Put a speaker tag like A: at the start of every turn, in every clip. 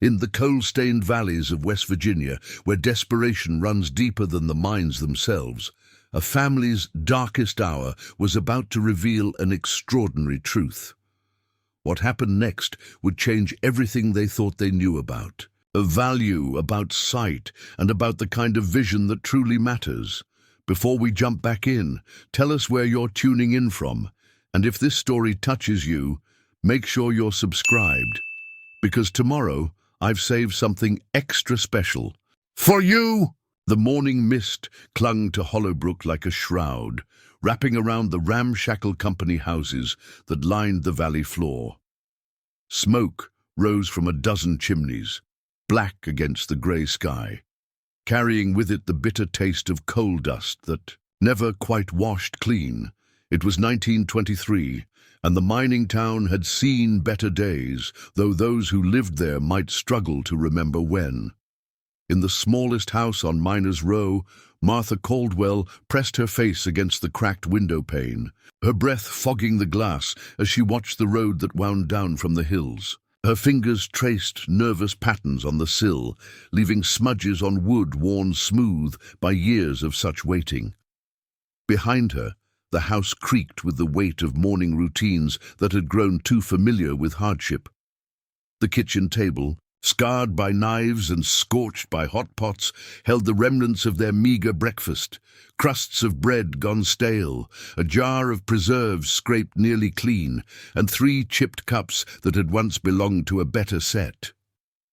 A: In the coal-stained valleys of West Virginia, where desperation runs deeper than the mines themselves, a family's darkest hour was about to reveal an extraordinary truth. What happened next would change everything they thought they knew about. A value, about sight, and about the kind of vision that truly matters. Before we jump back in, tell us where you're tuning in from, and if this story touches you, make sure you're subscribed, because tomorrow I've saved something extra special for you. The morning mist clung to Hollowbrook like a shroud, wrapping around the ramshackle company houses that lined the valley floor. Smoke rose from a dozen chimneys, black against the grey sky, carrying with it the bitter taste of coal dust that never quite washed clean. It was 1923, and the mining town had seen better days, though those who lived there might struggle to remember when. In the smallest house on Miners' Row, Martha Caldwell pressed her face against the cracked window pane, her breath fogging the glass as she watched the road that wound down from the hills. Her fingers traced nervous patterns on the sill, leaving smudges on wood worn smooth by years of such waiting. Behind her, the house creaked with the weight of morning routines that had grown too familiar with hardship. The kitchen table, scarred by knives and scorched by hot pots, held the remnants of their meagre breakfast, crusts of bread gone stale, a jar of preserves scraped nearly clean, and 3 chipped cups that had once belonged to a better set.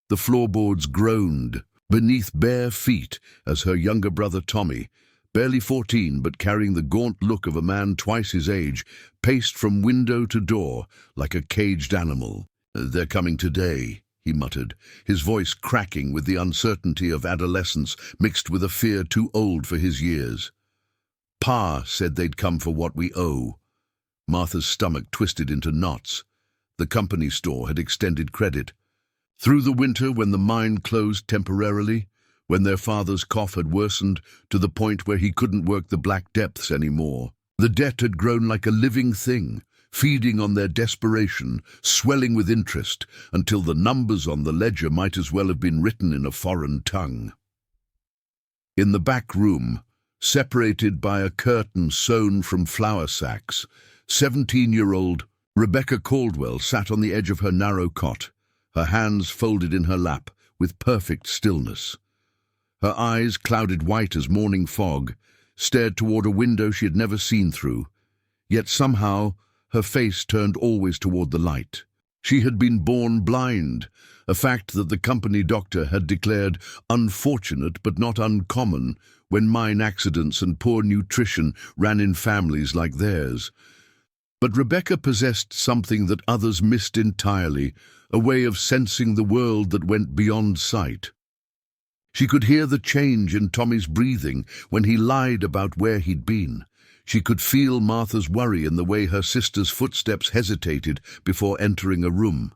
A: The floorboards groaned beneath bare feet as her younger brother Tommy, barely 14 but carrying the gaunt look of a man twice his age, paced from window to door like a caged animal. "They're coming today," he muttered, his voice cracking with the uncertainty of adolescence mixed with a fear too old for his years. "Pa said they'd come for what we owe." Martha's stomach twisted into knots. The company store had extended credit. Through the winter, when the mine closed temporarily, when their father's cough had worsened to the point where he couldn't work the black depths anymore, the debt had grown like a living thing, feeding on their desperation, swelling with interest, until the numbers on the ledger might as well have been written in a foreign tongue. In the back room, separated by a curtain sewn from flour sacks, 17-year-old Rebecca Caldwell sat on the edge of her narrow cot, her hands folded in her lap, with perfect stillness. Her eyes, clouded white as morning fog, stared toward a window she had never seen through, yet somehow her face turned always toward the light. She had been born blind, a fact that the company doctor had declared unfortunate but not uncommon when mine accidents and poor nutrition ran in families like theirs. But Rebecca possessed something that others missed entirely, a way of sensing the world that went beyond sight. She could hear the change in Tommy's breathing when he lied about where he'd been. She could feel Martha's worry in the way her sister's footsteps hesitated before entering a room.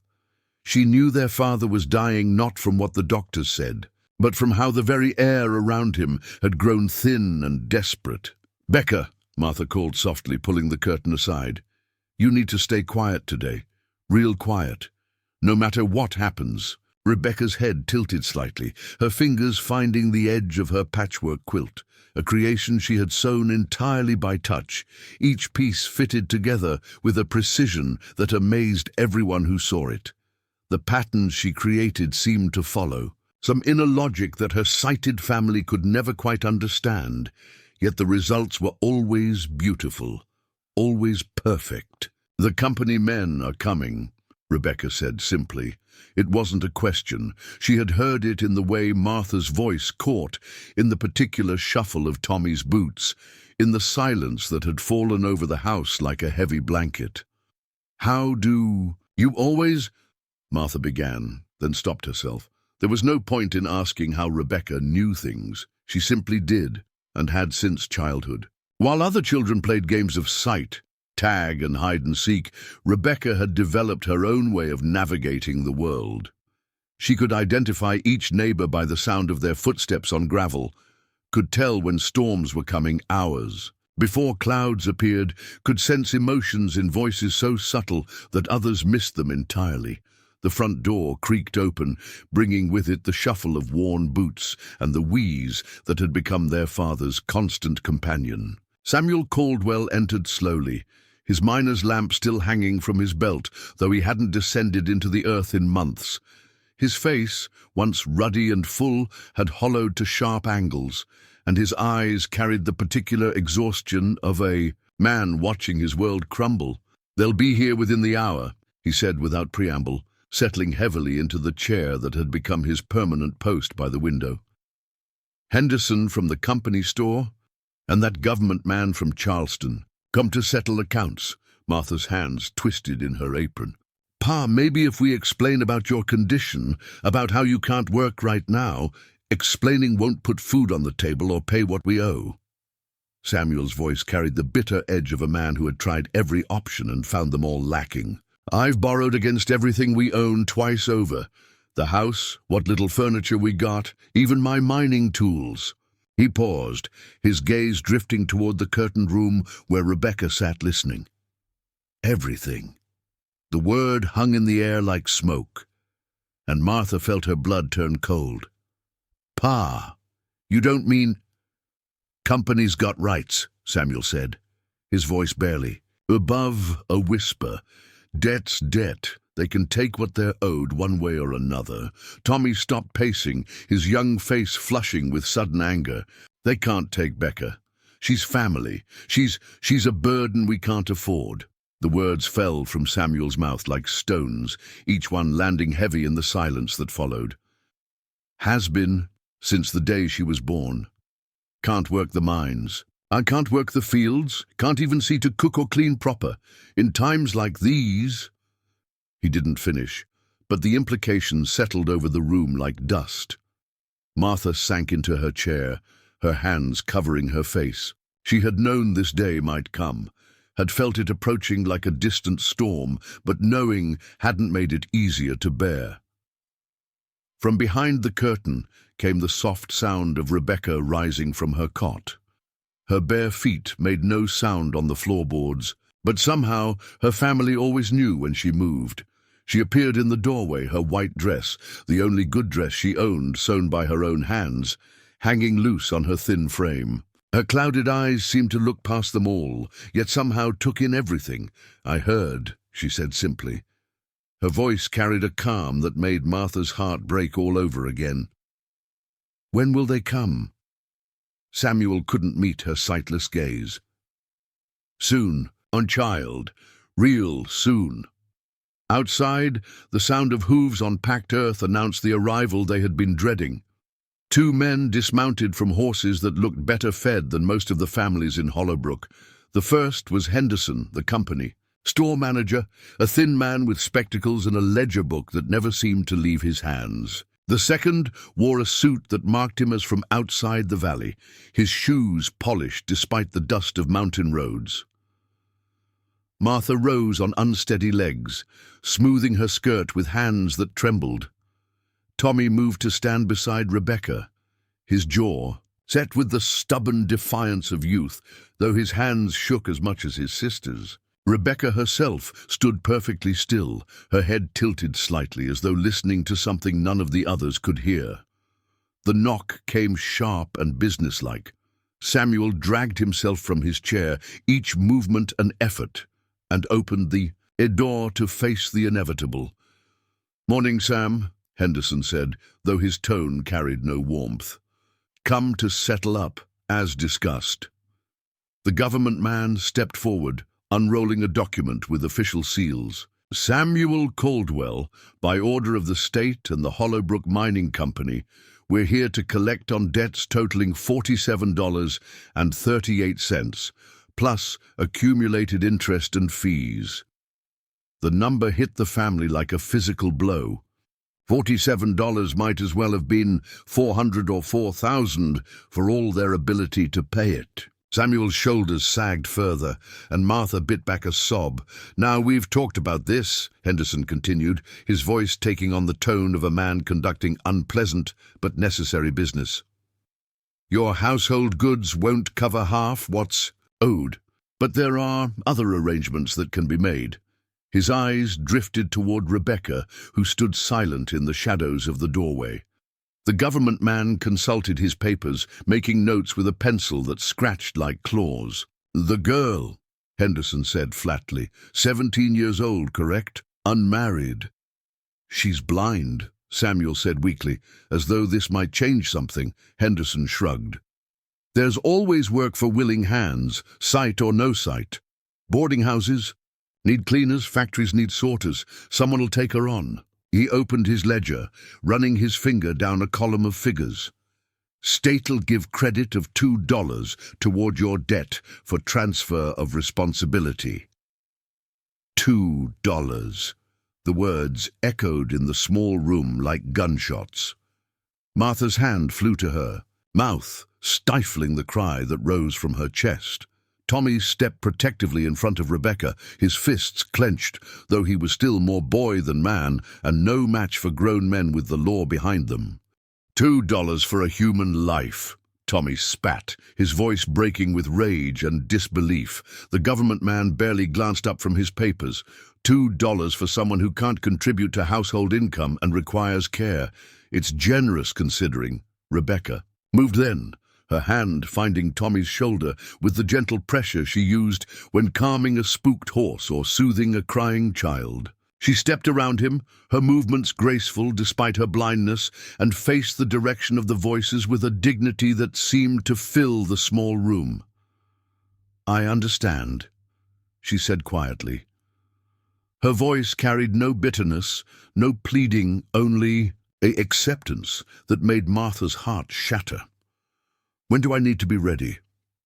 A: She knew their father was dying not from what the doctors said, but from how the very air around him had grown thin and desperate. "Becca," Martha called softly, pulling the curtain aside, "you need to stay quiet today, real quiet, no matter what happens." Rebecca's head tilted slightly, her fingers finding the edge of her patchwork quilt, a creation she had sewn entirely by touch, each piece fitted together with a precision that amazed everyone who saw it. The patterns she created seemed to follow, some inner logic that her sighted family could never quite understand, yet the results were always beautiful, always perfect. "The company men are coming," Rebecca said simply. It wasn't a question. She had heard it in the way Martha's voice caught, in the particular shuffle of Tommy's boots, in the silence that had fallen over the house like a heavy blanket. "How do you always—" Martha began, then stopped herself. There was no point in asking how Rebecca knew things. She simply did, and had since childhood. While other children played games of sight, tag and hide and seek, Rebecca had developed her own way of navigating the world. She could identify each neighbor by the sound of their footsteps on gravel, could tell when storms were coming hours before clouds appeared, could sense emotions in voices so subtle that others missed them entirely. The front door creaked open, bringing with it the shuffle of worn boots and the wheeze that had become their father's constant companion. Samuel Caldwell entered slowly, his miner's lamp still hanging from his belt, though he hadn't descended into the earth in months. His face, once ruddy and full, had hollowed to sharp angles, and his eyes carried the particular exhaustion of a man watching his world crumble. "They'll be here within the hour," he said without preamble, settling heavily into the chair that had become his permanent post by the window. "Henderson from the company store, and that government man from Charleston, come to settle accounts." Martha's hands twisted in her apron. "Pa, maybe if we explain about your condition, about how you can't work right now, explaining won't put food on the table or pay what we owe." Samuel's voice carried the bitter edge of a man who had tried every option and found them all lacking. "I've borrowed against everything we own twice over. The house, what little furniture we got, even my mining tools." He paused, his gaze drifting toward the curtained room where Rebecca sat listening. "Everything." The word hung in the air like smoke, and Martha felt her blood turn cold. "Pa, you don't mean—" "Company's got rights," Samuel said, his voice barely, above a whisper. "Debt's debt. They can take what they're owed one way or another." Tommy stopped pacing, his young face flushing with sudden anger. "They can't take Becca. She's family. She's a burden we can't afford." The words fell from Samuel's mouth like stones, each one landing heavy in the silence that followed. "Has been, since the day she was born. Can't work the mines. I can't work the fields, can't even see to cook or clean proper. In times like these—" He didn't finish, but the implications settled over the room like dust. Martha sank into her chair, her hands covering her face. She had known this day might come, had felt it approaching like a distant storm, but knowing hadn't made it easier to bear. From behind the curtain came the soft sound of Rebecca rising from her cot. Her bare feet made no sound on the floorboards, but somehow her family always knew when she moved. She appeared in the doorway, her white dress, the only good dress she owned, sewn by her own hands, hanging loose on her thin frame. Her clouded eyes seemed to look past them all, yet somehow took in everything. "I heard," she said simply. Her voice carried a calm that made Martha's heart break all over again. "When will they come?" Samuel couldn't meet her sightless gaze. "Soon, on child. Real soon." Outside, the sound of hooves on packed earth announced the arrival they had been dreading. Two men dismounted from horses that looked better fed than most of the families in Hollowbrook. The first was Henderson, the company store manager, a thin man with spectacles and a ledger book that never seemed to leave his hands. The second wore a suit that marked him as from outside the valley, his shoes polished despite the dust of mountain roads. Martha rose on unsteady legs, smoothing her skirt with hands that trembled. Tommy moved to stand beside Rebecca, his jaw set with the stubborn defiance of youth, though his hands shook as much as his sister's. Rebecca herself stood perfectly still, her head tilted slightly as though listening to something none of the others could hear. The knock came sharp and businesslike. Samuel dragged himself from his chair, each movement an effort, and opened the door to face the inevitable. "Morning, Sam," Henderson said, though his tone carried no warmth. "Come to settle up, as discussed." The government man stepped forward, unrolling a document with official seals. "Samuel Caldwell, by order of the state and the Hollowbrook Mining Company, we're here to collect on debts totaling $47.38, plus accumulated interest and fees." The number hit the family like a physical blow. $47 might as well have been $400 or $4,000 for all their ability to pay it. Samuel's shoulders sagged further, and Martha bit back a sob. "Now, we've talked about this," Henderson continued, his voice taking on the tone of a man conducting unpleasant but necessary business. "Your household goods won't cover half what's owed, but there are other arrangements that can be made. His eyes drifted toward Rebecca, who stood silent in the shadows of the doorway. The government man consulted his papers, making notes with a pencil that scratched like claws. "The girl," Henderson said flatly. 17 years old, correct? Unmarried." "She's blind," Samuel said weakly, as though this might change something. Henderson shrugged. "There's always work for willing hands, sight or no sight. Boarding houses need cleaners, factories need sorters. Someone will take her on." He opened his ledger, running his finger down a column of figures. "State'll give credit of $2 toward your debt for transfer of responsibility." $2. The words echoed in the small room like gunshots. Martha's hand flew to her mouth, stifling the cry that rose from her chest. Tommy stepped protectively in front of Rebecca, his fists clenched, though he was still more boy than man and no match for grown men with the law behind them. $2 for a human life, Tommy spat, his voice breaking with rage and disbelief. The government man barely glanced up from his papers. $2 for someone who can't contribute to household income and requires care. It's generous considering. Rebecca moved then, her hand finding Tommy's shoulder with the gentle pressure she used when calming a spooked horse or soothing a crying child. She stepped around him, her movements graceful despite her blindness, and faced the direction of the voices with a dignity that seemed to fill the small room. "I understand," she said quietly. Her voice carried no bitterness, no pleading, only acceptance that made Martha's heart shatter. "When do I need to be ready?"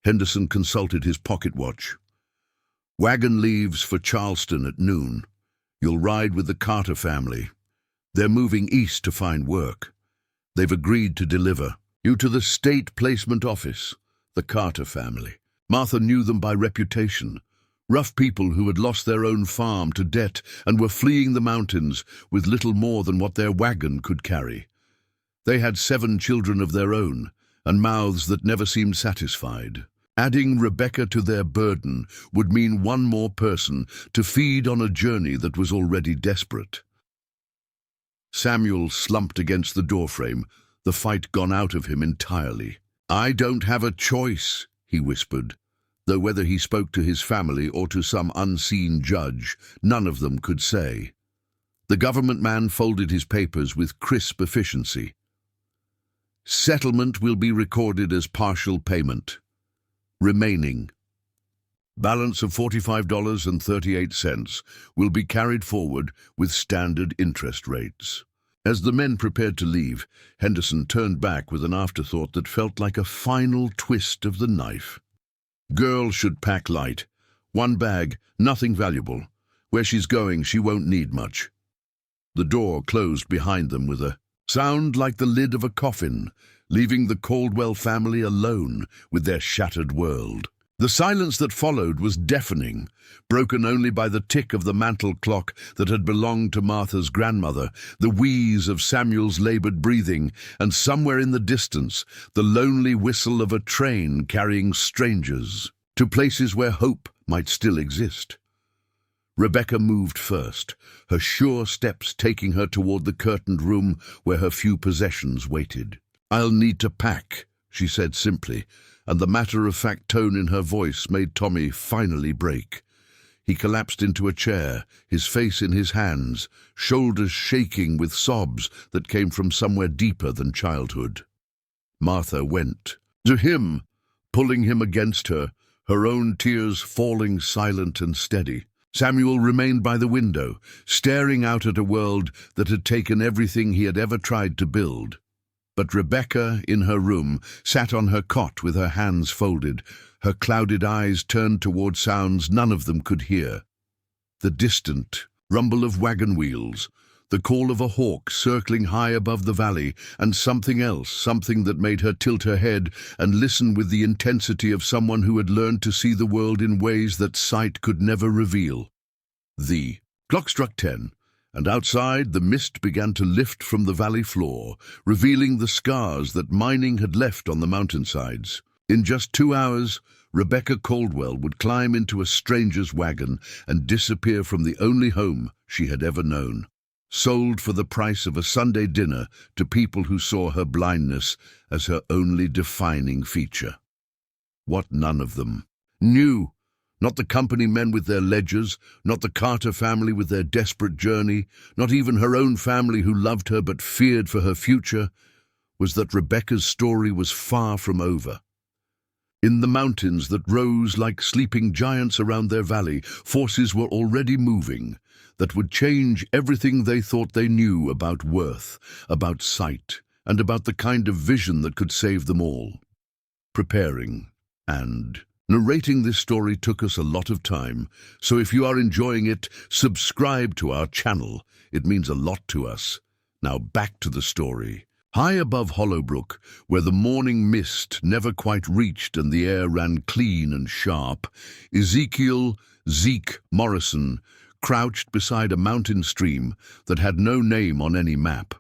A: Henderson consulted his pocket watch. "Wagon leaves for Charleston at noon. You'll ride with the Carter family. They're moving east to find work. They've agreed to deliver you to the state placement office." The Carter family. Martha knew them by reputation. Rough people who had lost their own farm to debt and were fleeing the mountains with little more than what their wagon could carry. They had 7 children of their own, and mouths that never seemed satisfied. Adding Rebecca to their burden would mean one more person to feed on a journey that was already desperate. Samuel slumped against the doorframe, the fight gone out of him entirely. "I don't have a choice," he whispered, though whether he spoke to his family or to some unseen judge, none of them could say. The government man folded his papers with crisp efficiency. "Settlement will be recorded as partial payment. Remaining. Balance of $45.38 will be carried forward with standard interest rates." As the men prepared to leave, Henderson turned back with an afterthought that felt like a final twist of the knife. "Girl should pack light. 1 bag, nothing valuable. Where she's going, she won't need much." The door closed behind them with a sound like the lid of a coffin, leaving the Caldwell family alone with their shattered world. The silence that followed was deafening, broken only by the tick of the mantel clock that had belonged to Martha's grandmother, the wheeze of Samuel's labored breathing, and somewhere in the distance, the lonely whistle of a train carrying strangers to places where hope might still exist. Rebecca moved first, her sure steps taking her toward the curtained room where her few possessions waited. "I'll need to pack," she said simply, and the matter-of-fact tone in her voice made Tommy finally break. He collapsed into a chair, his face in his hands, shoulders shaking with sobs that came from somewhere deeper than childhood. Martha went to him, pulling him against her, her own tears falling silent and steady. Samuel remained by the window, staring out at a world that had taken everything he had ever tried to build. But Rebecca, in her room, sat on her cot with her hands folded, her clouded eyes turned toward sounds none of them could hear. The distant rumble of wagon wheels, the call of a hawk circling high above the valley, and something else, something that made her tilt her head and listen with the intensity of someone who had learned to see the world in ways that sight could never reveal. The clock struck 10. And outside, the mist began to lift from the valley floor, revealing the scars that mining had left on the mountainsides. In just 2 hours, Rebecca Caldwell would climb into a stranger's wagon and disappear from the only home she had ever known. Sold for the price of a Sunday dinner to people who saw her blindness as her only defining feature. What none of them knew, not the company men with their ledgers, not the Carter family with their desperate journey, not even her own family who loved her but feared for her future, was that Rebecca's story was far from over. In the mountains that rose like sleeping giants around their valley, forces were already moving that would change everything they thought they knew about worth, about sight, and about the kind of vision that could save them all. Preparing and narrating this story took us a lot of time, so if you are enjoying it, subscribe to our channel. It means a lot to us. Now back to the story. High above Hollowbrook, where the morning mist never quite reached and the air ran clean and sharp, Zeke Morrison crouched beside a mountain stream that had no name on any map.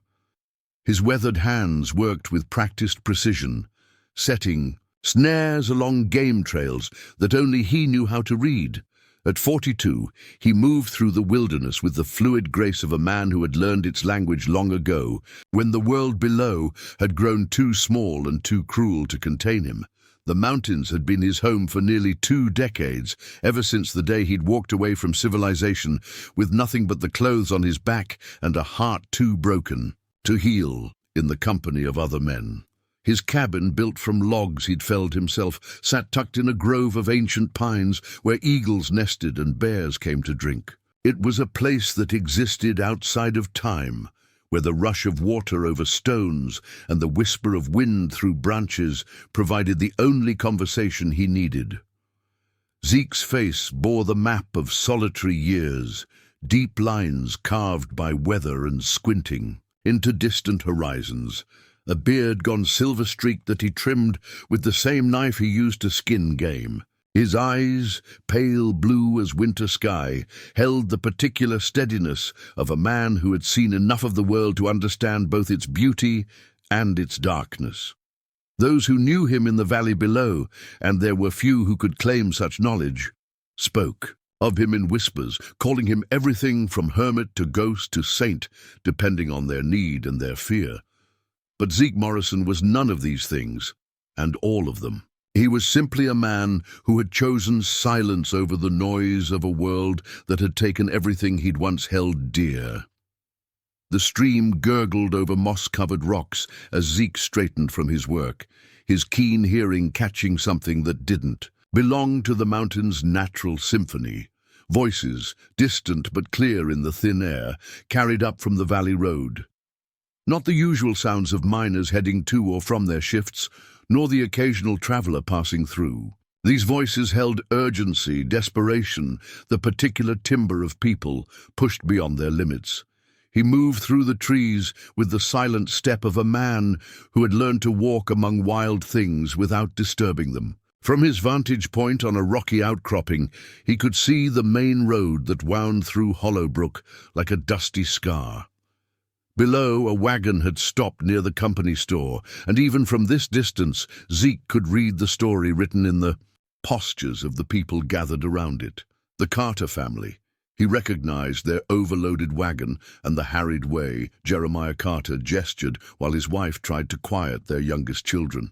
A: His weathered hands worked with practiced precision, setting snares along game trails that only he knew how to read. At 42, he moved through the wilderness with the fluid grace of a man who had learned its language long ago, when the world below had grown too small and too cruel to contain him. The mountains had been his home for nearly 2 decades, ever since the day he'd walked away from civilization with nothing but the clothes on his back and a heart too broken to heal in the company of other men. His cabin, built from logs he'd felled himself, sat tucked in a grove of ancient pines where eagles nested and bears came to drink. It was a place that existed outside of time, where the rush of water over stones and the whisper of wind through branches provided the only conversation he needed. Zeke's face bore the map of solitary years, deep lines carved by weather and squinting into distant horizons, a beard gone silver-streaked that he trimmed with the same knife he used to skin game. His eyes, pale blue as winter sky, held the particular steadiness of a man who had seen enough of the world to understand both its beauty and its darkness. Those who knew him in the valley below, and there were few who could claim such knowledge, spoke of him in whispers, calling him everything from hermit to ghost to saint, depending on their need and their fear. But Zeke Morrison was none of these things, and all of them. He was simply a man who had chosen silence over the noise of a world that had taken everything he'd once held dear. The stream gurgled over moss-covered rocks as Zeke straightened from his work, his keen hearing catching something that didn't belong to the mountain's natural symphony. Voices, distant but clear in the thin air, carried up from the valley road. Not the usual sounds of miners heading to or from their shifts, nor the occasional traveler passing through. These voices held urgency, desperation, the particular timbre of people pushed beyond their limits. He moved through the trees with the silent step of a man who had learned to walk among wild things without disturbing them. From his vantage point on a rocky outcropping, he could see the main road that wound through Hollowbrook like a dusty scar. Below, a wagon had stopped near the company store, and even from this distance, Zeke could read the story written in the postures of the people gathered around it. The Carter family. He recognized their overloaded wagon and the harried way Jeremiah Carter gestured while his wife tried to quiet their youngest children.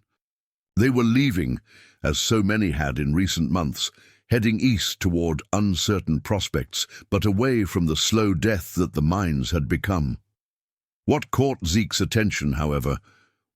A: They were leaving, as so many had in recent months, heading east toward uncertain prospects, but away from the slow death that the mines had become. What caught Zeke's attention, however,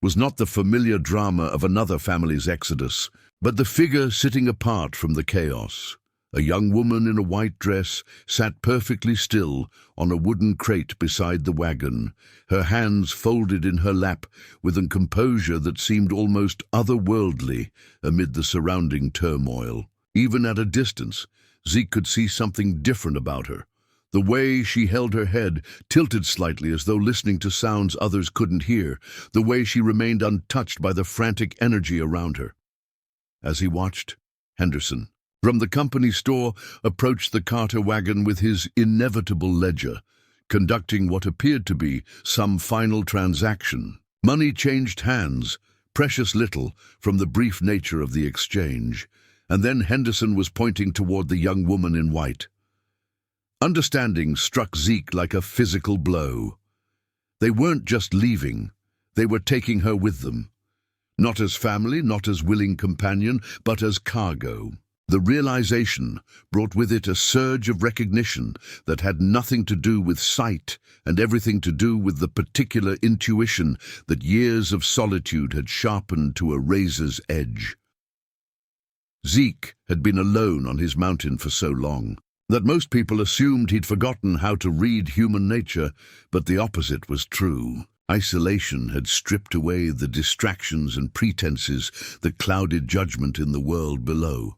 A: was not the familiar drama of another family's exodus, but the figure sitting apart from the chaos. A young woman in a white dress sat perfectly still on a wooden crate beside the wagon, her hands folded in her lap with a composure that seemed almost otherworldly amid the surrounding turmoil. Even at a distance, Zeke could see something different about her. The way she held her head tilted slightly as though listening to sounds others couldn't hear, the way she remained untouched by the frantic energy around her. As he watched, Henderson, from the company store, approached the Carter wagon with his inevitable ledger, conducting what appeared to be some final transaction. Money changed hands, precious little from the brief nature of the exchange, and then Henderson was pointing toward the young woman in white. Understanding struck Zeke like a physical blow. They weren't just leaving, they were taking her with them. Not as family, not as willing companion, but as cargo. The realization brought with it a surge of recognition that had nothing to do with sight and everything to do with the particular intuition that years of solitude had sharpened to a razor's edge. Zeke had been alone on his mountain for so long that most people assumed he'd forgotten how to read human nature, but the opposite was true. Isolation had stripped away the distractions and pretenses that clouded judgment in the world below.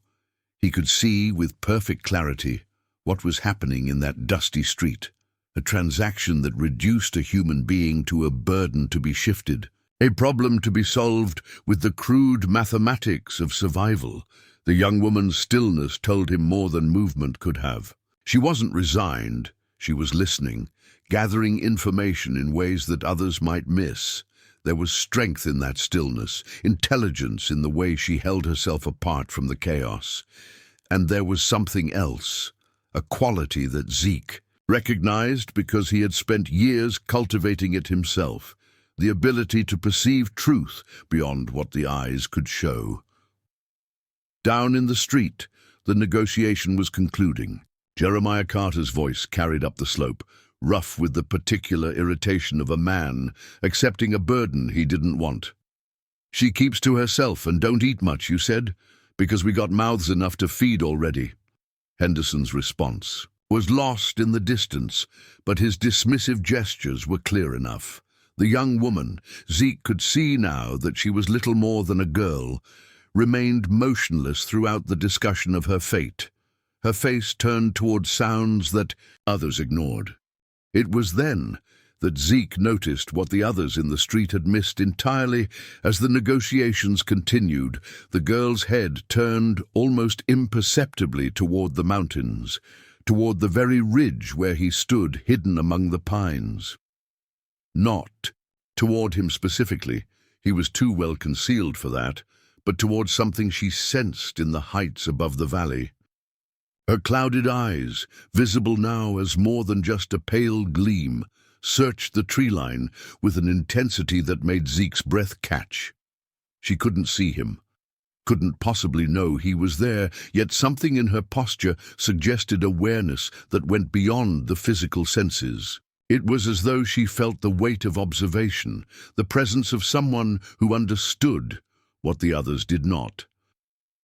A: He could see with perfect clarity what was happening in that dusty street, a transaction that reduced a human being to a burden to be shifted, a problem to be solved with the crude mathematics of survival. The young woman's stillness told him more than movement could have. She wasn't resigned, she was listening, gathering information in ways that others might miss. There was strength in that stillness, intelligence in the way she held herself apart from the chaos. And there was something else, a quality that Zeke recognized because he had spent years cultivating it himself, the ability to perceive truth beyond what the eyes could show. Down in the street, the negotiation was concluding. Jeremiah Carter's voice carried up the slope, rough with the particular irritation of a man accepting a burden he didn't want. "She keeps to herself and don't eat much, you said, because we got mouths enough to feed already." Henderson's response was lost in the distance, but his dismissive gestures were clear enough. The young woman, Zeke could see now that she was little more than a girl, remained motionless throughout the discussion of her fate, her face turned toward sounds that others ignored. It was then that Zeke noticed what the others in the street had missed entirely. As the negotiations continued, the girl's head turned almost imperceptibly toward the mountains, toward the very ridge where he stood hidden among the pines. Not toward him specifically, he was too well concealed for that, but toward something she sensed in the heights above the valley. Her clouded eyes, visible now as more than just a pale gleam, searched the tree line with an intensity that made Zeke's breath catch. She couldn't see him, couldn't possibly know he was there, yet something in her posture suggested awareness that went beyond the physical senses. It was as though she felt the weight of observation, the presence of someone who understood what the others did not,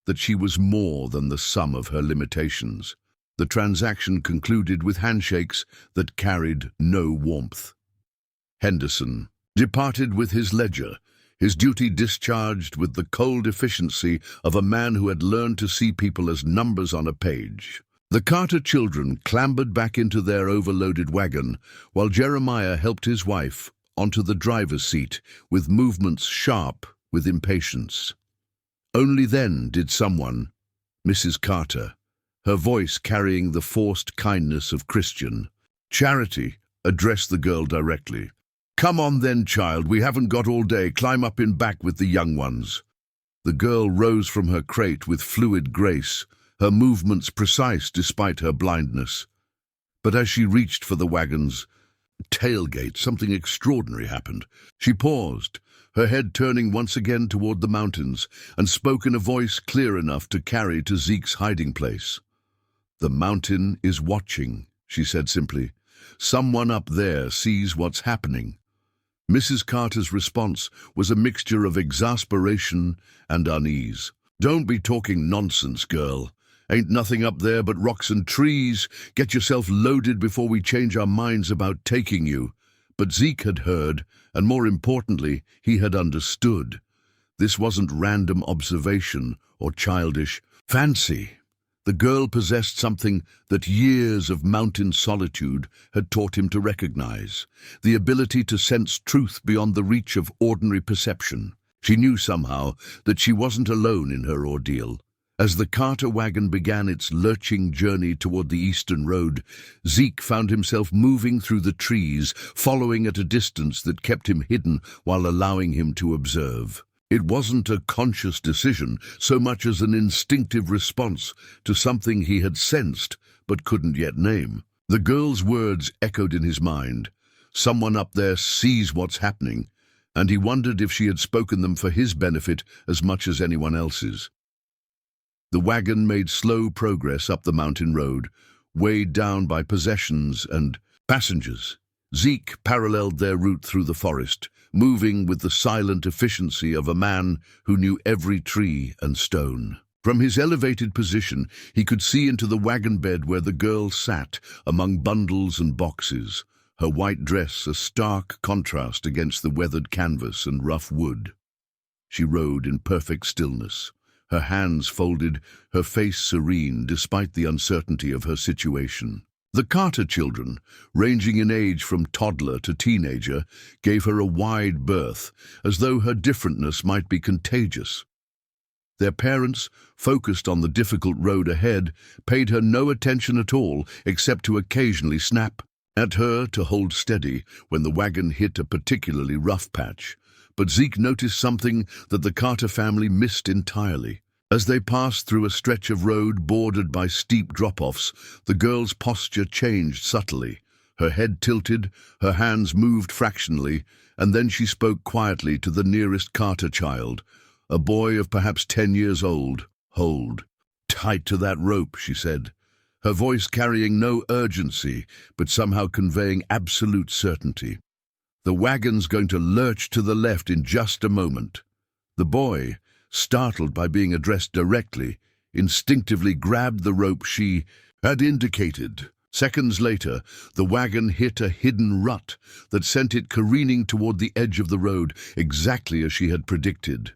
A: that she was more than the sum of her limitations. The transaction concluded with handshakes that carried no warmth. Henderson departed with his ledger, his duty discharged with the cold efficiency of a man who had learned to see people as numbers on a page. The Carter children clambered back into their overloaded wagon, while Jeremiah helped his wife onto the driver's seat with movements sharp with impatience. Only then did someone, Mrs. Carter, her voice carrying the forced kindness of Christian charity, address the girl directly. "Come on then, child, we haven't got all day. Climb up in back with the young ones." The girl rose from her crate with fluid grace, her movements precise despite her blindness. But as she reached for the wagon's tailgate, something extraordinary happened. She paused, her head turning once again toward the mountains, and spoke in a voice clear enough to carry to Zeke's hiding place. "The mountain is watching," she said simply. "Someone up there sees what's happening." Mrs. Carter's response was a mixture of exasperation and unease. "Don't be talking nonsense, girl. Ain't nothing up there but rocks and trees. Get yourself loaded before we change our minds about taking you." But Zeke had heard, and more importantly, he had understood. This wasn't random observation or childish fancy. The girl possessed something that years of mountain solitude had taught him to recognize, the ability to sense truth beyond the reach of ordinary perception. She knew somehow that she wasn't alone in her ordeal. As the Carter wagon began its lurching journey toward the eastern road, Zeke found himself moving through the trees, following at a distance that kept him hidden while allowing him to observe. It wasn't a conscious decision so much as an instinctive response to something he had sensed but couldn't yet name. The girl's words echoed in his mind. Someone up there sees what's happening, and he wondered if she had spoken them for his benefit as much as anyone else's. The wagon made slow progress up the mountain road, weighed down by possessions and passengers. Zeke paralleled their route through the forest, moving with the silent efficiency of a man who knew every tree and stone. From his elevated position, he could see into the wagon bed where the girl sat among bundles and boxes, her white dress a stark contrast against the weathered canvas and rough wood. She rode in perfect stillness, her hands folded, her face serene despite the uncertainty of her situation. The Carter children, ranging in age from toddler to teenager, gave her a wide berth, as though her differentness might be contagious. Their parents, focused on the difficult road ahead, paid her no attention at all except to occasionally snap at her to hold steady when the wagon hit a particularly rough patch. But Zeke noticed something that the Carter family missed entirely. As they passed through a stretch of road bordered by steep drop-offs, the girl's posture changed subtly. Her head tilted, her hands moved fractionally, and then she spoke quietly to the nearest Carter child, a boy of perhaps 10 years old. "Hold tight to that rope," she said, her voice carrying no urgency, but somehow conveying absolute certainty. "The wagon's going to lurch to the left in just a moment." The boy, startled by being addressed directly, instinctively grabbed the rope she had indicated. Seconds later, the wagon hit a hidden rut that sent it careening toward the edge of the road, exactly as she had predicted.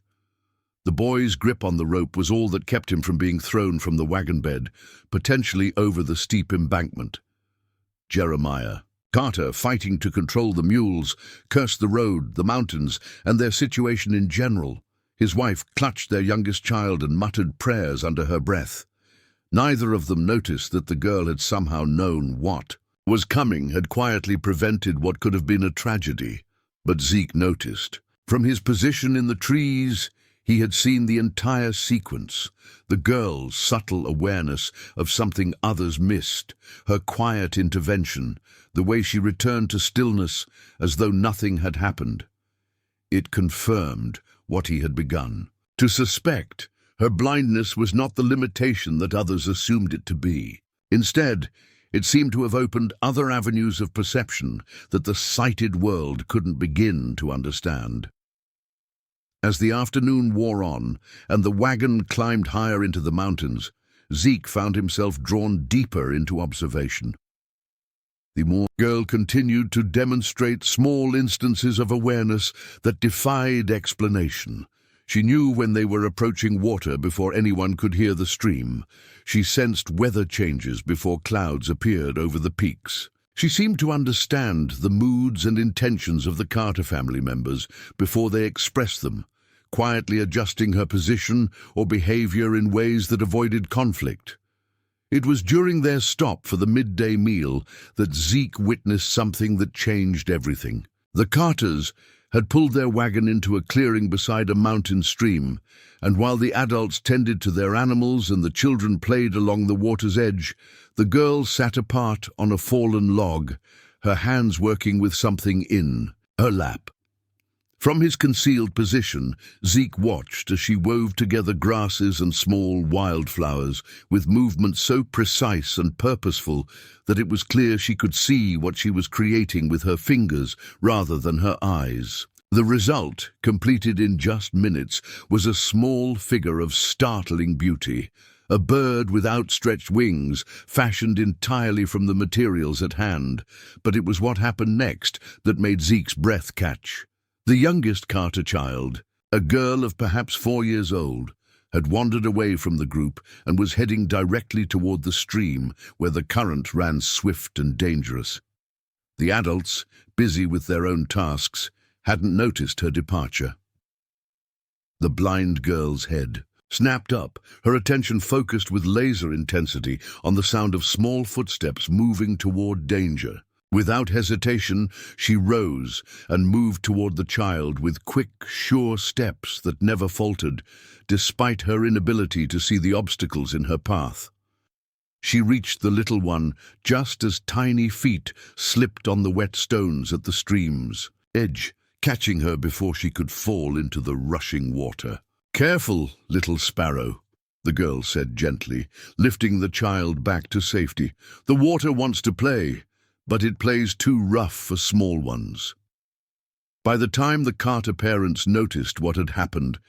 A: The boy's grip on the rope was all that kept him from being thrown from the wagon bed, potentially over the steep embankment. Jeremiah Carter, fighting to control the mules, cursed the road, the mountains, and their situation in general. His wife clutched their youngest child and muttered prayers under her breath. Neither of them noticed that the girl had somehow known what was coming, had quietly prevented what could have been a tragedy. But Zeke noticed. From his position in the trees, he had seen the entire sequence, the girl's subtle awareness of something others missed, her quiet intervention, the way she returned to stillness as though nothing had happened. It confirmed what he had begun to suspect. Her blindness was not the limitation that others assumed it to be. Instead, it seemed to have opened other avenues of perception that the sighted world couldn't begin to understand. As the afternoon wore on and the wagon climbed higher into the mountains, Zeke found himself drawn deeper into observation. The girl continued to demonstrate small instances of awareness that defied explanation. She knew when they were approaching water before anyone could hear the stream. She sensed weather changes before clouds appeared over the peaks. She seemed to understand the moods and intentions of the Carter family members before they expressed them, quietly adjusting her position or behavior in ways that avoided conflict. It was during their stop for the midday meal that Zeke witnessed something that changed everything. The Carters had pulled their wagon into a clearing beside a mountain stream, and while the adults tended to their animals and the children played along the water's edge, the girl sat apart on a fallen log, her hands working with something in her lap. From his concealed position, Zeke watched as she wove together grasses and small wildflowers with movements so precise and purposeful that it was clear she could see what she was creating with her fingers rather than her eyes. The result, completed in just minutes, was a small figure of startling beauty, a bird with outstretched wings, fashioned entirely from the materials at hand. But it was what happened next that made Zeke's breath catch. The youngest Carter child, a girl of perhaps 4 years old, had wandered away from the group and was heading directly toward the stream where the current ran swift and dangerous. The adults, busy with their own tasks, hadn't noticed her departure. The blind girl's head snapped up, her attention focused with laser intensity on the sound of small footsteps moving toward danger. Without hesitation, she rose and moved toward the child with quick, sure steps that never faltered, despite her inability to see the obstacles in her path. She reached the little one just as tiny feet slipped on the wet stones at the stream's edge, catching her before she could fall into the rushing water. "Careful, little sparrow," the girl said gently, lifting the child back to safety. "The water wants to play, but it plays too rough for small ones." By the time the Carter parents noticed what had happened,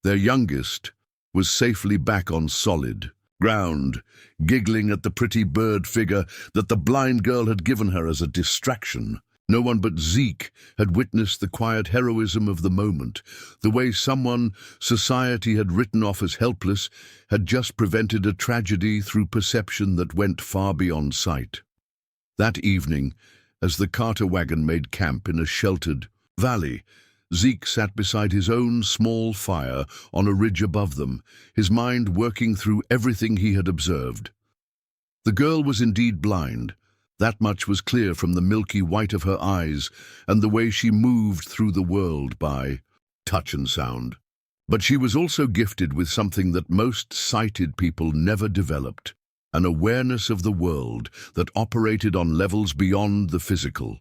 A: their youngest was safely back on solid ground, giggling at the pretty bird figure that the blind girl had given her as a distraction. No one but Zeke had witnessed the quiet heroism of the moment. The way someone society had written off as helpless had just prevented a tragedy through perception that went far beyond sight. That evening, as the Carter wagon made camp in a sheltered valley, Zeke sat beside his own small fire on a ridge above them, his mind working through everything he had observed. The girl was indeed blind. That much was clear from the milky white of her eyes and the way she moved through the world by touch and sound. But she was also gifted with something that most sighted people never developed, an awareness of the world that operated on levels beyond the physical.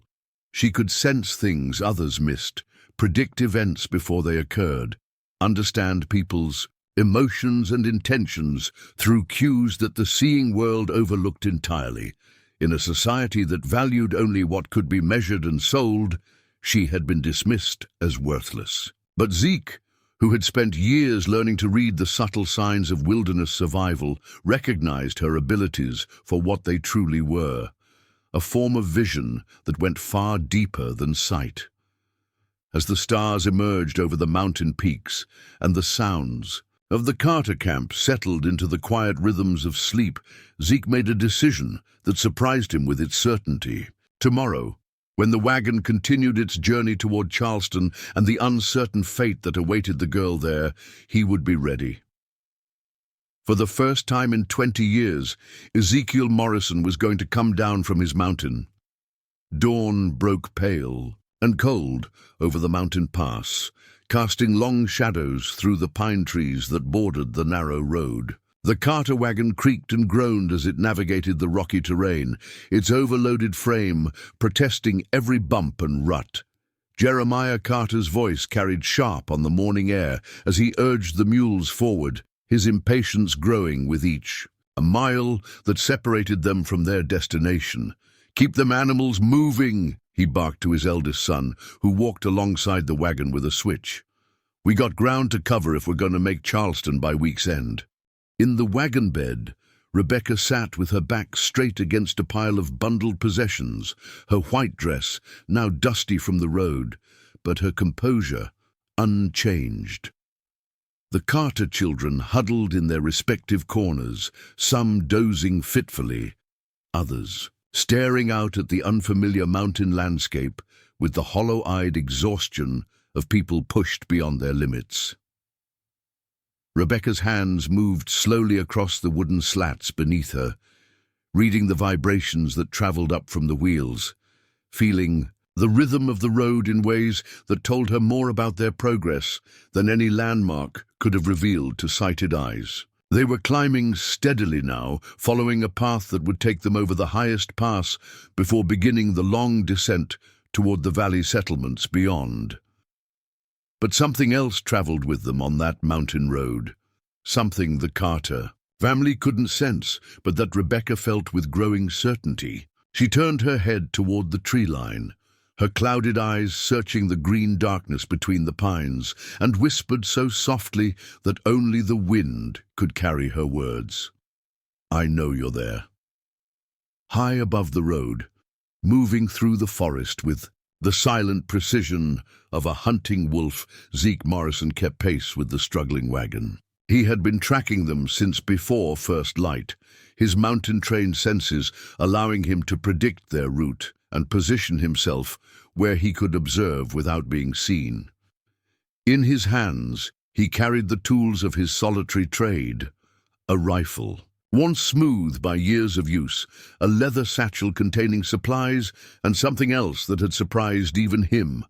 A: She could sense things others missed, predict events before they occurred, understand people's emotions and intentions through cues that the seeing world overlooked entirely. In a society that valued only what could be measured and sold, she had been dismissed as worthless. But Zeke, who had spent years learning to read the subtle signs of wilderness survival, recognized her abilities for what they truly were, a form of vision that went far deeper than sight. As the stars emerged over the mountain peaks and the sounds of the Carter camp settled into the quiet rhythms of sleep, Zeke made a decision that surprised him with its certainty. Tomorrow, when the wagon continued its journey toward Charleston and the uncertain fate that awaited the girl there, he would be ready. For the first time in 20 years, Ezekiel Morrison was going to come down from his mountain. Dawn broke pale and cold over the mountain pass, casting long shadows through the pine trees that bordered the narrow road. The Carter wagon creaked and groaned as it navigated the rocky terrain, its overloaded frame protesting every bump and rut. Jeremiah Carter's voice carried sharp on the morning air as he urged the mules forward, his impatience growing with each mile that separated them from their destination. "Keep them animals moving," he barked to his eldest son, who walked alongside the wagon with a switch. "We got ground to cover if we're going to make Charleston by week's end." In the wagon bed, Rebecca sat with her back straight against a pile of bundled possessions, her white dress now dusty from the road, but her composure unchanged. The Carter children huddled in their respective corners, some dozing fitfully, others staring out at the unfamiliar mountain landscape with the hollow-eyed exhaustion of people pushed beyond their limits. Rebecca's hands moved slowly across the wooden slats beneath her, reading the vibrations that traveled up from the wheels, feeling the rhythm of the road in ways that told her more about their progress than any landmark could have revealed to sighted eyes. They were climbing steadily now, following a path that would take them over the highest pass before beginning the long descent toward the valley settlements beyond. But something else traveled with them on that mountain road, something the Carter family couldn't sense, but that Rebecca felt with growing certainty. She turned her head toward the tree line, her clouded eyes searching the green darkness between the pines, and whispered so softly that only the wind could carry her words. "I know you're there." High above the road, moving through the forest with the silent precision of a hunting wolf, Zeke Morrison kept pace with the struggling wagon. He had been tracking them since before first light, his mountain-trained senses allowing him to predict their route and position himself where he could observe without being seen. In his hands, he carried the tools of his solitary trade, a rifle. worn smooth by years of use, a leather satchel containing supplies and something else that had surprised even him,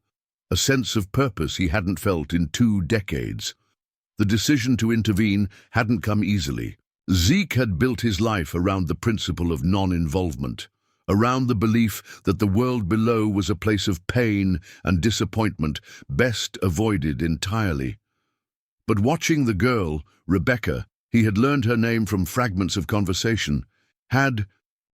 A: a sense of purpose he hadn't felt in 2 decades. The decision to intervene hadn't come easily. Zeke had built his life around the principle of non-involvement, around the belief that the world below was a place of pain and disappointment best avoided entirely. But watching the girl, Rebecca, he had learned her name from fragments of conversation, had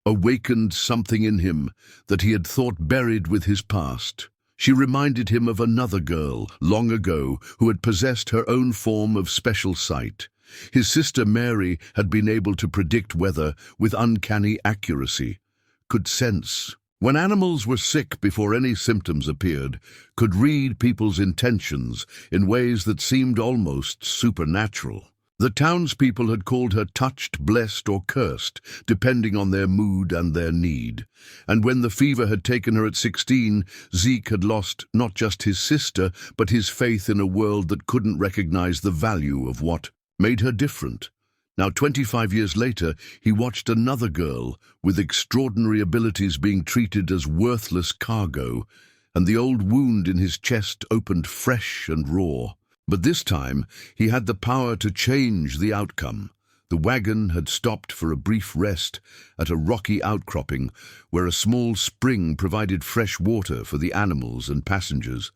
A: awakened something in him that he had thought buried with his past. She reminded him of another girl, long ago, who had possessed her own form of special sight. His sister Mary had been able to predict weather with uncanny accuracy, could sense when animals were sick before any symptoms appeared, could read people's intentions in ways that seemed almost supernatural. The townspeople had called her touched, blessed, or cursed, depending on their mood and their need. And when the fever had taken her at 16, Zeke had lost not just his sister, but his faith in a world that couldn't recognize the value of what made her different. Now, 25 years later, he watched another girl with extraordinary abilities being treated as worthless cargo, and the old wound in his chest opened fresh and raw. But this time, he had the power to change the outcome. The wagon had stopped for a brief rest at a rocky outcropping where a small spring provided fresh water for the animals and passengers.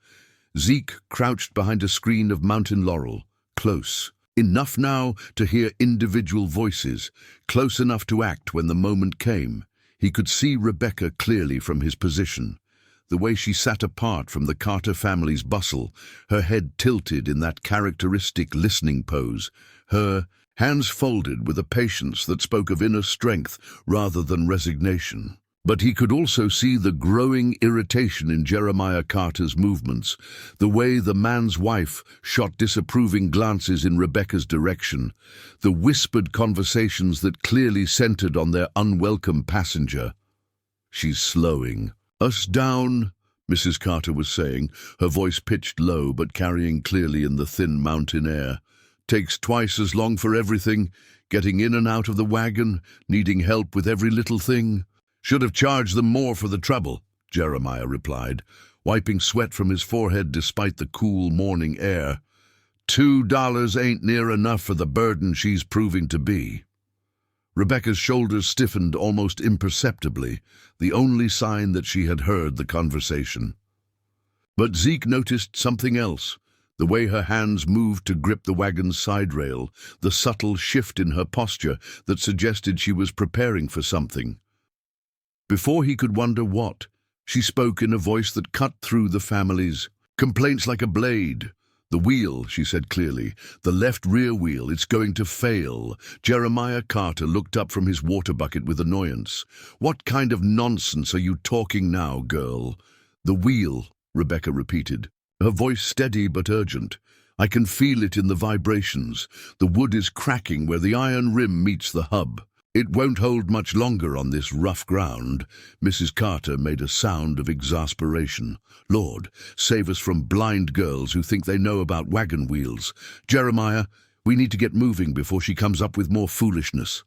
A: Zeke crouched behind a screen of mountain laurel, close. Enough now to hear individual voices, close enough to act when the moment came. He could see Rebecca clearly from his position. The way she sat apart from the Carter family's bustle, her head tilted in that characteristic listening pose, her hands folded with a patience that spoke of inner strength rather than resignation. But he could also see the growing irritation in Jeremiah Carter's movements, the way the man's wife shot disapproving glances in Rebecca's direction, the whispered conversations that clearly centered on their unwelcome passenger. "She's slowing us down," Mrs. Carter was saying, her voice pitched low but carrying clearly in the thin mountain air. "Takes twice as long for everything, getting in and out of the wagon, needing help with every little thing." "Should have charged them more for the trouble," Jeremiah replied, wiping sweat from his forehead despite the cool morning air. $2 ain't near enough for the burden she's proving to be." Rebecca's shoulders stiffened almost imperceptibly, the only sign that she had heard the conversation. But Zeke noticed something else, the way her hands moved to grip the wagon's side rail, the subtle shift in her posture that suggested she was preparing for something. Before he could wonder what, she spoke in a voice that cut through the family's complaints like a blade. "The wheel," she said clearly, "the left rear wheel, it's going to fail." Jeremiah Carter looked up from his water bucket with annoyance. "What kind of nonsense are you talking now, girl?" "The wheel," Rebecca repeated, her voice steady but urgent. "I can feel it in the vibrations. The wood is cracking where the iron rim meets the hub. It won't hold much longer on this rough ground." Mrs. Carter made a sound of exasperation. "Lord, save us from blind girls who think they know about wagon wheels. Jeremiah, we need to get moving before she comes up with more foolishness."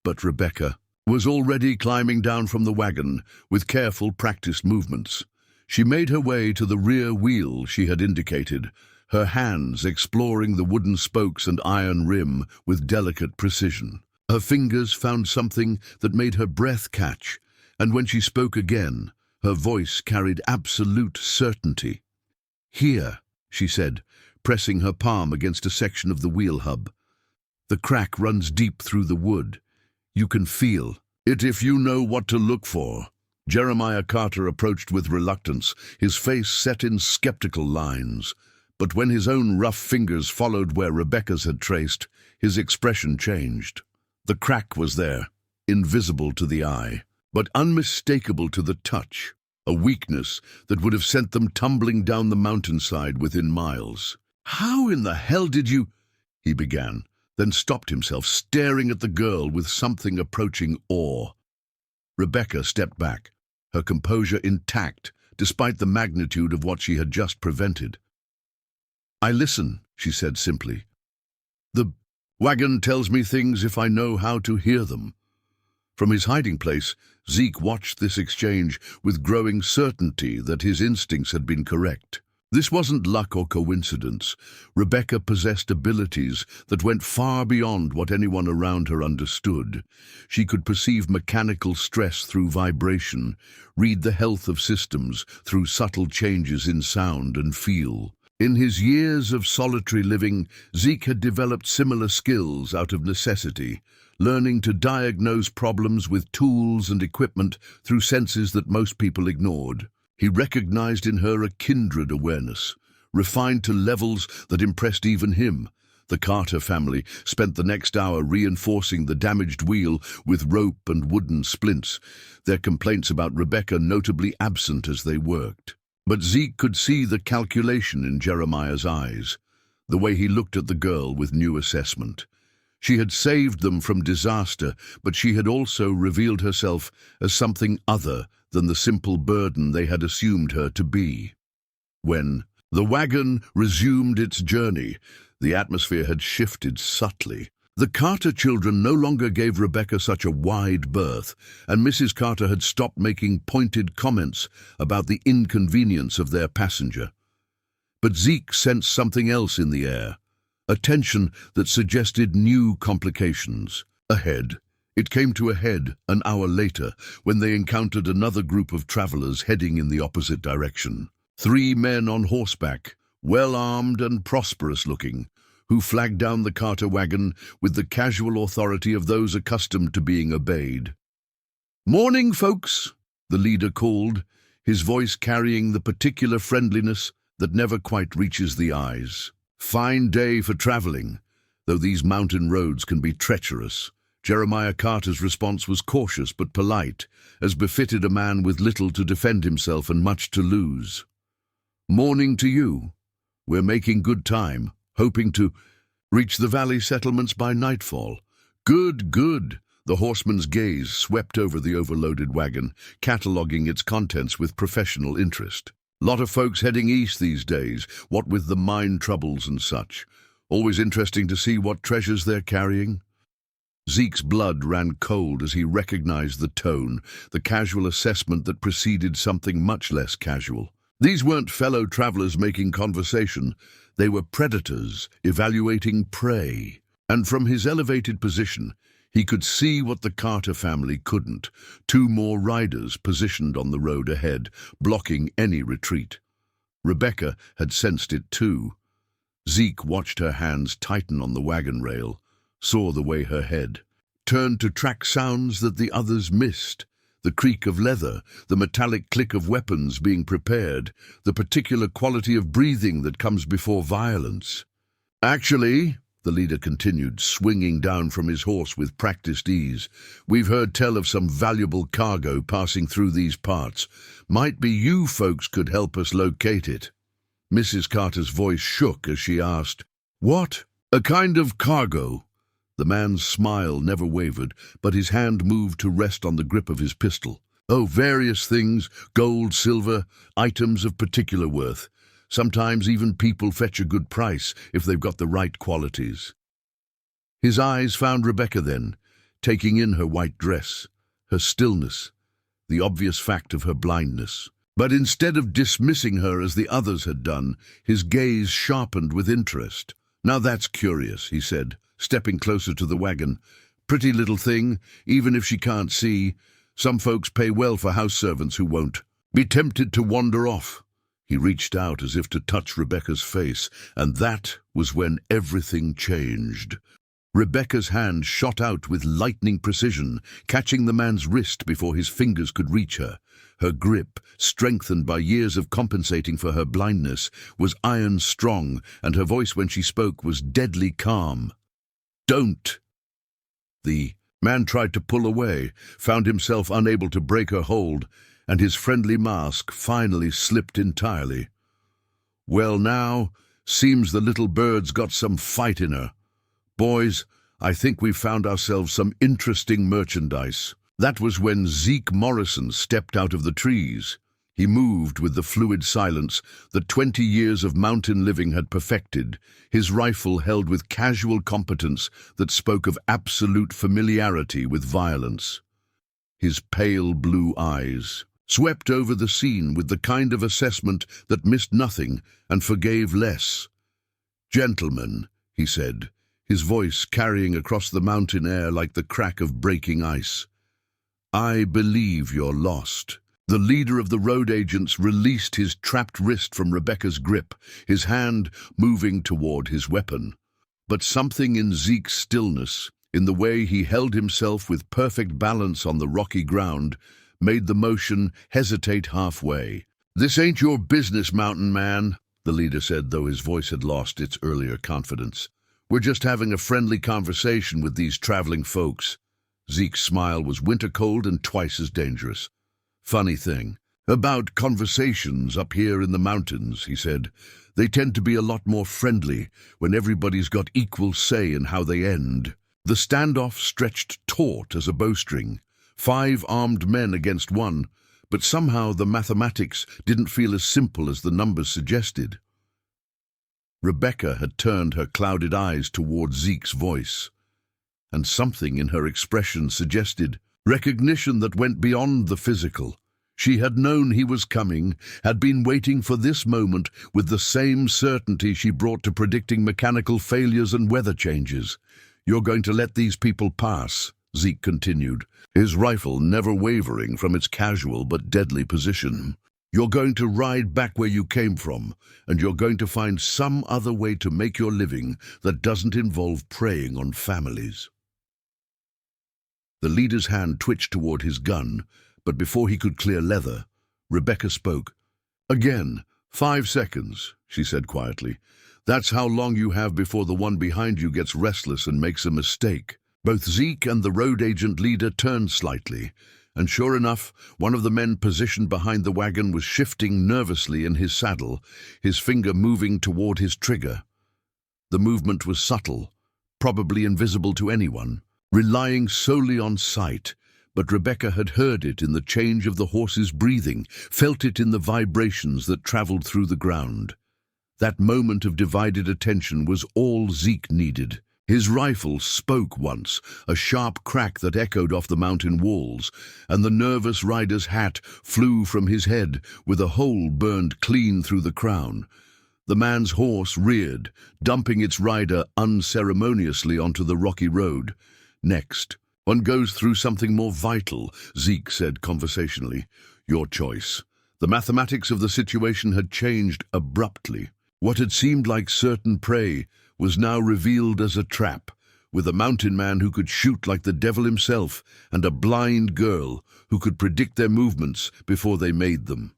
A: But Rebecca was already climbing down from the wagon with careful, practiced movements. She made her way to the rear wheel she had indicated, her hands exploring the wooden spokes and iron rim with delicate precision. Her fingers found something that made her breath catch, and when she spoke again, her voice carried absolute certainty. "Here," she said, pressing her palm against a section of the wheel hub. "The crack runs deep through the wood. You can feel it if you know what to look for." Jeremiah Carter approached with reluctance, his face set in skeptical lines. But when his own rough fingers followed where Rebecca's had traced, his expression changed. The crack was there, invisible to the eye, but unmistakable to the touch, a weakness that would have sent them tumbling down the mountainside within miles. "How in the hell did you—" he began, then stopped himself, staring at the girl with something approaching awe. Rebecca stepped back, her composure intact despite the magnitude of what she had just prevented. "I listen," she said simply. The Wagon tells me things if I know how to hear them." From his hiding place, Zeke watched this exchange with growing certainty that his instincts had been correct. This wasn't luck or coincidence. Rebecca possessed abilities that went far beyond what anyone around her understood. She could perceive mechanical stress through vibration, read the health of systems through subtle changes in sound and feel. In his years of solitary living, Zeke had developed similar skills out of necessity, learning to diagnose problems with tools and equipment through senses that most people ignored. He recognized in her a kindred awareness, refined to levels that impressed even him. The Carter family spent the next hour reinforcing the damaged wheel with rope and wooden splints, their complaints about Rebecca notably absent as they worked. But Zeke could see the calculation in Jeremiah's eyes, the way he looked at the girl with new assessment. She had saved them from disaster, but she had also revealed herself as something other than the simple burden they had assumed her to be. When the wagon resumed its journey, the atmosphere had shifted subtly. The Carter children no longer gave Rebecca such a wide berth, and Mrs. Carter had stopped making pointed comments about the inconvenience of their passenger. But Zeke sensed something else in the air, a tension that suggested new complications. Ahead, it came to a head an hour later when they encountered another group of travelers heading in the opposite direction. 3 men on horseback, well-armed and prosperous-looking, who flagged down the Carter wagon with the casual authority of those accustomed to being obeyed. "Morning, folks," the leader called, his voice carrying the particular friendliness that never quite reaches the eyes. "Fine day for traveling, though these mountain roads can be treacherous." Jeremiah Carter's response was cautious but polite, as befitted a man with little to defend himself and much to lose. "Morning to you. We're making good time, hoping to reach the valley settlements by nightfall." "Good, good." The horseman's gaze swept over the overloaded wagon, cataloguing its contents with professional interest. "Lot of folks heading east these days, what with the mine troubles and such. Always interesting to see what treasures they're carrying." Zeke's blood ran cold as he recognized the tone, the casual assessment that preceded something much less casual. These weren't fellow travelers making conversation. They were predators evaluating prey. And from his elevated position, he could see what the Carter family couldn't: 2 more riders positioned on the road ahead, blocking any retreat. Rebecca had sensed it too. Zeke watched her hands tighten on the wagon rail, saw the way her head turned to track sounds that the others missed: the creak of leather, the metallic click of weapons being prepared, the particular quality of breathing that comes before violence. "Actually," the leader continued, swinging down from his horse with practiced ease, "we've heard tell of some valuable cargo passing through these parts. Might be you folks could help us locate it." Mrs. Carter's voice shook as she asked, "What? A kind of cargo?" The man's smile never wavered, but his hand moved to rest on the grip of his pistol. "Oh, various things, gold, silver, items of particular worth. Sometimes even people fetch a good price if they've got the right qualities." His eyes found Rebecca then, taking in her white dress, her stillness, the obvious fact of her blindness. But instead of dismissing her as the others had done, his gaze sharpened with interest. "Now that's curious," he said, stepping closer to the wagon. "Pretty little thing, even if she can't see. Some folks pay well for house servants who won't be tempted to wander off." He reached out as if to touch Rebecca's face, and that was when everything changed. Rebecca's hand shot out with lightning precision, catching the man's wrist before his fingers could reach her. Her grip, strengthened by years of compensating for her blindness, was iron strong, and her voice when she spoke was deadly calm. "Don't!" The man tried to pull away, found himself unable to break her hold, and his friendly mask finally slipped entirely. "Well now, seems the little bird's got some fight in her. Boys, I think we've found ourselves some interesting merchandise." That was when Zeke Morrison stepped out of the trees. He moved with the fluid silence that 20 years of mountain living had perfected, his rifle held with casual competence that spoke of absolute familiarity with violence. His pale blue eyes swept over the scene with the kind of assessment that missed nothing and forgave less. "Gentlemen," he said, his voice carrying across the mountain air like the crack of breaking ice, "I believe you're lost." The leader of the road agents released his trapped wrist from Rebecca's grip, his hand moving toward his weapon. But something in Zeke's stillness, in the way he held himself with perfect balance on the rocky ground, made the motion hesitate halfway. "This ain't your business, mountain man," the leader said, though his voice had lost its earlier confidence. "We're just having a friendly conversation with these traveling folks." Zeke's smile was winter cold and twice as dangerous. "Funny thing about conversations up here in the mountains," he said. "They tend to be a lot more friendly when everybody's got equal say in how they end." The standoff stretched taut as a bowstring, 5 armed men against 1, but somehow the mathematics didn't feel as simple as the numbers suggested. Rebecca had turned her clouded eyes toward Zeke's voice, and something in her expression suggested recognition that went beyond the physical. She had known he was coming, had been waiting for this moment with the same certainty she brought to predicting mechanical failures and weather changes. "You're going to let these people pass," Zeke continued, his rifle never wavering from its casual but deadly position. "You're going to ride back where you came from, and you're going to find some other way to make your living that doesn't involve preying on families." The leader's hand twitched toward his gun, but before he could clear leather, Rebecca spoke. "Again, 5 seconds," she said quietly. "That's how long you have before the one behind you gets restless and makes a mistake." Both Zeke and the road agent leader turned slightly, and sure enough, one of the men positioned behind the wagon was shifting nervously in his saddle, his finger moving toward his trigger. The movement was subtle, probably invisible to anyone, relying solely on sight, but Rebecca had heard it in the change of the horse's breathing, felt it in the vibrations that traveled through the ground. That moment of divided attention was all Zeke needed. His rifle spoke once, a sharp crack that echoed off the mountain walls, and the nervous rider's hat flew from his head with a hole burned clean through the crown. The man's horse reared, dumping its rider unceremoniously onto the rocky road. "Next, one goes through something more vital," Zeke said conversationally. "Your choice." The mathematics of the situation had changed abruptly. What had seemed like certain prey was now revealed as a trap, with a mountain man who could shoot like the devil himself, and a blind girl who could predict their movements before they made them.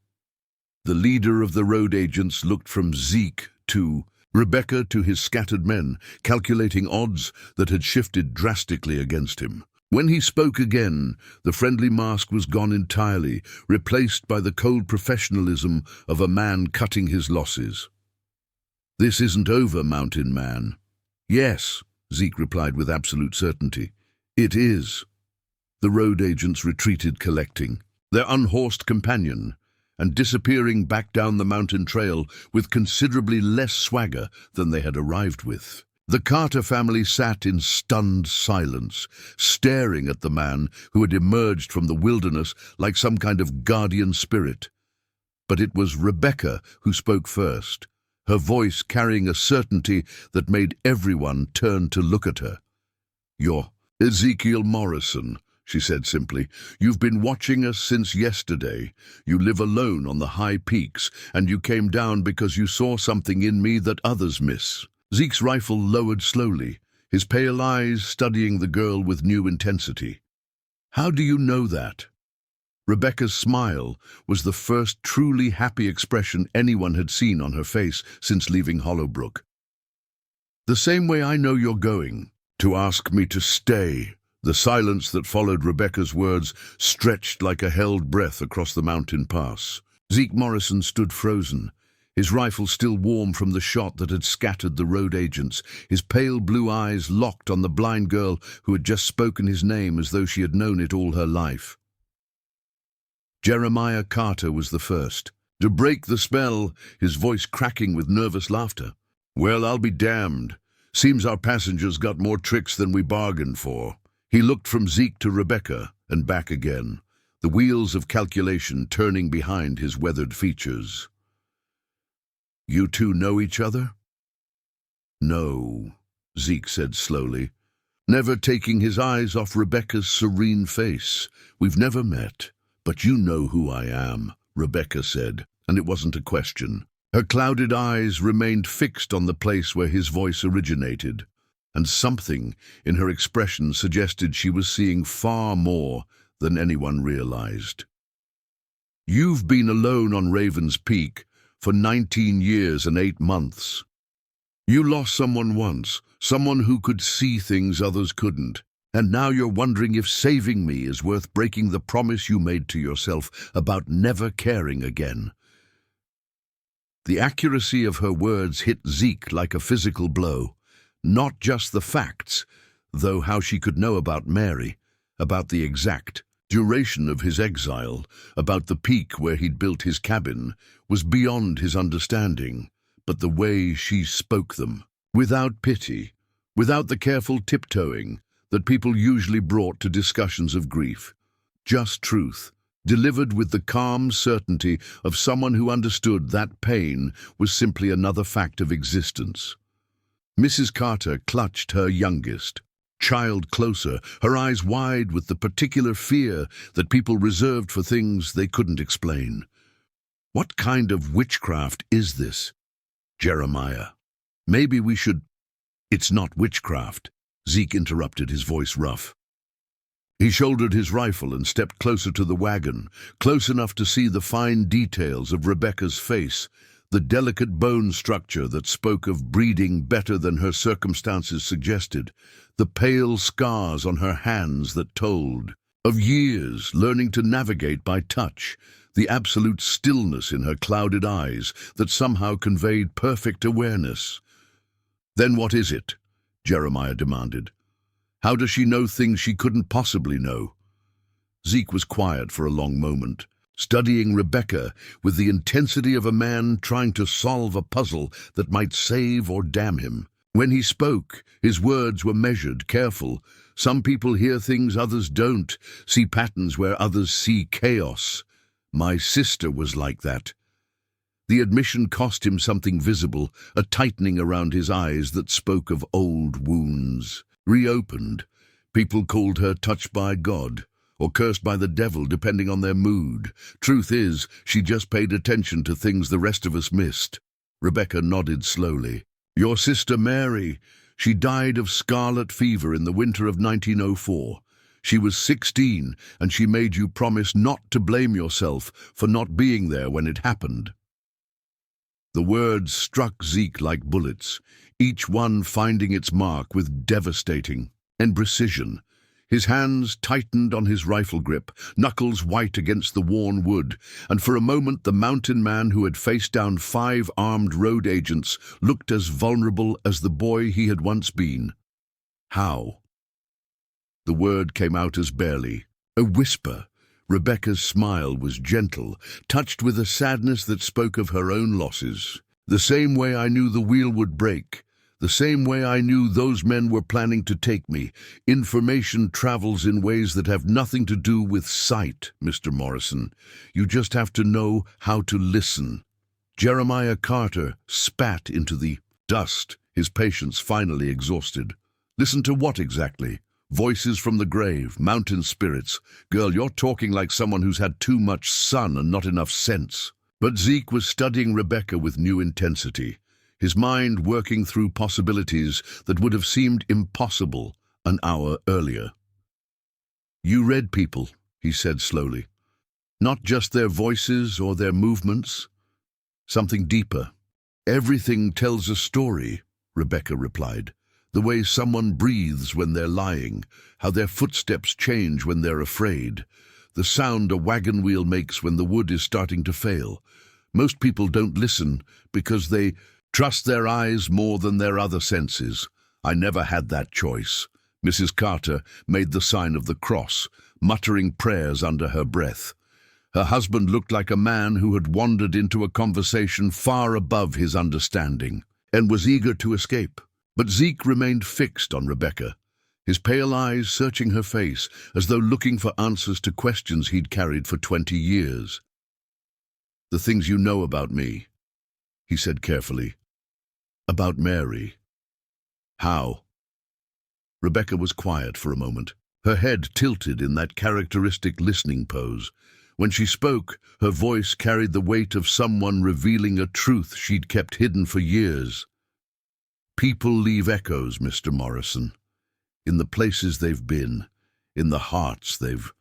A: The leader of the road agents looked from Zeke to Rebecca to his scattered men, calculating odds that had shifted drastically against him. When he spoke again, the friendly mask was gone entirely, replaced by the cold professionalism of a man cutting his losses. "This isn't over, mountain man." "Yes," Zeke replied with absolute certainty. "It is." The road agents retreated, collecting their unhorsed companion, and disappearing back down the mountain trail with considerably less swagger than they had arrived with. The Carter family sat in stunned silence, staring at the man who had emerged from the wilderness like some kind of guardian spirit. But it was Rebecca who spoke first, her voice carrying a certainty that made everyone turn to look at her. "You're Ezekiel Morrison," she said simply. "You've been watching us since yesterday. You live alone on the high peaks, and you came down because you saw something in me that others miss." Zeke's rifle lowered slowly, his pale eyes studying the girl with new intensity. "How do you know that?" Rebecca's smile was the first truly happy expression anyone had seen on her face since leaving Hollowbrook. "The same way I know you're going, to ask me to stay." The silence that followed Rebecca's words stretched like a held breath across the mountain pass. Zeke Morrison stood frozen, his rifle still warm from the shot that had scattered the road agents, his pale blue eyes locked on the blind girl who had just spoken his name as though she had known it all her life. Jeremiah Carter was the first. To break the spell, his voice cracking with nervous laughter. "Well, I'll be damned. Seems our passengers got more tricks than we bargained for." He looked from Zeke to Rebecca and back again, the wheels of calculation turning behind his weathered features. "You two know each other?" "No," Zeke said slowly, never taking his eyes off Rebecca's serene face. "We've never met, but you know who I am," Rebecca said, and it wasn't a question. Her clouded eyes remained fixed on the place where his voice originated, and something in her expression suggested she was seeing far more than anyone realized. "You've been alone on Raven's Peak for 19 years and 8 months. You lost someone once, someone who could see things others couldn't, and now you're wondering if saving me is worth breaking the promise you made to yourself about never caring again." The accuracy of her words hit Zeke like a physical blow. Not just the facts, though how she could know about Mary, about the exact duration of his exile, about the peak where he'd built his cabin, was beyond his understanding. But the way she spoke them, without pity, without the careful tiptoeing that people usually brought to discussions of grief. Just truth, delivered with the calm certainty of someone who understood that pain was simply another fact of existence. Mrs. Carter clutched her youngest child closer, her eyes wide with the particular fear that people reserved for things they couldn't explain. "What kind of witchcraft is this, Jeremiah? Maybe we should—" "It's not witchcraft," Zeke interrupted, his voice rough. He shouldered his rifle and stepped closer to the wagon, close enough to see the fine details of Rebecca's face, the delicate bone structure that spoke of breeding better than her circumstances suggested, the pale scars on her hands that told of years learning to navigate by touch, the absolute stillness in her clouded eyes that somehow conveyed perfect awareness. "Then what is it?" Jeremiah demanded. "How does she know things she couldn't possibly know?" Zeke was quiet for a long moment, studying Rebecca with the intensity of a man trying to solve a puzzle that might save or damn him. When he spoke, his words were measured, careful. Some people hear things others don't, see patterns where others see chaos. "My sister was like that." The admission cost him something visible, a tightening around his eyes that spoke of old wounds. Reopened. People called her touched by God, or cursed by the devil, depending on their mood. Truth is, she just paid attention to things the rest of us missed. Rebecca nodded slowly. "Your sister Mary, she died of scarlet fever in the winter of 1904. She was 16, and she made you promise not to blame yourself for not being there when it happened." The words struck Zeke like bullets, each one finding its mark with devastating and precision. His hands tightened on his rifle grip, knuckles white against the worn wood, and for a moment the mountain man who had faced down 5 armed road agents looked as vulnerable as the boy he had once been. "How?" The word came out as barely a whisper. Rebecca's smile was gentle, touched with a sadness that spoke of her own losses. "The same way I knew the wheel would break, the same way I knew those men were planning to take me. Information travels in ways that have nothing to do with sight, Mr. Morrison. You just have to know how to listen." Jeremiah Carter spat into the dust, his patience finally exhausted. "Listen to what exactly? Voices from the grave, mountain spirits. Girl, you're talking like someone who's had too much sun and not enough sense." But Zeke was studying Rebecca with new intensity, his mind working through possibilities that would have seemed impossible an hour earlier. "You read people," he said slowly. "Not just their voices or their movements. Something deeper." "Everything tells a story," Rebecca replied. "The way someone breathes when they're lying, how their footsteps change when they're afraid, the sound a wagon wheel makes when the wood is starting to fail. Most people don't listen because they trust their eyes more than their other senses. I never had that choice." Mrs. Carter made the sign of the cross, muttering prayers under her breath. Her husband looked like a man who had wandered into a conversation far above his understanding and was eager to escape. But Zeke remained fixed on Rebecca, his pale eyes searching her face as though looking for answers to questions he'd carried for 20 years. "The things you know about me," he said carefully. "About Mary. How?" Rebecca was quiet for a moment, her head tilted in that characteristic listening pose. When she spoke, her voice carried the weight of someone revealing a truth she'd kept hidden for years. "People leave echoes, Mr. Morrison, in the places they've been, in the hearts they've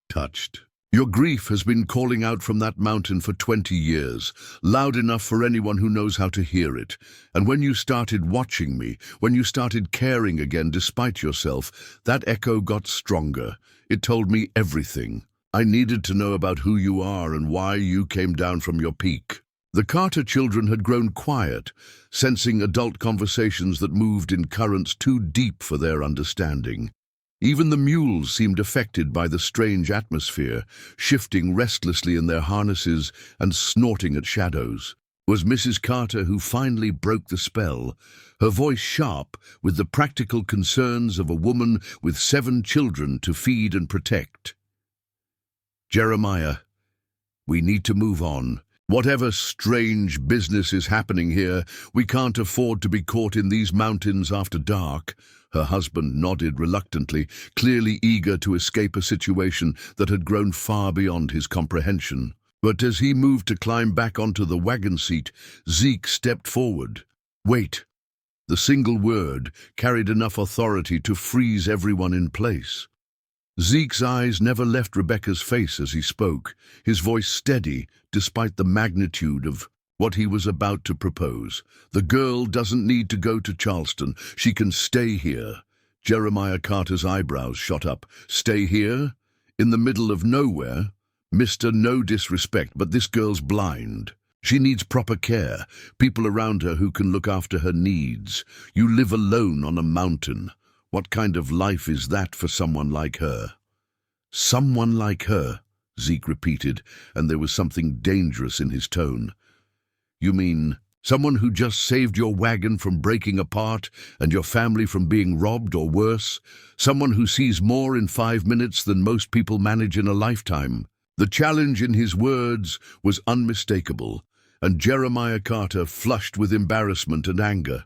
A: touched. Your grief has been calling out from that mountain for 20 years, loud enough for anyone who knows how to hear it. And when you started watching me, when you started caring again despite yourself, that echo got stronger. It told me everything. I needed to know about who you are and why you came down from your peak." The Carter children had grown quiet, sensing adult conversations that moved in currents too deep for their understanding. Even the mules seemed affected by the strange atmosphere, shifting restlessly in their harnesses and snorting at shadows. It was Mrs. Carter who finally broke the spell, her voice sharp with the practical concerns of a woman with 7 children to feed and protect. "Jeremiah, we need to move on. Whatever strange business is happening here, we can't afford to be caught in these mountains after dark." Her husband nodded reluctantly, clearly eager to escape a situation that had grown far beyond his comprehension. But as he moved to climb back onto the wagon seat, Zeke stepped forward. "Wait." The single word carried enough authority to freeze everyone in place. Zeke's eyes never left Rebecca's face as he spoke, his voice steady despite the magnitude of what he was about to propose. "The girl doesn't need to go to Charleston. She can stay here." Jeremiah Carter's eyebrows shot up. "Stay here? In the middle of nowhere? Mr. No disrespect, but this girl's blind. She needs proper care, people around her who can look after her needs. You live alone on a mountain. What kind of life is that for someone like her?" "Someone like her," Zeke repeated, and there was something dangerous in his tone. "You mean someone who just saved your wagon from breaking apart and your family from being robbed or worse? Someone who sees more in 5 minutes than most people manage in a lifetime?" The challenge in his words was unmistakable, and Jeremiah Carter flushed with embarrassment and anger.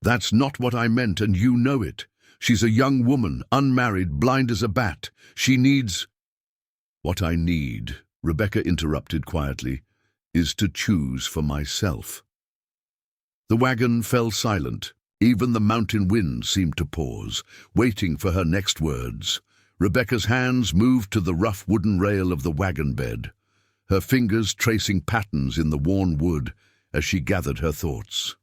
A: "That's not what I meant, and you know it. She's a young woman, unmarried, blind as a bat. She needs—" "What I need," Rebecca interrupted quietly, "is to choose for myself." The wagon fell silent. Even the mountain wind seemed to pause, waiting for her next words. Rebecca's hands moved to the rough wooden rail of the wagon bed, her fingers tracing patterns in the worn wood as she gathered her thoughts.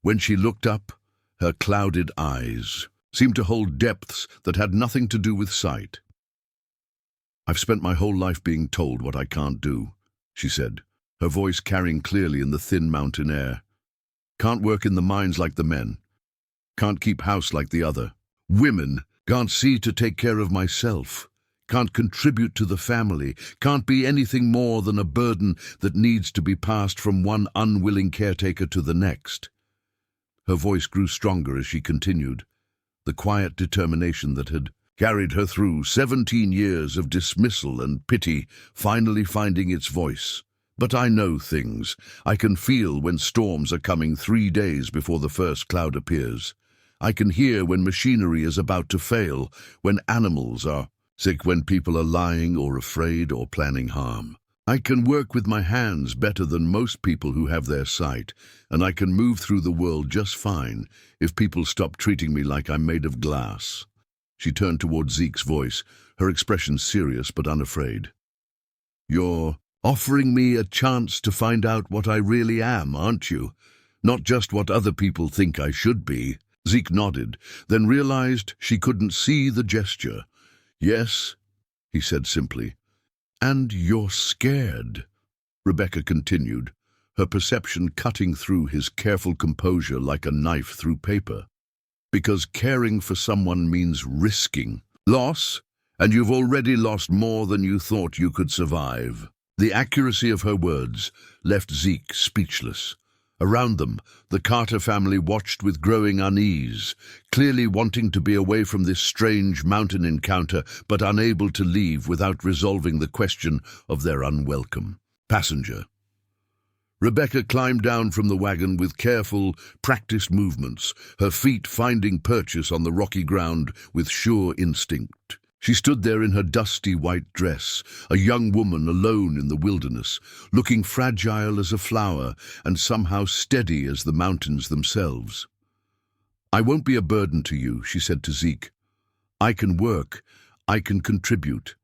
A: When she looked up, her clouded eyes seemed to hold depths that had nothing to do with sight. "I've spent my whole life being told what I can't do," she said, her voice carrying clearly in the thin mountain air. "Can't work in the mines like the men. Can't keep house like the other. Women. Can't see to take care of myself. Can't contribute to the family. Can't be anything more than a burden that needs to be passed from one unwilling caretaker to the next." Her voice grew stronger as she continued, the quiet determination that had carried her through 17 years of dismissal and pity finally finding its voice. "But I know things. I can feel when storms are coming 3 days before the first cloud appears. I can hear when machinery is about to fail, when animals are sick, when people are lying or afraid or planning harm. I can work with my hands better than most people who have their sight, and I can move through the world just fine if people stop treating me like I'm made of glass." She turned toward Zeke's voice, her expression serious but unafraid. "You're offering me a chance to find out what I really am, aren't you? Not just what other people think I should be." Zeke nodded, then realized she couldn't see the gesture. "Yes," he said simply. "And you're scared," Rebecca continued, her perception cutting through his careful composure like a knife through paper. "Because caring for someone means risking loss, and you've already lost more than you thought you could survive." The accuracy of her words left Zeke speechless. Around them, the Carter family watched with growing unease, clearly wanting to be away from this strange mountain encounter, but unable to leave without resolving the question of their unwelcome passenger. Rebecca climbed down from the wagon with careful, practiced movements, her feet finding purchase on the rocky ground with sure instinct. She stood there in her dusty white dress, a young woman alone in the wilderness, looking fragile as a flower and somehow steady as the mountains themselves. "I won't be a burden to you," she said to Zeke. "I can work, I can contribute,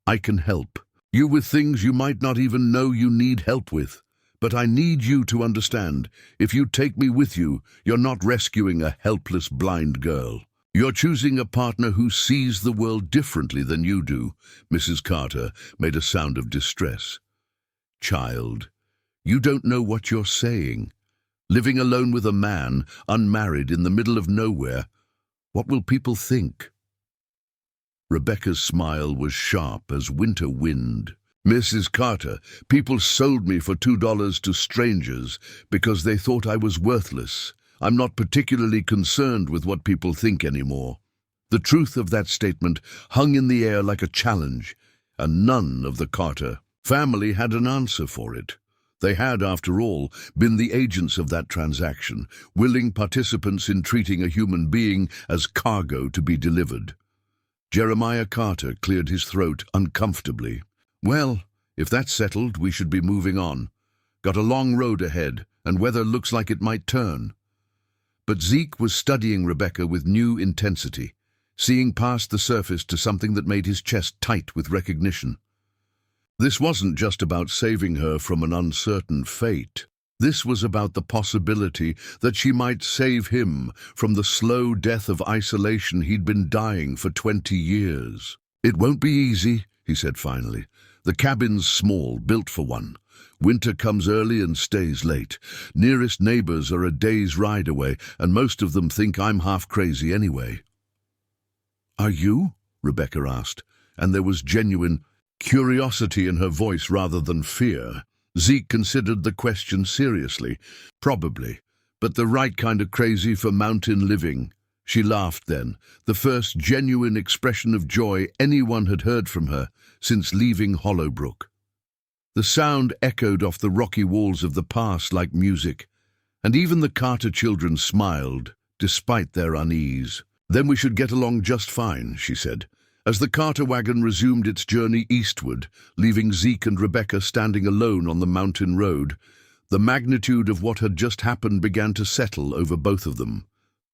A: I can help you with things you might not even know you need help with. But I need you to understand, if you take me with you, you're not rescuing a helpless blind girl. You're choosing a partner who sees the world differently than you do." Mrs. Carter made a sound of distress. "Child, you don't know what you're saying. Living alone with a man, unmarried, in the middle of nowhere, what will people think?" Rebecca's smile was sharp as winter wind. "Mrs. Carter, people sold me for $2 to strangers because they thought I was worthless. I'm not particularly concerned with what people think anymore." The truth of that statement hung in the air like a challenge, and none of the Carter family had an answer for it. They had, after all, been the agents of that transaction, willing participants in treating a human being as cargo to be delivered. Jeremiah Carter cleared his throat uncomfortably. "Well, if that's settled, we should be moving on. Got a long road ahead, and weather looks like it might turn." But Zeke was studying Rebecca with new intensity, seeing past the surface to something that made his chest tight with recognition. This wasn't just about saving her from an uncertain fate. This was about the possibility that she might save him from the slow death of isolation he'd been dying for 20 years. "It won't be easy," he said finally. "The cabin's small, built for one. Winter comes early and stays late. Nearest neighbors are a day's ride away, and most of them think I'm half crazy anyway." "Are you?" Rebecca asked, and there was genuine curiosity in her voice rather than fear. Zeke considered the question seriously. "Probably, but the right kind of crazy for mountain living." She laughed then, the first genuine expression of joy anyone had heard from her since leaving Hollowbrook. The sound echoed off the rocky walls of the pass like music, and even the Carter children smiled, despite their unease. "Then we should get along just fine," she said, as the Carter wagon resumed its journey eastward, leaving Zeke and Rebecca standing alone on the mountain road. The magnitude of what had just happened began to settle over both of them.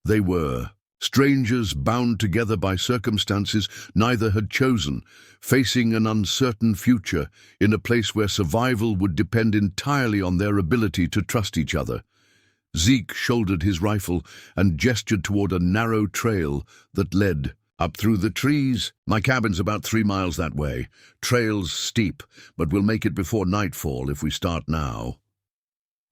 A: They were strangers bound together by circumstances neither had chosen, facing an uncertain future in a place where survival would depend entirely on their ability to trust each other. Zeke shouldered his rifle and gestured toward a narrow trail that led up through the trees. "My cabin's about 3 miles that way. Trail's steep, but we'll make it before nightfall if we start now."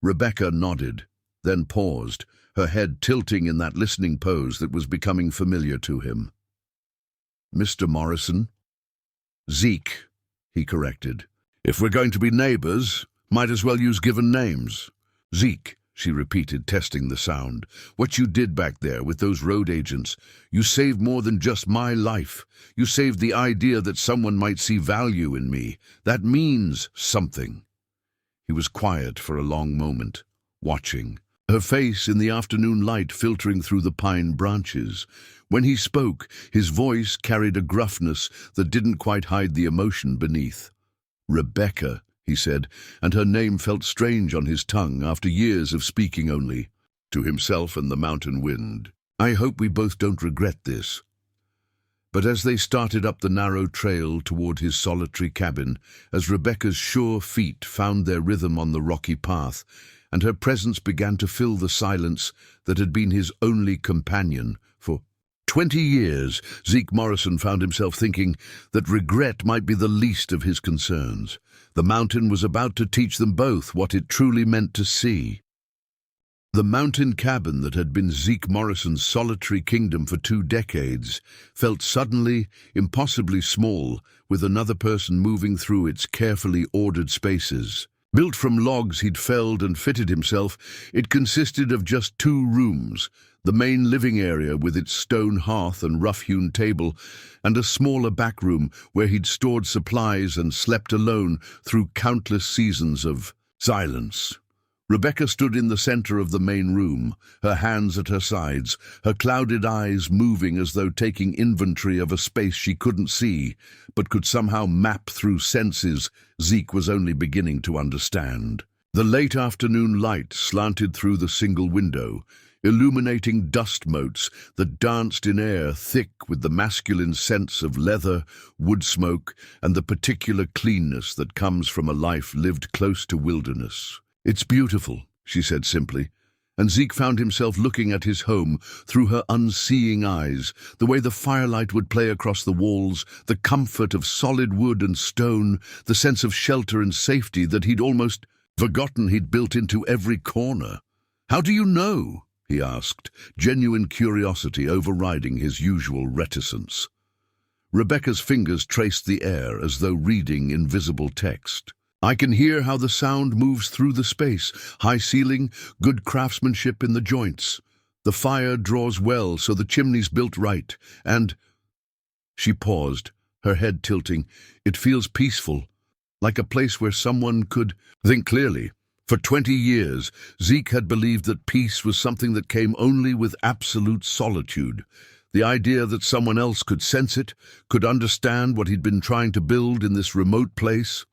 A: Rebecca nodded, then paused, her head tilting in that listening pose that was becoming familiar to him. "Mr. Morrison?" "Zeke," he corrected. "If we're going to be neighbors, might as well use given names." "Zeke," she repeated, testing the sound. "What you did back there with those road agents, you saved more than just my life. You saved the idea that someone might see value in me. That means something." He was quiet for a long moment, watching, her face in the afternoon light filtering through the pine branches. When he spoke, his voice carried a gruffness that didn't quite hide the emotion beneath. "Rebecca," he said, and her name felt strange on his tongue after years of speaking only to himself and the mountain wind. "I hope we both don't regret this." But as they started up the narrow trail toward his solitary cabin, as Rebecca's sure feet found their rhythm on the rocky path, and her presence began to fill the silence that had been his only companion for 20 years, Zeke Morrison found himself thinking that regret might be the least of his concerns. The mountain was about to teach them both what it truly meant to see. The mountain cabin that had been Zeke Morrison's solitary kingdom for 2 decades felt suddenly impossibly small, with another person moving through its carefully ordered spaces. Built from logs he'd felled and fitted himself, it consisted of just 2 rooms, the main living area with its stone hearth and rough-hewn table, and a smaller back room where he'd stored supplies and slept alone through countless seasons of silence. Rebecca stood in the center of the main room, her hands at her sides, her clouded eyes moving as though taking inventory of a space she couldn't see, but could somehow map through senses Zeke was only beginning to understand. The late afternoon light slanted through the single window, illuminating dust motes that danced in air thick with the masculine scents of leather, wood smoke, and the particular cleanness that comes from a life lived close to wilderness. "It's beautiful," she said simply, and Zeke found himself looking at his home through her unseeing eyes, the way the firelight would play across the walls, the comfort of solid wood and stone, the sense of shelter and safety that he'd almost forgotten he'd built into every corner. "How do you know?" he asked, genuine curiosity overriding his usual reticence. Rebecca's fingers traced the air as though reading invisible text. "I can hear how the sound moves through the space, high ceiling, good craftsmanship in the joints. The fire draws well, so the chimney's built right, and—" She paused, her head tilting. "It feels peaceful, like a place where someone could think clearly." For 20 years, Zeke had believed that peace was something that came only with absolute solitude. The idea that someone else could sense it, could understand what he'd been trying to build in this remote place,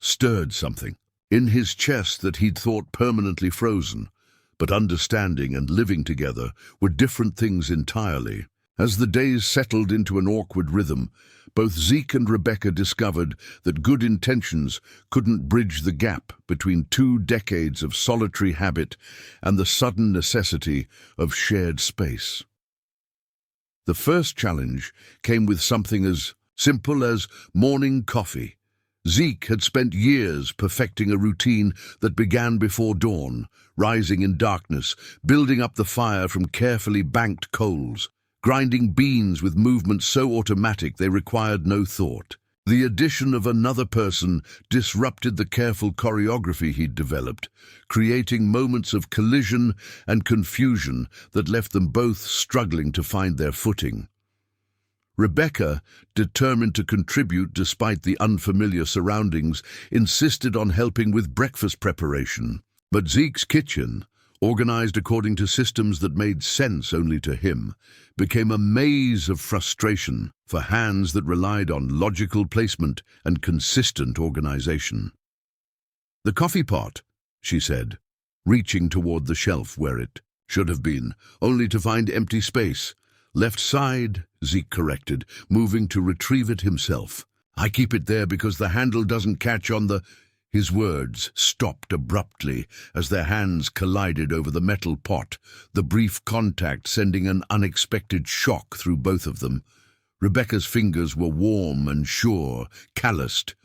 A: stirred something in his chest that he'd thought permanently frozen. But understanding and living together were different things entirely. As the days settled into an awkward rhythm, both Zeke and Rebecca discovered that good intentions couldn't bridge the gap between 2 decades of solitary habit and the sudden necessity of shared space. The first challenge came with something as simple as morning coffee. Zeke had spent years perfecting a routine that began before dawn, rising in darkness, building up the fire from carefully banked coals, grinding beans with movements so automatic they required no thought. The addition of another person disrupted the careful choreography he'd developed, creating moments of collision and confusion that left them both struggling to find their footing. Rebecca, determined to contribute despite the unfamiliar surroundings, insisted on helping with breakfast preparation. But Zeke's kitchen, organized according to systems that made sense only to him, became a maze of frustration for hands that relied on logical placement and consistent organization. "The coffee pot," she said, reaching toward the shelf where it should have been, only to find empty space. "Left side," Zeke corrected, moving to retrieve it himself. "I keep it there because the handle doesn't catch on the—" His words stopped abruptly as their hands collided over the metal pot, the brief contact sending an unexpected shock through both of them. Rebecca's fingers were warm and sure, calloused,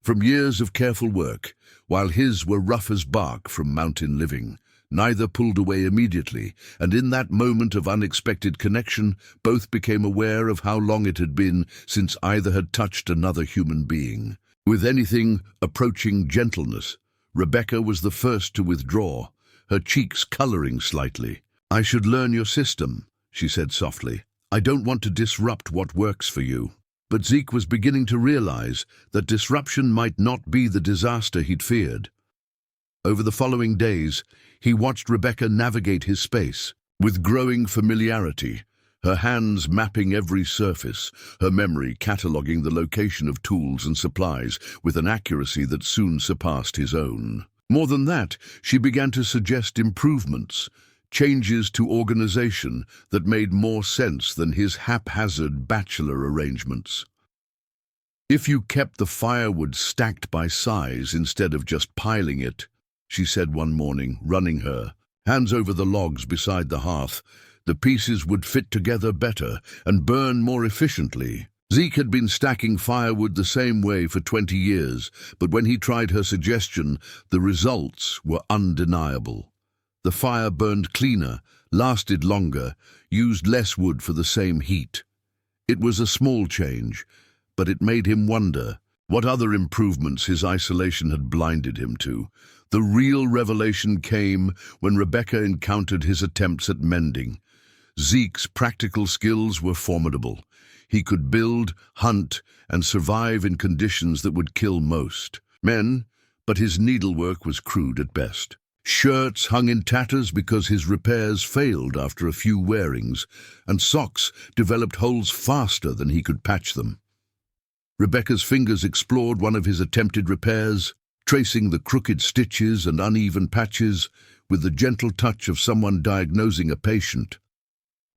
A: from years of careful work, while his were rough as bark from mountain living. Neither pulled away immediately, and in that moment of unexpected connection, both became aware of how long it had been since either had touched another human being. With anything approaching gentleness, Rebecca was the first to withdraw, her cheeks coloring slightly. "I should learn your system," she said softly. "I don't want to disrupt what works for you." But Zeke was beginning to realize that disruption might not be the disaster he'd feared. Over the following days, he watched Rebecca navigate his space with growing familiarity, her hands mapping every surface, her memory cataloging the location of tools and supplies with an accuracy that soon surpassed his own. More than that, she began to suggest improvements, changes to organization that made more sense than his haphazard bachelor arrangements. "If you kept the firewood stacked by size instead of just piling it," she said one morning, running her hands over the logs beside the hearth, "the pieces would fit together better and burn more efficiently." Zeke had been stacking firewood the same way for 20 years, but when he tried her suggestion, the results were undeniable. The fire burned cleaner, lasted longer, used less wood for the same heat. It was a small change, but it made him wonder what other improvements his isolation had blinded him to. The real revelation came when Rebecca encountered his attempts at mending. Zeke's practical skills were formidable. He could build, hunt, and survive in conditions that would kill most men, but his needlework was crude at best. Shirts hung in tatters because his repairs failed after a few wearings, and socks developed holes faster than he could patch them. Rebecca's fingers explored one of his attempted repairs, tracing the crooked stitches and uneven patches with the gentle touch of someone diagnosing a patient.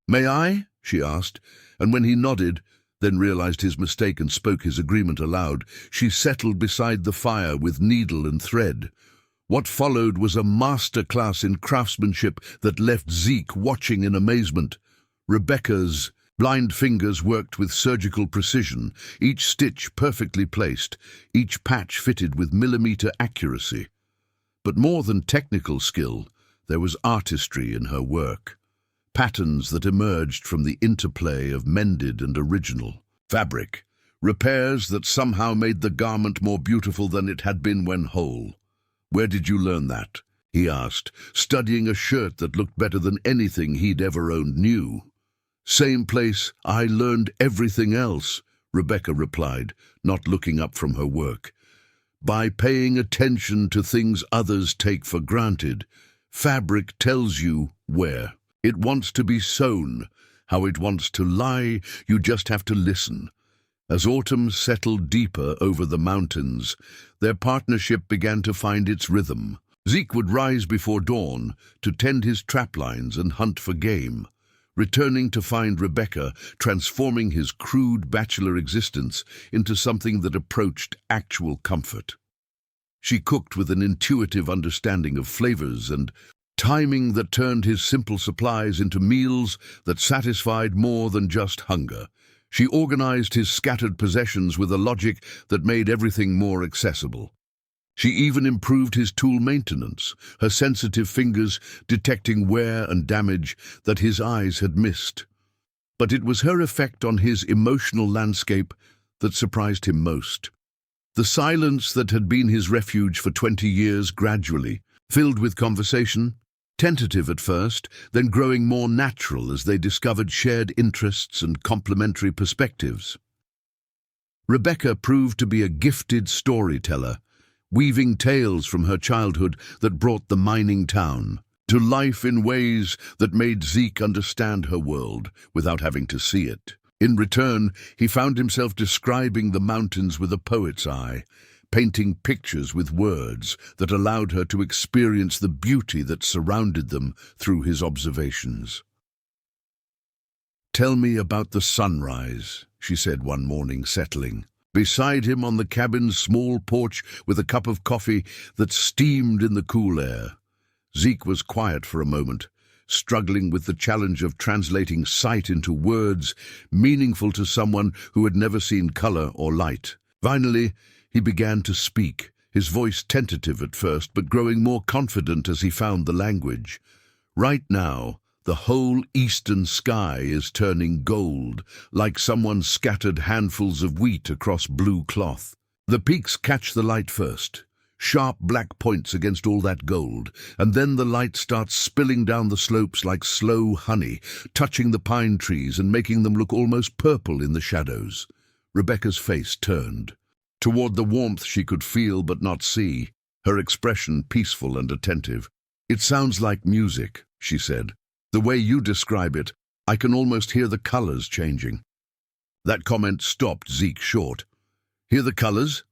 A: "May I?" she asked, and when he nodded, then realized his mistake and spoke his agreement aloud, she settled beside the fire with needle and thread. What followed was a master class in craftsmanship that left Zeke watching in amazement. Rebecca's blind fingers worked with surgical precision, each stitch perfectly placed, each patch fitted with millimeter accuracy. But more than technical skill, there was artistry in her work. Patterns that emerged from the interplay of mended and original fabric, repairs that somehow made the garment more beautiful than it had been when whole. "Where did you learn that?" he asked, studying a shirt that looked better than anything he'd ever owned new. "Same place I learned everything else," Rebecca replied, not looking up from her work. "By paying attention to things others take for granted. Fabric tells you where. It wants to be sewn, how it wants to lie, you just have to listen." As autumn settled deeper over the mountains, their partnership began to find its rhythm. Zeke would rise before dawn to tend his traplines and hunt for game, returning to find Rebecca transforming his crude bachelor existence into something that approached actual comfort. She cooked with an intuitive understanding of flavors and timing that turned his simple supplies into meals that satisfied more than just hunger. She organized his scattered possessions with a logic that made everything more accessible. She even improved his tool maintenance, her sensitive fingers detecting wear and damage that his eyes had missed. But it was her effect on his emotional landscape that surprised him most. The silence that had been his refuge for 20 years gradually filled with conversation, tentative at first, then growing more natural as they discovered shared interests and complementary perspectives. Rebecca proved to be a gifted storyteller, weaving tales from her childhood that brought the mining town to life in ways that made Zeke understand her world without having to see it. In return, he found himself describing the mountains with a poet's eye, painting pictures with words that allowed her to experience the beauty that surrounded them through his observations. "Tell me about the sunrise," she said one morning, settling beside him on the cabin's small porch with a cup of coffee that steamed in the cool air. Zeke was quiet for a moment, struggling with the challenge of translating sight into words meaningful to someone who had never seen color or light. Finally, he began to speak, his voice tentative at first, but growing more confident as he found the language. "Right now, the whole eastern sky is turning gold, like someone scattered handfuls of wheat across blue cloth. The peaks catch the light first, sharp black points against all that gold, and then the light starts spilling down the slopes like slow honey, touching the pine trees and making them look almost purple in the shadows." Rebecca's face turned toward the warmth she could feel but not see, her expression peaceful and attentive. "It sounds like music," she said. "The way you describe it, I can almost hear the colors changing." That comment stopped Zeke short. "Hear the colors?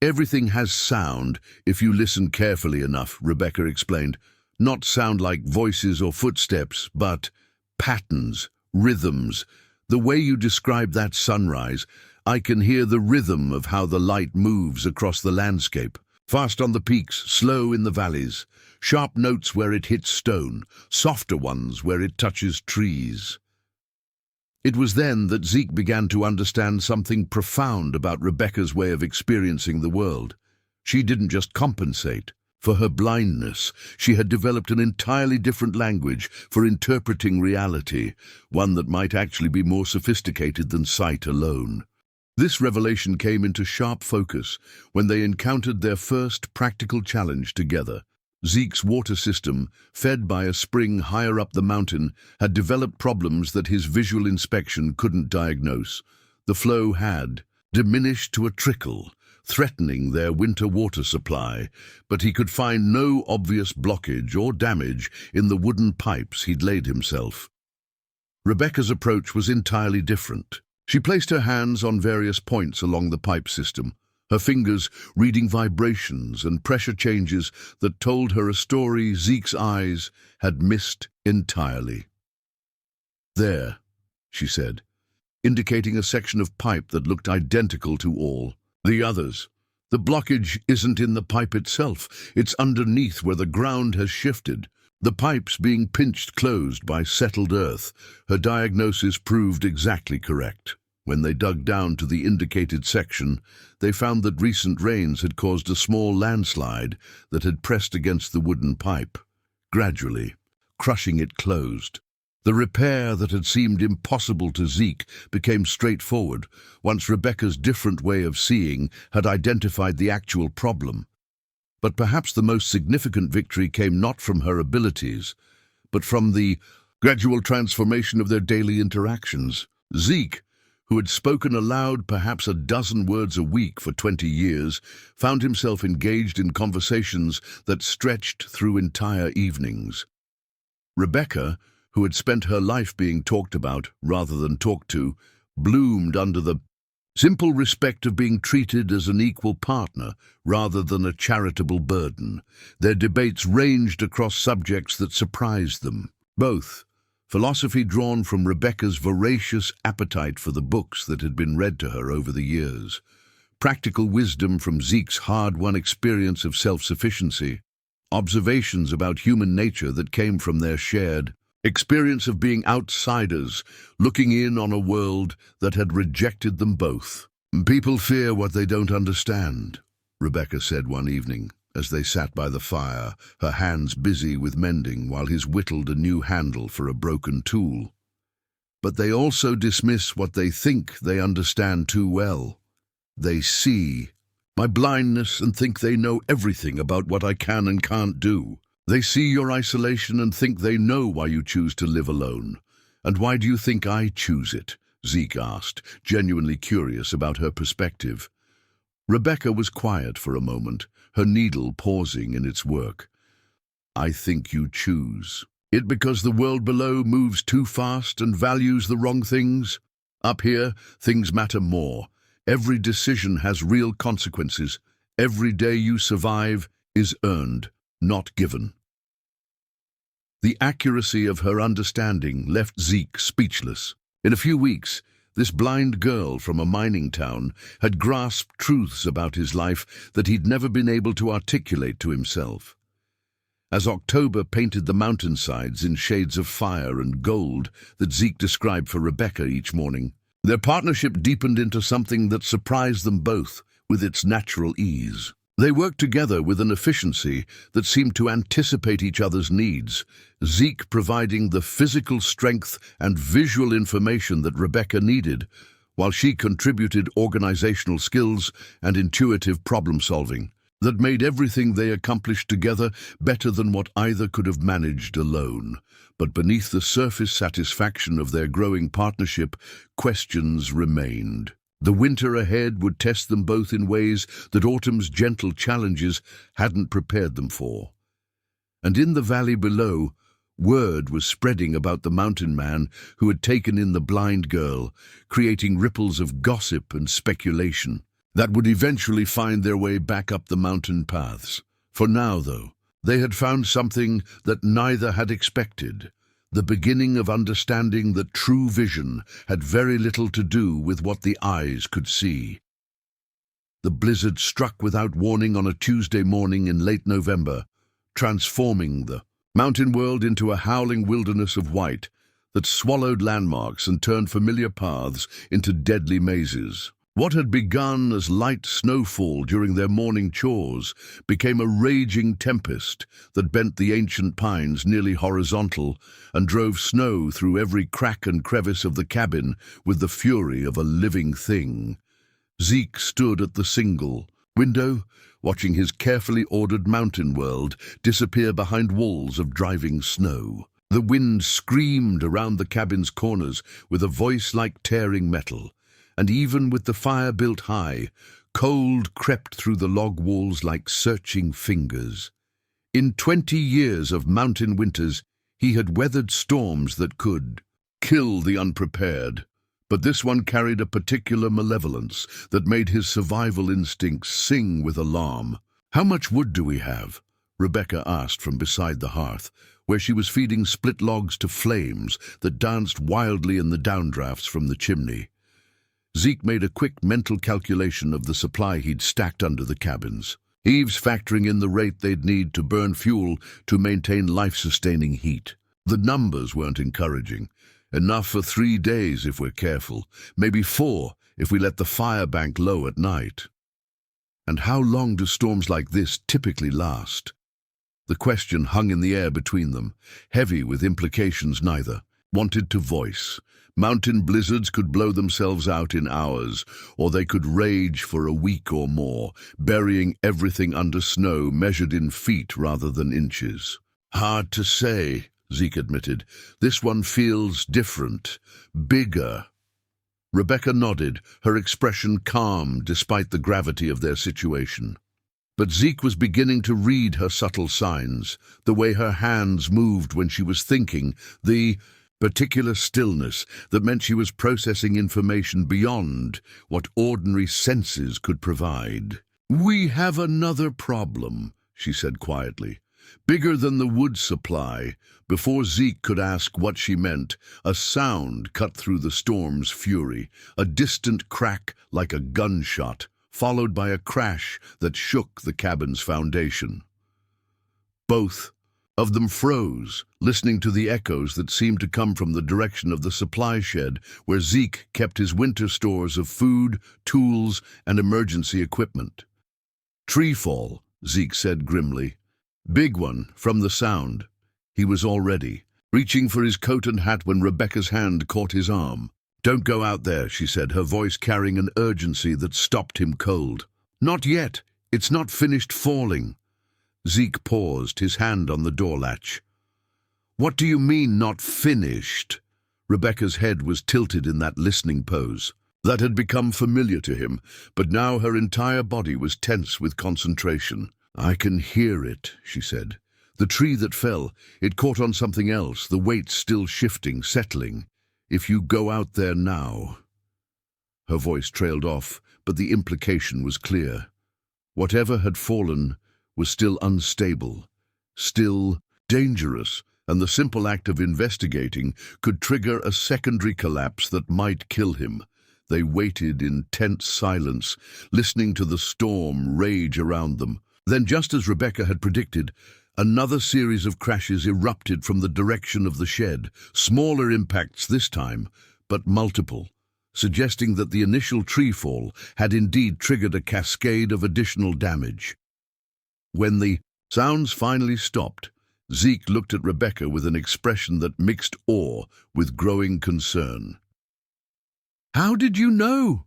A: Everything has sound if you listen carefully enough," Rebecca explained. "Not sound like voices or footsteps, but patterns, rhythms. The way you describe that sunrise, I can hear the rhythm of how the light moves across the landscape. Fast on the peaks, slow in the valleys. Sharp notes where it hits stone, softer ones where it touches trees." It was then that Zeke began to understand something profound about Rebecca's way of experiencing the world. She didn't just compensate. For her blindness, she had developed an entirely different language for interpreting reality, one that might actually be more sophisticated than sight alone. This revelation came into sharp focus when they encountered their first practical challenge together. Zeke's water system, fed by a spring higher up the mountain, had developed problems that his visual inspection couldn't diagnose. The flow had diminished to a trickle, threatening their winter water supply, but he could find no obvious blockage or damage in the wooden pipes he'd laid himself. Rebecca's approach was entirely different. She placed her hands on various points along the pipe system, her fingers reading vibrations and pressure changes that told her a story Zeke's eyes had missed entirely. "There," she said, indicating a section of pipe that looked identical to all the others. "The blockage isn't in the pipe itself, it's underneath where the ground has shifted. The pipes being pinched closed by settled earth." Her diagnosis proved exactly correct. When they dug down to the indicated section, they found that recent rains had caused a small landslide that had pressed against the wooden pipe, gradually crushing it closed. The repair that had seemed impossible to Zeke became straightforward once Rebecca's different way of seeing had identified the actual problem. But perhaps the most significant victory came not from her abilities, but from the gradual transformation of their daily interactions. Zeke, who had spoken aloud perhaps a dozen words a week for 20 years, found himself engaged in conversations that stretched through entire evenings. Rebecca, who had spent her life being talked about rather than talked to, bloomed under the simple respect of being treated as an equal partner rather than a charitable burden. Their debates ranged across subjects that surprised them. Both philosophy drawn from Rebecca's voracious appetite for the books that had been read to her over the years, practical wisdom from Zeke's hard-won experience of self-sufficiency, observations about human nature that came from their shared experience of being outsiders, looking in on a world that had rejected them both. "People fear what they don't understand," Rebecca said one evening, as they sat by the fire, her hands busy with mending while he whittled a new handle for a broken tool. "But they also dismiss what they think they understand too well. They see my blindness and think they know everything about what I can and can't do. They see your isolation and think they know why you choose to live alone. And why do you think I choose it?" Zeke asked, genuinely curious about her perspective. Rebecca was quiet for a moment, her needle pausing in its work. "I think you choose it because the world below moves too fast and values the wrong things. Up here, things matter more. Every decision has real consequences. Every day you survive is earned, not given." The accuracy of her understanding left Zeke speechless. In a few weeks, this blind girl from a mining town had grasped truths about his life that he'd never been able to articulate to himself. As October painted the mountainsides in shades of fire and gold that Zeke described for Rebecca each morning, their partnership deepened into something that surprised them both with its natural ease. They worked together with an efficiency that seemed to anticipate each other's needs, Zeke providing the physical strength and visual information that Rebecca needed, while she contributed organizational skills and intuitive problem-solving that made everything they accomplished together better than what either could have managed alone. But beneath the surface satisfaction of their growing partnership, questions remained. The winter ahead would test them both in ways that autumn's gentle challenges hadn't prepared them for. And in the valley below, word was spreading about the mountain man who had taken in the blind girl, creating ripples of gossip and speculation that would eventually find their way back up the mountain paths. For now, though, they had found something that neither had expected. The beginning of understanding that true vision had very little to do with what the eyes could see. The blizzard struck without warning on a Tuesday morning in late November, transforming the mountain world into a howling wilderness of white that swallowed landmarks and turned familiar paths into deadly mazes. What had begun as light snowfall during their morning chores became a raging tempest that bent the ancient pines nearly horizontal and drove snow through every crack and crevice of the cabin with the fury of a living thing. Zeke stood at the single window, watching his carefully ordered mountain world disappear behind walls of driving snow. The wind screamed around the cabin's corners with a voice like tearing metal, and even with the fire built high, cold crept through the log walls like searching fingers. In 20 years of mountain winters, he had weathered storms that could kill the unprepared, but this one carried a particular malevolence that made his survival instincts sing with alarm. "How much wood do we have?" Rebecca asked from beside the hearth, where she was feeding split logs to flames that danced wildly in the downdrafts from the chimney. Zeke made a quick mental calculation of the supply he'd stacked under the cabins, eaves factoring in the rate they'd need to burn fuel to maintain life-sustaining heat. The numbers weren't encouraging. Enough for 3 days if we're careful, maybe 4 if we let the fire bank low at night. And how long do storms like this typically last? The question hung in the air between them, heavy with implications neither wanted to voice. Mountain blizzards could blow themselves out in hours, or they could rage for a week or more, burying everything under snow measured in feet rather than inches. "Hard to say," Zeke admitted. "This one feels different, bigger." Rebecca nodded, her expression calm despite the gravity of their situation. But Zeke was beginning to read her subtle signs, the way her hands moved when she was thinking, the particular stillness that meant she was processing information beyond what ordinary senses could provide. "We have another problem," she said quietly. Bigger than the wood supply. Before Zeke could ask what she meant, a sound cut through the storm's fury, a distant crack like a gunshot, followed by a crash that shook the cabin's foundation. Both of them froze, listening to the echoes that seemed to come from the direction of the supply shed where Zeke kept his winter stores of food, tools, and emergency equipment. "Tree fall," Zeke said grimly. "Big one, from the sound." He was all ready, reaching for his coat and hat when Rebecca's hand caught his arm. "Don't go out there," she said, her voice carrying an urgency that stopped him cold. "Not yet. It's not finished falling." Zeke paused, his hand on the door latch. "What do you mean, not finished?" Rebecca's head was tilted in that listening pose. That had become familiar to him, but now her entire body was tense with concentration. "I can hear it," she said. "The tree that fell, it caught on something else, the weight still shifting, settling. If you go out there now—" Her voice trailed off, but the implication was clear. Whatever had fallen was still unstable, still dangerous, and the simple act of investigating could trigger a secondary collapse that might kill him. They waited in tense silence, listening to the storm rage around them. Then, just as Rebecca had predicted, another series of crashes erupted from the direction of the shed, smaller impacts this time, but multiple, suggesting that the initial tree fall had indeed triggered a cascade of additional damage. When the sounds finally stopped, Zeke looked at Rebecca with an expression that mixed awe with growing concern. "How did you know?"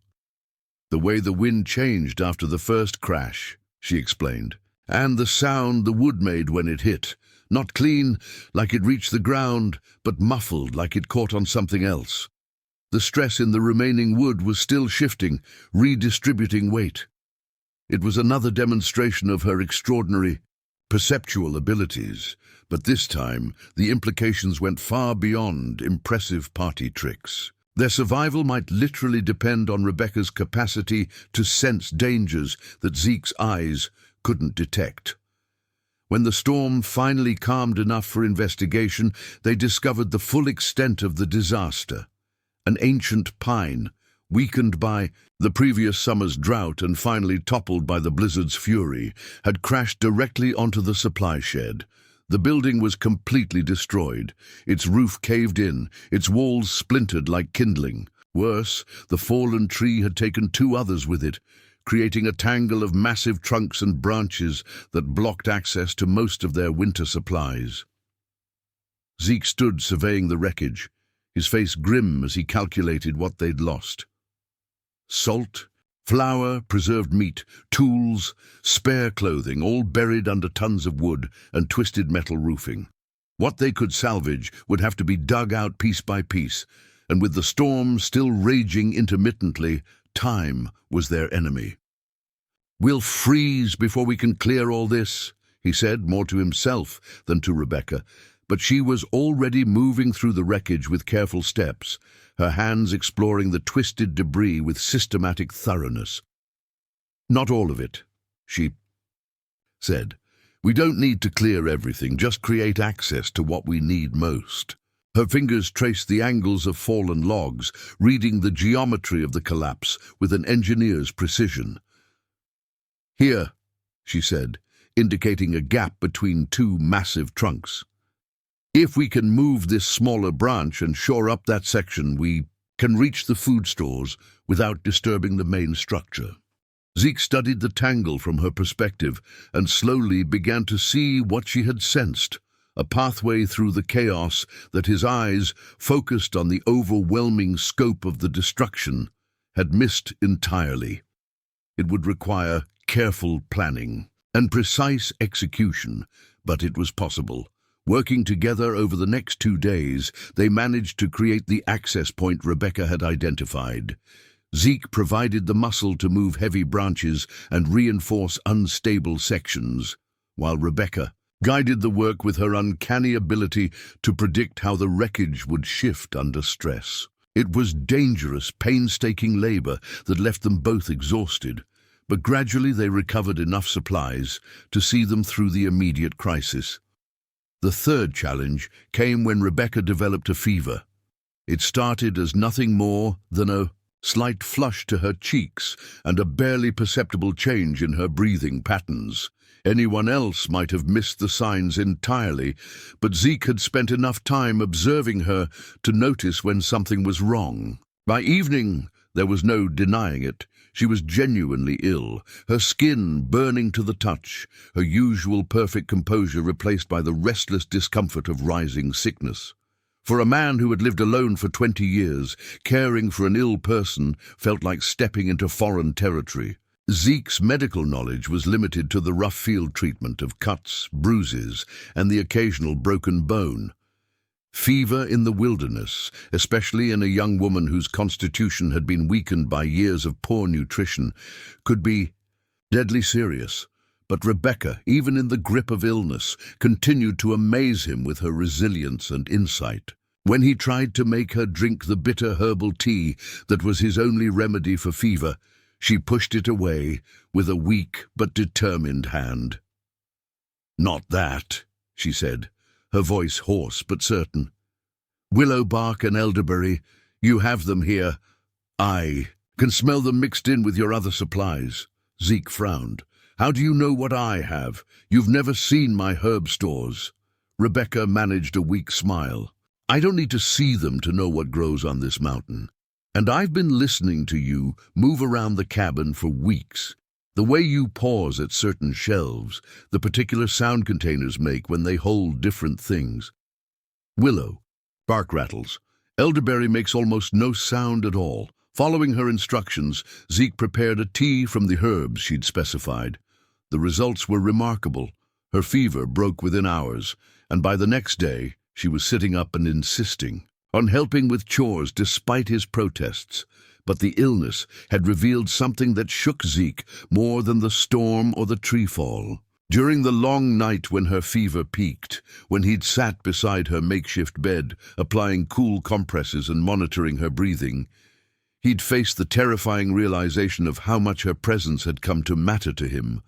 A: "The way the wind changed after the first crash," she explained. "And the sound the wood made when it hit. Not clean, like it reached the ground, but muffled, like it caught on something else. The stress in the remaining wood was still shifting, redistributing weight." It was another demonstration of her extraordinary perceptual abilities, but this time the implications went far beyond impressive party tricks. Their survival might literally depend on Rebecca's capacity to sense dangers that Zeke's eyes couldn't detect. When the storm finally calmed enough for investigation, they discovered the full extent of the disaster. An ancient pine, weakened by the previous summer's drought and finally toppled by the blizzard's fury, had crashed directly onto the supply shed. The building was completely destroyed, its roof caved in, its walls splintered like kindling. Worse, the fallen tree had taken two others with it, creating a tangle of massive trunks and branches that blocked access to most of their winter supplies. Zeke stood surveying the wreckage, his face grim as he calculated what they'd lost. Salt, flour, preserved meat, tools, spare clothing, all buried under tons of wood and twisted metal roofing. What they could salvage would have to be dug out piece by piece, and with the storm still raging intermittently, time was their enemy. "We'll freeze before we can clear all this," he said, more to himself than to Rebecca, but she was already moving through the wreckage with careful steps, her hands exploring the twisted debris with systematic thoroughness. "Not all of it," she said. "We don't need to clear everything, just create access to what we need most." Her fingers traced the angles of fallen logs, reading the geometry of the collapse with an engineer's precision. "Here," she said, indicating a gap between two massive trunks. "If we can move this smaller branch and shore up that section, we can reach the food stores without disturbing the main structure." Zeke studied the tangle from her perspective and slowly began to see what she had sensed, a pathway through the chaos that his eyes, focused on the overwhelming scope of the destruction, had missed entirely. It would require careful planning and precise execution, but it was possible. Working together over the next 2 days, they managed to create the access point Rebecca had identified. Zeke provided the muscle to move heavy branches and reinforce unstable sections, while Rebecca guided the work with her uncanny ability to predict how the wreckage would shift under stress. It was dangerous, painstaking labor that left them both exhausted, but gradually they recovered enough supplies to see them through the immediate crisis. The third challenge came when Rebecca developed a fever. It started as nothing more than a slight flush to her cheeks and a barely perceptible change in her breathing patterns. Anyone else might have missed the signs entirely, but Zeke had spent enough time observing her to notice when something was wrong. By evening, there was no denying it. She was genuinely ill, her skin burning to the touch, her usual perfect composure replaced by the restless discomfort of rising sickness. For a man who had lived alone for 20 years, caring for an ill person felt like stepping into foreign territory. Zeke's medical knowledge was limited to the rough field treatment of cuts, bruises, and the occasional broken bone. Fever in the wilderness, especially in a young woman whose constitution had been weakened by years of poor nutrition, could be deadly serious. But Rebecca, even in the grip of illness, continued to amaze him with her resilience and insight. When he tried to make her drink the bitter herbal tea that was his only remedy for fever, she pushed it away with a weak but determined hand. "Not that," she said, her voice hoarse but certain. "Willow bark and elderberry, you have them here. I can smell them mixed in with your other supplies." Zeke frowned. "How do you know what I have? You've never seen my herb stores." Rebecca managed a weak smile. "I don't need to see them to know what grows on this mountain. And I've been listening to you move around the cabin for weeks. The way you pause at certain shelves, the particular sound containers make when they hold different things. Willow, bark rattles. Elderberry makes almost no sound at all." Following her instructions, Zeke prepared a tea from the herbs she'd specified. The results were remarkable. Her fever broke within hours, and by the next day, she was sitting up and insisting on helping with chores despite his protests. But the illness had revealed something that shook Zeke more than the storm or the tree fall. During the long night when her fever peaked, when he'd sat beside her makeshift bed, applying cool compresses and monitoring her breathing, he'd faced the terrifying realization of how much her presence had come to matter to him.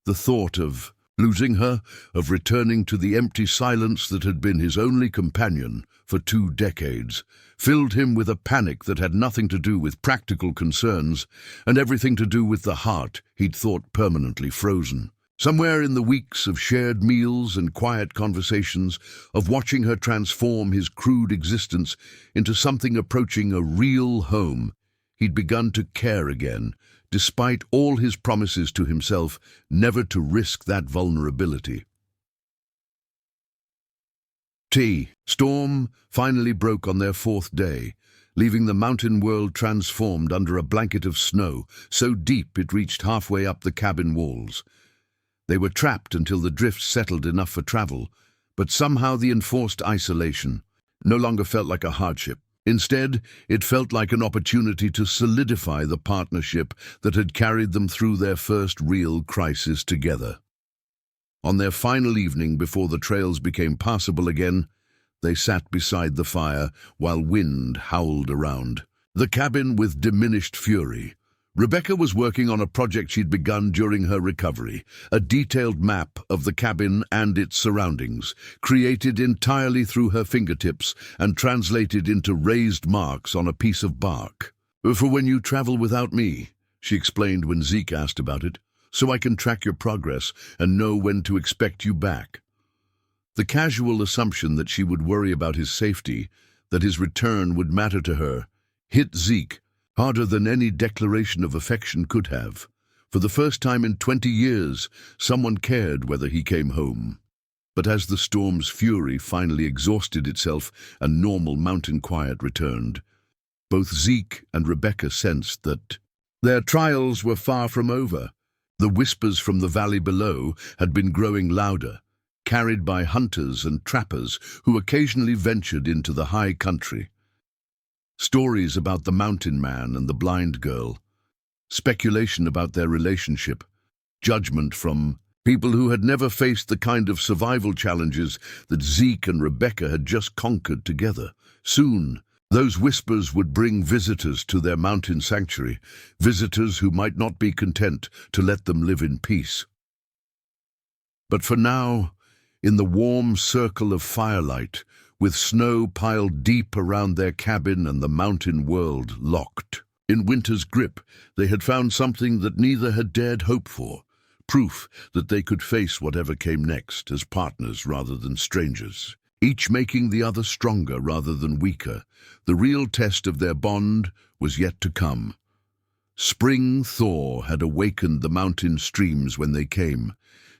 A: The thought of losing her, of returning to the empty silence that had been his only companion for 2 decades, filled him with a panic that had nothing to do with practical concerns and everything to do with the heart he'd thought permanently frozen. Somewhere in the weeks of shared meals and quiet conversations, of watching her transform his crude existence into something approaching a real home, he'd begun to care again, despite all his promises to himself never to risk that vulnerability. Storm finally broke on their fourth day, leaving the mountain world transformed under a blanket of snow so deep it reached halfway up the cabin walls. They were trapped until the drifts settled enough for travel, but somehow the enforced isolation no longer felt like a hardship. Instead, it felt like an opportunity to solidify the partnership that had carried them through their first real crisis together. On their final evening before the trails became passable again, they sat beside the fire while wind howled around. The cabin with diminished fury. Rebecca was working on a project she'd begun during her recovery, a detailed map of the cabin and its surroundings, created entirely through her fingertips and translated into raised marks on a piece of bark. "For when you travel without me," she explained when Zeke asked about it, "so I can track your progress and know when to expect you back." The casual assumption that she would worry about his safety, that his return would matter to her, hit Zeke harder than any declaration of affection could have. For the first time in 20 years, someone cared whether he came home. But as the storm's fury finally exhausted itself and normal mountain quiet returned, both Zeke and Rebecca sensed that their trials were far from over. The whispers from the valley below had been growing louder, carried by hunters and trappers who occasionally ventured into the high country. Stories about the mountain man and the blind girl, speculation about their relationship, judgment from people who had never faced the kind of survival challenges that Zeke and Rebecca had just conquered together. Soon, those whispers would bring visitors to their mountain sanctuary, visitors who might not be content to let them live in peace. But for now, in the warm circle of firelight, with snow piled deep around their cabin and the mountain world locked in winter's grip, they had found something that neither had dared hope for, proof that they could face whatever came next as partners rather than strangers, each making the other stronger rather than weaker. The real test of their bond was yet to come. Spring thaw had awakened the mountain streams when they came.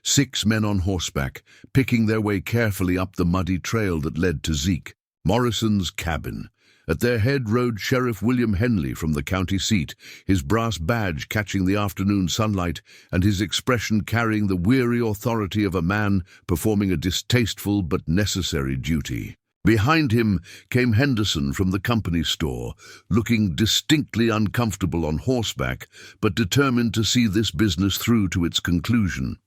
A: 6 men on horseback, picking their way carefully up the muddy trail that led to Zeke Morrison's cabin. At their head rode Sheriff William Henley from the county seat, his brass badge catching the afternoon sunlight and his expression carrying the weary authority of a man performing a distasteful but necessary duty. Behind him came Henderson from the company store, looking distinctly uncomfortable on horseback, but determined to see this business through to its conclusion.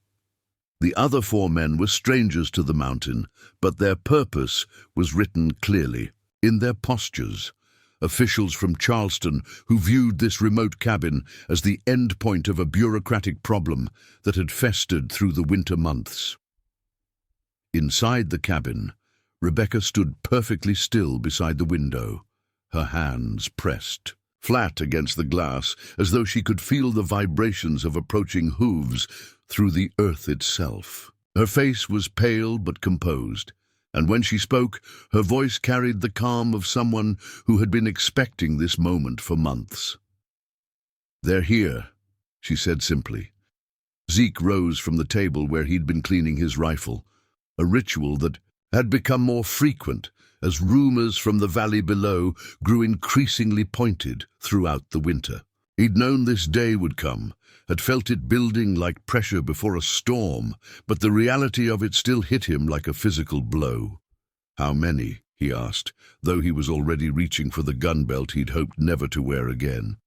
A: The other 4 men were strangers to the mountain, but their purpose was written clearly in their postures. Officials from Charleston who viewed this remote cabin as the end point of a bureaucratic problem that had festered through the winter months. Inside the cabin, Rebecca stood perfectly still beside the window, her hands pressed flat against the glass, as though she could feel the vibrations of approaching hooves through the earth itself. Her face was pale but composed, and when she spoke, her voice carried the calm of someone who had been expecting this moment for months. "They're here," she said simply. Zeke rose from the table where he'd been cleaning his rifle, a ritual that had become more frequent as rumors from the valley below grew increasingly pointed throughout the winter. He'd known this day would come, had felt it building like pressure before a storm, but the reality of it still hit him like a physical blow. "How many?" he asked, though he was already reaching for the gun belt he'd hoped never to wear again.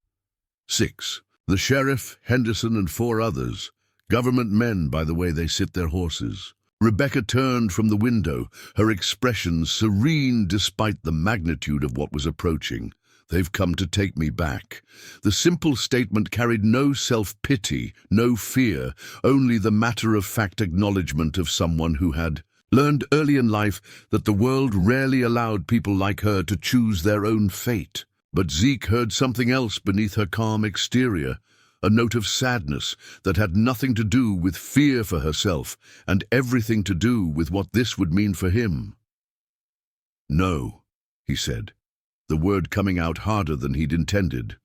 A: 6. The sheriff, Henderson, and 4 others. Government men, by the way they sit their horses. Rebecca turned from the window, her expression serene despite the magnitude of what was approaching. "They've come to take me back." The simple statement carried no self-pity, no fear, only the matter-of-fact acknowledgement of someone who had learned early in life that the world rarely allowed people like her to choose their own fate. But Zeke heard something else beneath her calm exterior, a note of sadness that had nothing to do with fear for herself and everything to do with what this would mean for him. "No," he said, the word coming out harder than he'd intended.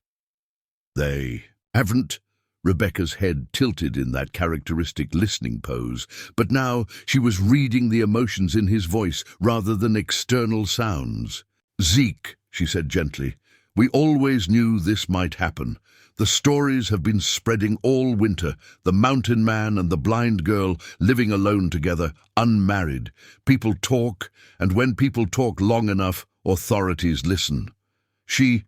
A: "They haven't." Rebecca's head tilted in that characteristic listening pose, but now she was reading the emotions in his voice rather than external sounds. "Zeke," she said gently, "we always knew this might happen. The stories have been spreading all winter, the mountain man and the blind girl living alone together, unmarried. People talk, and when people talk long enough, authorities listen. She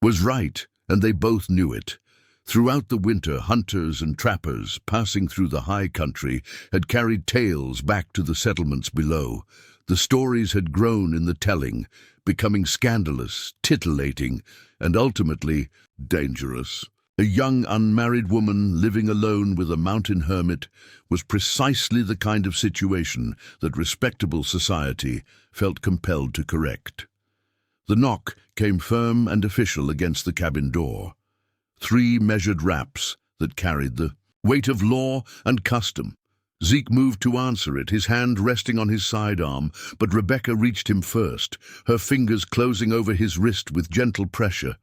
A: was right, and they both knew it. Throughout the winter, hunters and trappers passing through the high country had carried tales back to the settlements below. The stories had grown in the telling, becoming scandalous, titillating, and ultimately dangerous. A young unmarried woman living alone with a mountain hermit was precisely the kind of situation that respectable society felt compelled to correct. The knock came firm and official against the cabin door. 3 measured raps that carried the weight of law and custom. Zeke moved to answer it, his hand resting on his sidearm, but Rebecca reached him first, her fingers closing over his wrist with gentle pressure.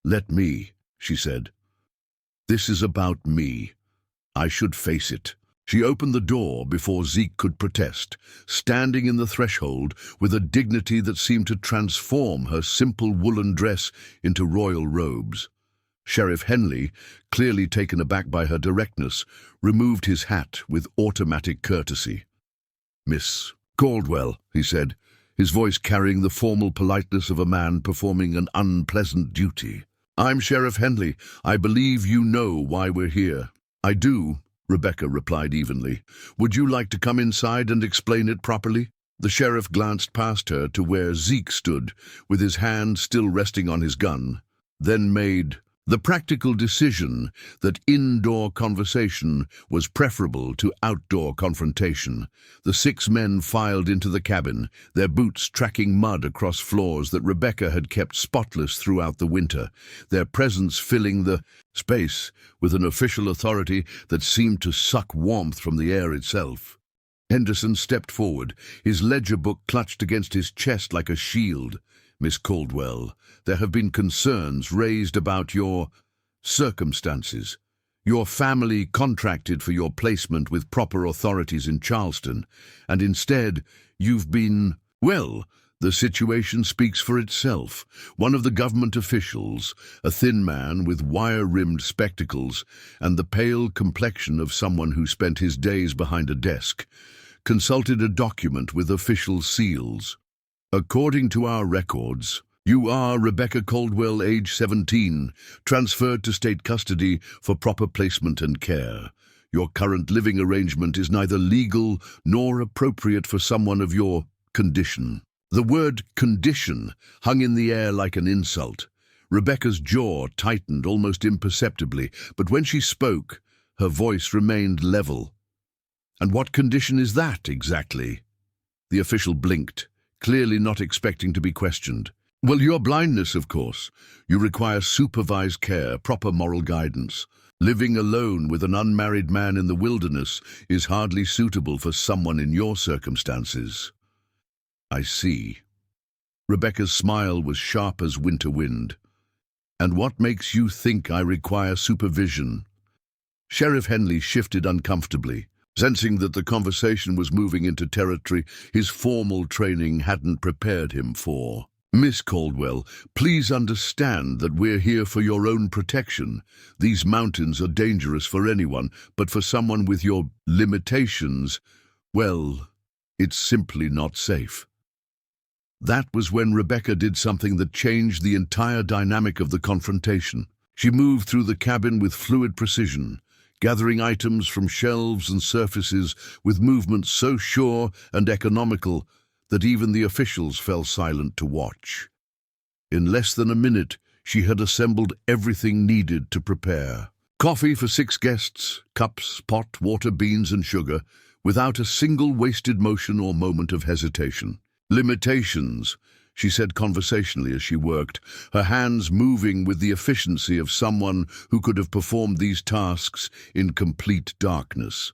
A: "Let me," she said. "This is about me. I should face it." She opened the door before Zeke could protest, standing in the threshold with a dignity that seemed to transform her simple woolen dress into royal robes. Sheriff Henley, clearly taken aback by her directness, removed his hat with automatic courtesy. "Miss Caldwell," he said, his voice carrying the formal politeness of a man performing an unpleasant duty. "I'm Sheriff Henley. I believe you know why we're here." "I do," Rebecca replied evenly. "Would you like to come inside and explain it properly?" The sheriff glanced past her to where Zeke stood, with his hand still resting on his gun, then made the practical decision that indoor conversation was preferable to outdoor confrontation. The 6 men filed into the cabin, their boots tracking mud across floors that Rebecca had kept spotless throughout the winter, their presence filling the space with an official authority that seemed to suck warmth from the air itself. Henderson stepped forward, his ledger book clutched against his chest like a shield. "Miss Caldwell, there have been concerns raised about your circumstances. Your family contracted for your placement with proper authorities in Charleston, and instead you've been, well, the situation speaks for itself." One of the government officials, a thin man with wire-rimmed spectacles and the pale complexion of someone who spent his days behind a desk, consulted a document with official seals. "According to our records, you are Rebecca Caldwell, age 17, transferred to state custody for proper placement and care. Your current living arrangement is neither legal nor appropriate for someone of your condition." The word condition hung in the air like an insult. Rebecca's jaw tightened almost imperceptibly, but when she spoke, her voice remained level. "And what condition is that, exactly?" The official blinked, clearly not expecting to be questioned. "Well, your blindness, of course. You require supervised care, proper moral guidance. Living alone with an unmarried man in the wilderness is hardly suitable for someone in your circumstances." "I see." Rebecca's smile was sharp as winter wind. "And what makes you think I require supervision?" Sheriff Henley shifted uncomfortably, sensing that the conversation was moving into territory his formal training hadn't prepared him for. "Miss Caldwell, please understand that we're here for your own protection. These mountains are dangerous for anyone, but for someone with your limitations, well, it's simply not safe." That was when Rebecca did something that changed the entire dynamic of the confrontation. She moved through the cabin with fluid precision, gathering items from shelves and surfaces with movements so sure and economical that even the officials fell silent to watch. In less than a minute, she had assembled everything needed to prepare. Coffee for 6 guests, cups, pot, water, beans, and sugar, without a single wasted motion or moment of hesitation. Limitations. she said conversationally as she worked, her hands moving with the efficiency of someone who could have performed these tasks in complete darkness,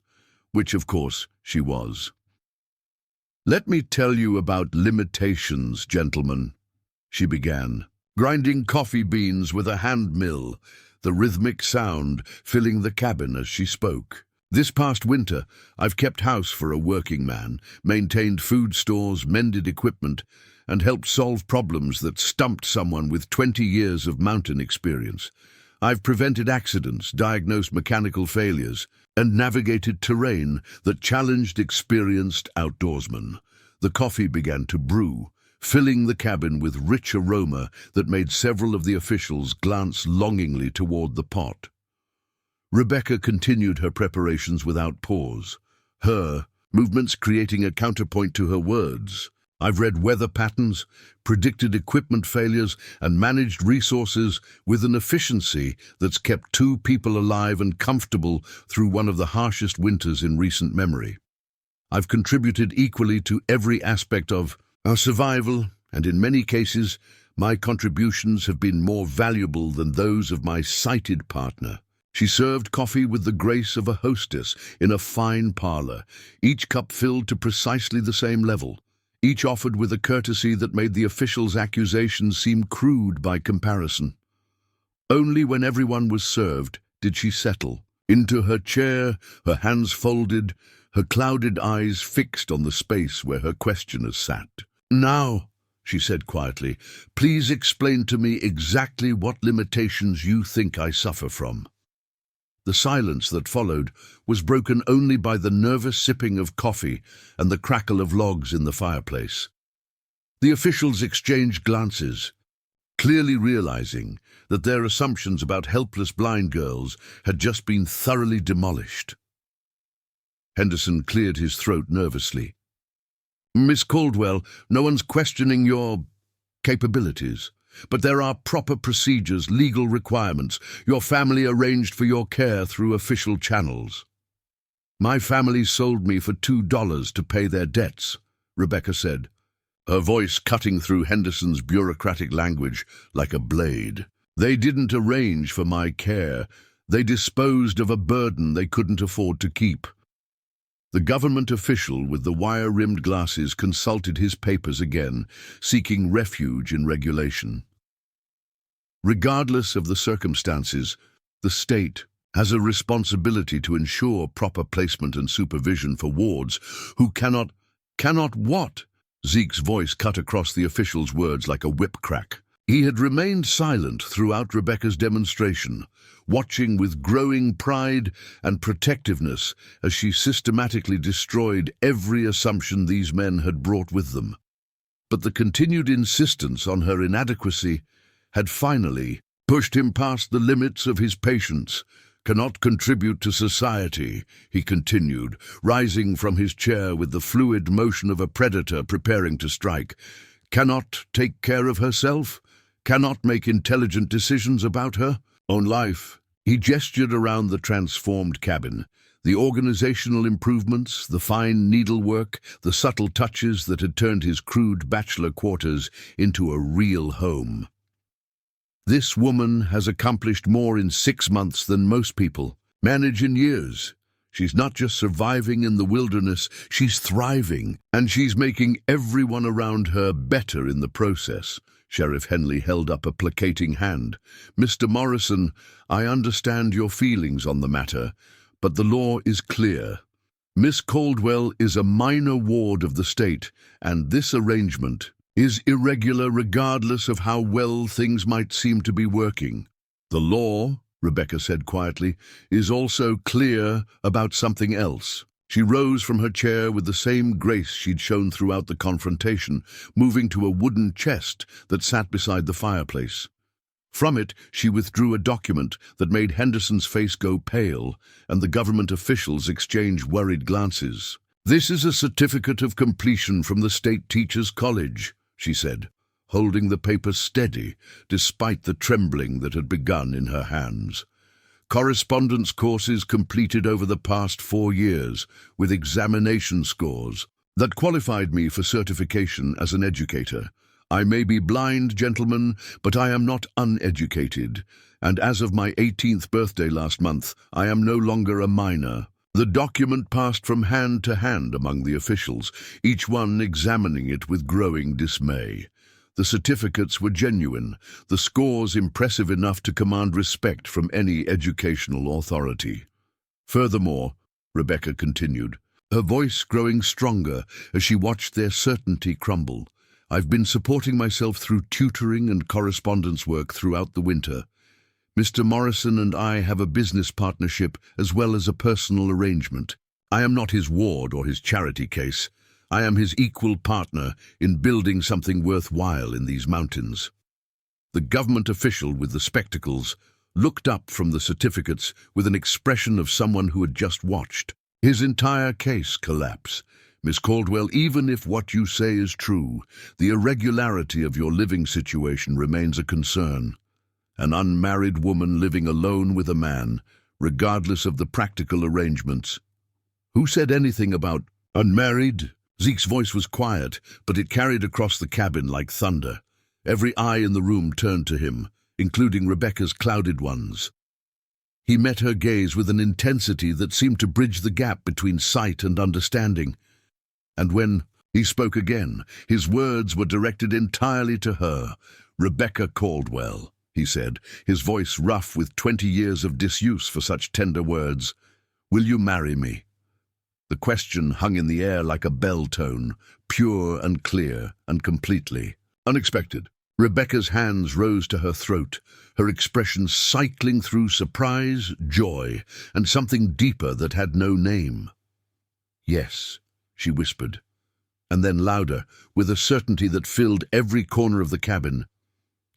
A: which, of course, she was. "Let me tell you about limitations, gentlemen," she began, grinding coffee beans with a hand mill, the rhythmic sound filling the cabin as she spoke. "This past winter, I've kept house for a working man, maintained food stores, mended equipment, and helped solve problems that stumped someone with 20 years of mountain experience. I've prevented accidents, diagnosed mechanical failures, and navigated terrain that challenged experienced outdoorsmen." The coffee began to brew, filling the cabin with rich aroma that made several of the officials glance longingly toward the pot. Rebecca continued her preparations without pause, her movements creating a counterpoint to her words. "I've read weather patterns, predicted equipment failures, and managed resources with an efficiency that's kept 2 people alive and comfortable through one of the harshest winters in recent memory. I've contributed equally to every aspect of our survival, and in many cases, my contributions have been more valuable than those of my sighted partner." She served coffee with the grace of a hostess in a fine parlor, each cup filled to precisely the same level, each offered with a courtesy that made the official's accusations seem crude by comparison. Only when everyone was served did she settle into her chair, her hands folded, her clouded eyes fixed on the space where her questioners sat. "Now," she said quietly, "please explain to me exactly what limitations you think I suffer from." The silence that followed was broken only by the nervous sipping of coffee and the crackle of logs in the fireplace. The officials exchanged glances, clearly realizing that their assumptions about helpless blind girls had just been thoroughly demolished. Henderson cleared his throat nervously. "Miss Caldwell, no one's questioning your capabilities. But there are proper procedures, legal requirements. Your family arranged for your care through official channels." "My family sold me for $2 to pay their debts," Rebecca said, her voice cutting through Henderson's bureaucratic language like a blade. "They didn't arrange for my care. They disposed of a burden they couldn't afford to keep." The government official with the wire-rimmed glasses consulted his papers again, seeking refuge in regulation. "Regardless of the circumstances, the state has a responsibility to ensure proper placement and supervision for wards who cannot what?" Zeke's voice cut across the official's words like a whip crack. He had remained silent throughout Rebecca's demonstration, watching with growing pride and protectiveness as she systematically destroyed every assumption these men had brought with them. But the continued insistence on her inadequacy had finally pushed him past the limits of his patience. "Cannot contribute to society," he continued, rising from his chair with the fluid motion of a predator preparing to strike. "Cannot take care of herself, cannot make intelligent decisions about her own life." He gestured around the transformed cabin, the organizational improvements, the fine needlework, the subtle touches that had turned his crude bachelor quarters into a real home. "This woman has accomplished more in 6 months than most people manage in years. She's not just surviving in the wilderness, she's thriving, and she's making everyone around her better in the process." Sheriff Henley held up a placating hand. "Mr. Morrison, I understand your feelings on the matter, but the law is clear. Miss Caldwell is a minor ward of the state, and this arrangement is irregular regardless of how well things might seem to be working. The law," Rebecca said quietly, "is also clear about something else." She rose from her chair with the same grace she'd shown throughout the confrontation, moving to a wooden chest that sat beside the fireplace. From it, she withdrew a document that made Henderson's face go pale, and the government officials exchanged worried glances. "This is a certificate of completion from the State Teachers College," she said, holding the paper steady despite the trembling that had begun in her hands. "Correspondence courses completed over the past 4 years, with examination scores that qualified me for certification as an educator. I may be blind, gentlemen, but I am not uneducated, and as of my 18th birthday last month, I am no longer a minor. The document passed from hand to hand among the officials, each one examining it with growing dismay. The certificates were genuine, the scores impressive enough to command respect from any educational authority. Furthermore, Rebecca continued, her voice growing stronger as she watched their certainty crumble, I've been supporting myself through tutoring and correspondence work throughout the winter. Mr. Morrison and I have a business partnership as well as a personal arrangement. I am not his ward or his charity case. I am his equal partner in building something worthwhile in these mountains. The government official with the spectacles looked up from the certificates with an expression of someone who had just watched his entire case collapse. Miss Caldwell, even if what you say is true, the irregularity of your living situation remains a concern. An unmarried woman living alone with a man, regardless of the practical arrangements. Who said anything about unmarried? Zeke's voice was quiet, but it carried across the cabin like thunder. Every eye in the room turned to him, including Rebecca's clouded ones. He met her gaze with an intensity that seemed to bridge the gap between sight and understanding. And when he spoke again, his words were directed entirely to her. Rebecca Caldwell, he said, his voice rough with 20 years of disuse for such tender words. Will you marry me? The question hung in the air like a bell tone, pure and clear and completely unexpected. Rebecca's hands rose to her throat, her expression cycling through surprise, joy, and something deeper that had no name. Yes, she whispered, and then louder, with a certainty that filled every corner of the cabin.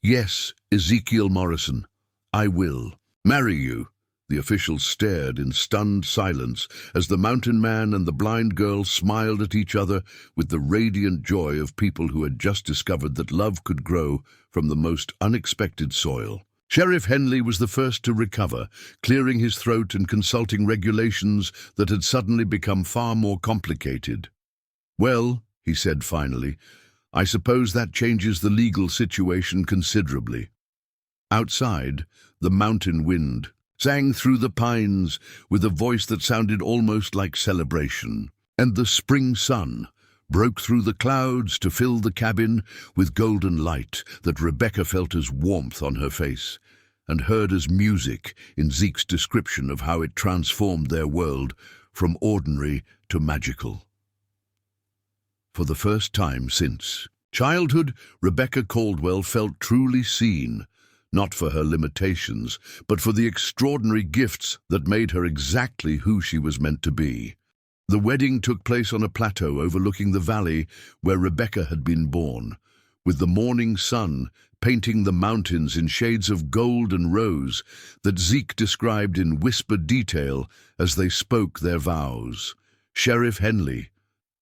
A: Yes, Ezekiel Morrison, I will marry you. The officials stared in stunned silence as the mountain man and the blind girl smiled at each other with the radiant joy of people who had just discovered that love could grow from the most unexpected soil. Sheriff Henley was the first to recover, clearing his throat and consulting regulations that had suddenly become far more complicated. Well, he said finally, I suppose that changes the legal situation considerably. Outside, the mountain wind sang through the pines with a voice that sounded almost like celebration, and the spring sun broke through the clouds to fill the cabin with golden light that Rebecca felt as warmth on her face, and heard as music in Zeke's description of how it transformed their world from ordinary to magical. For the first time since childhood, Rebecca Caldwell felt truly seen, not for her limitations, but for the extraordinary gifts that made her exactly who she was meant to be. The wedding took place on a plateau overlooking the valley where Rebecca had been born, with the morning sun painting the mountains in shades of gold and rose that Zeke described in whispered detail as they spoke their vows. Sheriff Henley,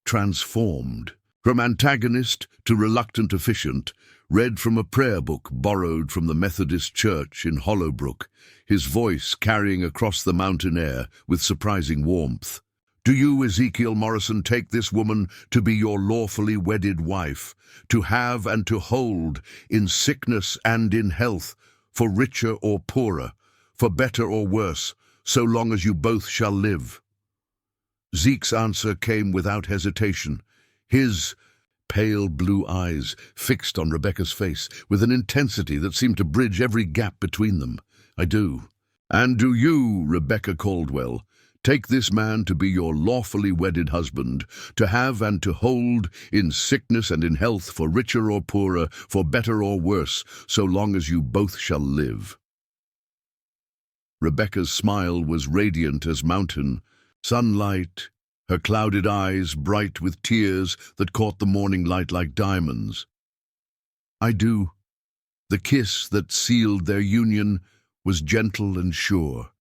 A: transformed, from antagonist to reluctant officiant, read from a prayer book borrowed from the Methodist Church in Hollowbrook, his voice carrying across the mountain air with surprising warmth. Do you, Ezekiel Morrison, take this woman to be your lawfully wedded wife, to have and to hold in sickness and in health, for richer or poorer, for better or worse, so long as you both shall live? Zeke's answer came without hesitation, his pale blue eyes fixed on Rebecca's face with an intensity that seemed to bridge every gap between them. I do. And do you, Rebecca Caldwell, take this man to be your lawfully wedded husband, to have and to hold in sickness and in health, for richer or poorer, for better or worse, so long as you both shall live? Rebecca's smile was radiant as mountain, sunlight, her clouded eyes bright with tears that caught the morning light like diamonds. I do. The kiss that sealed their union was gentle and sure.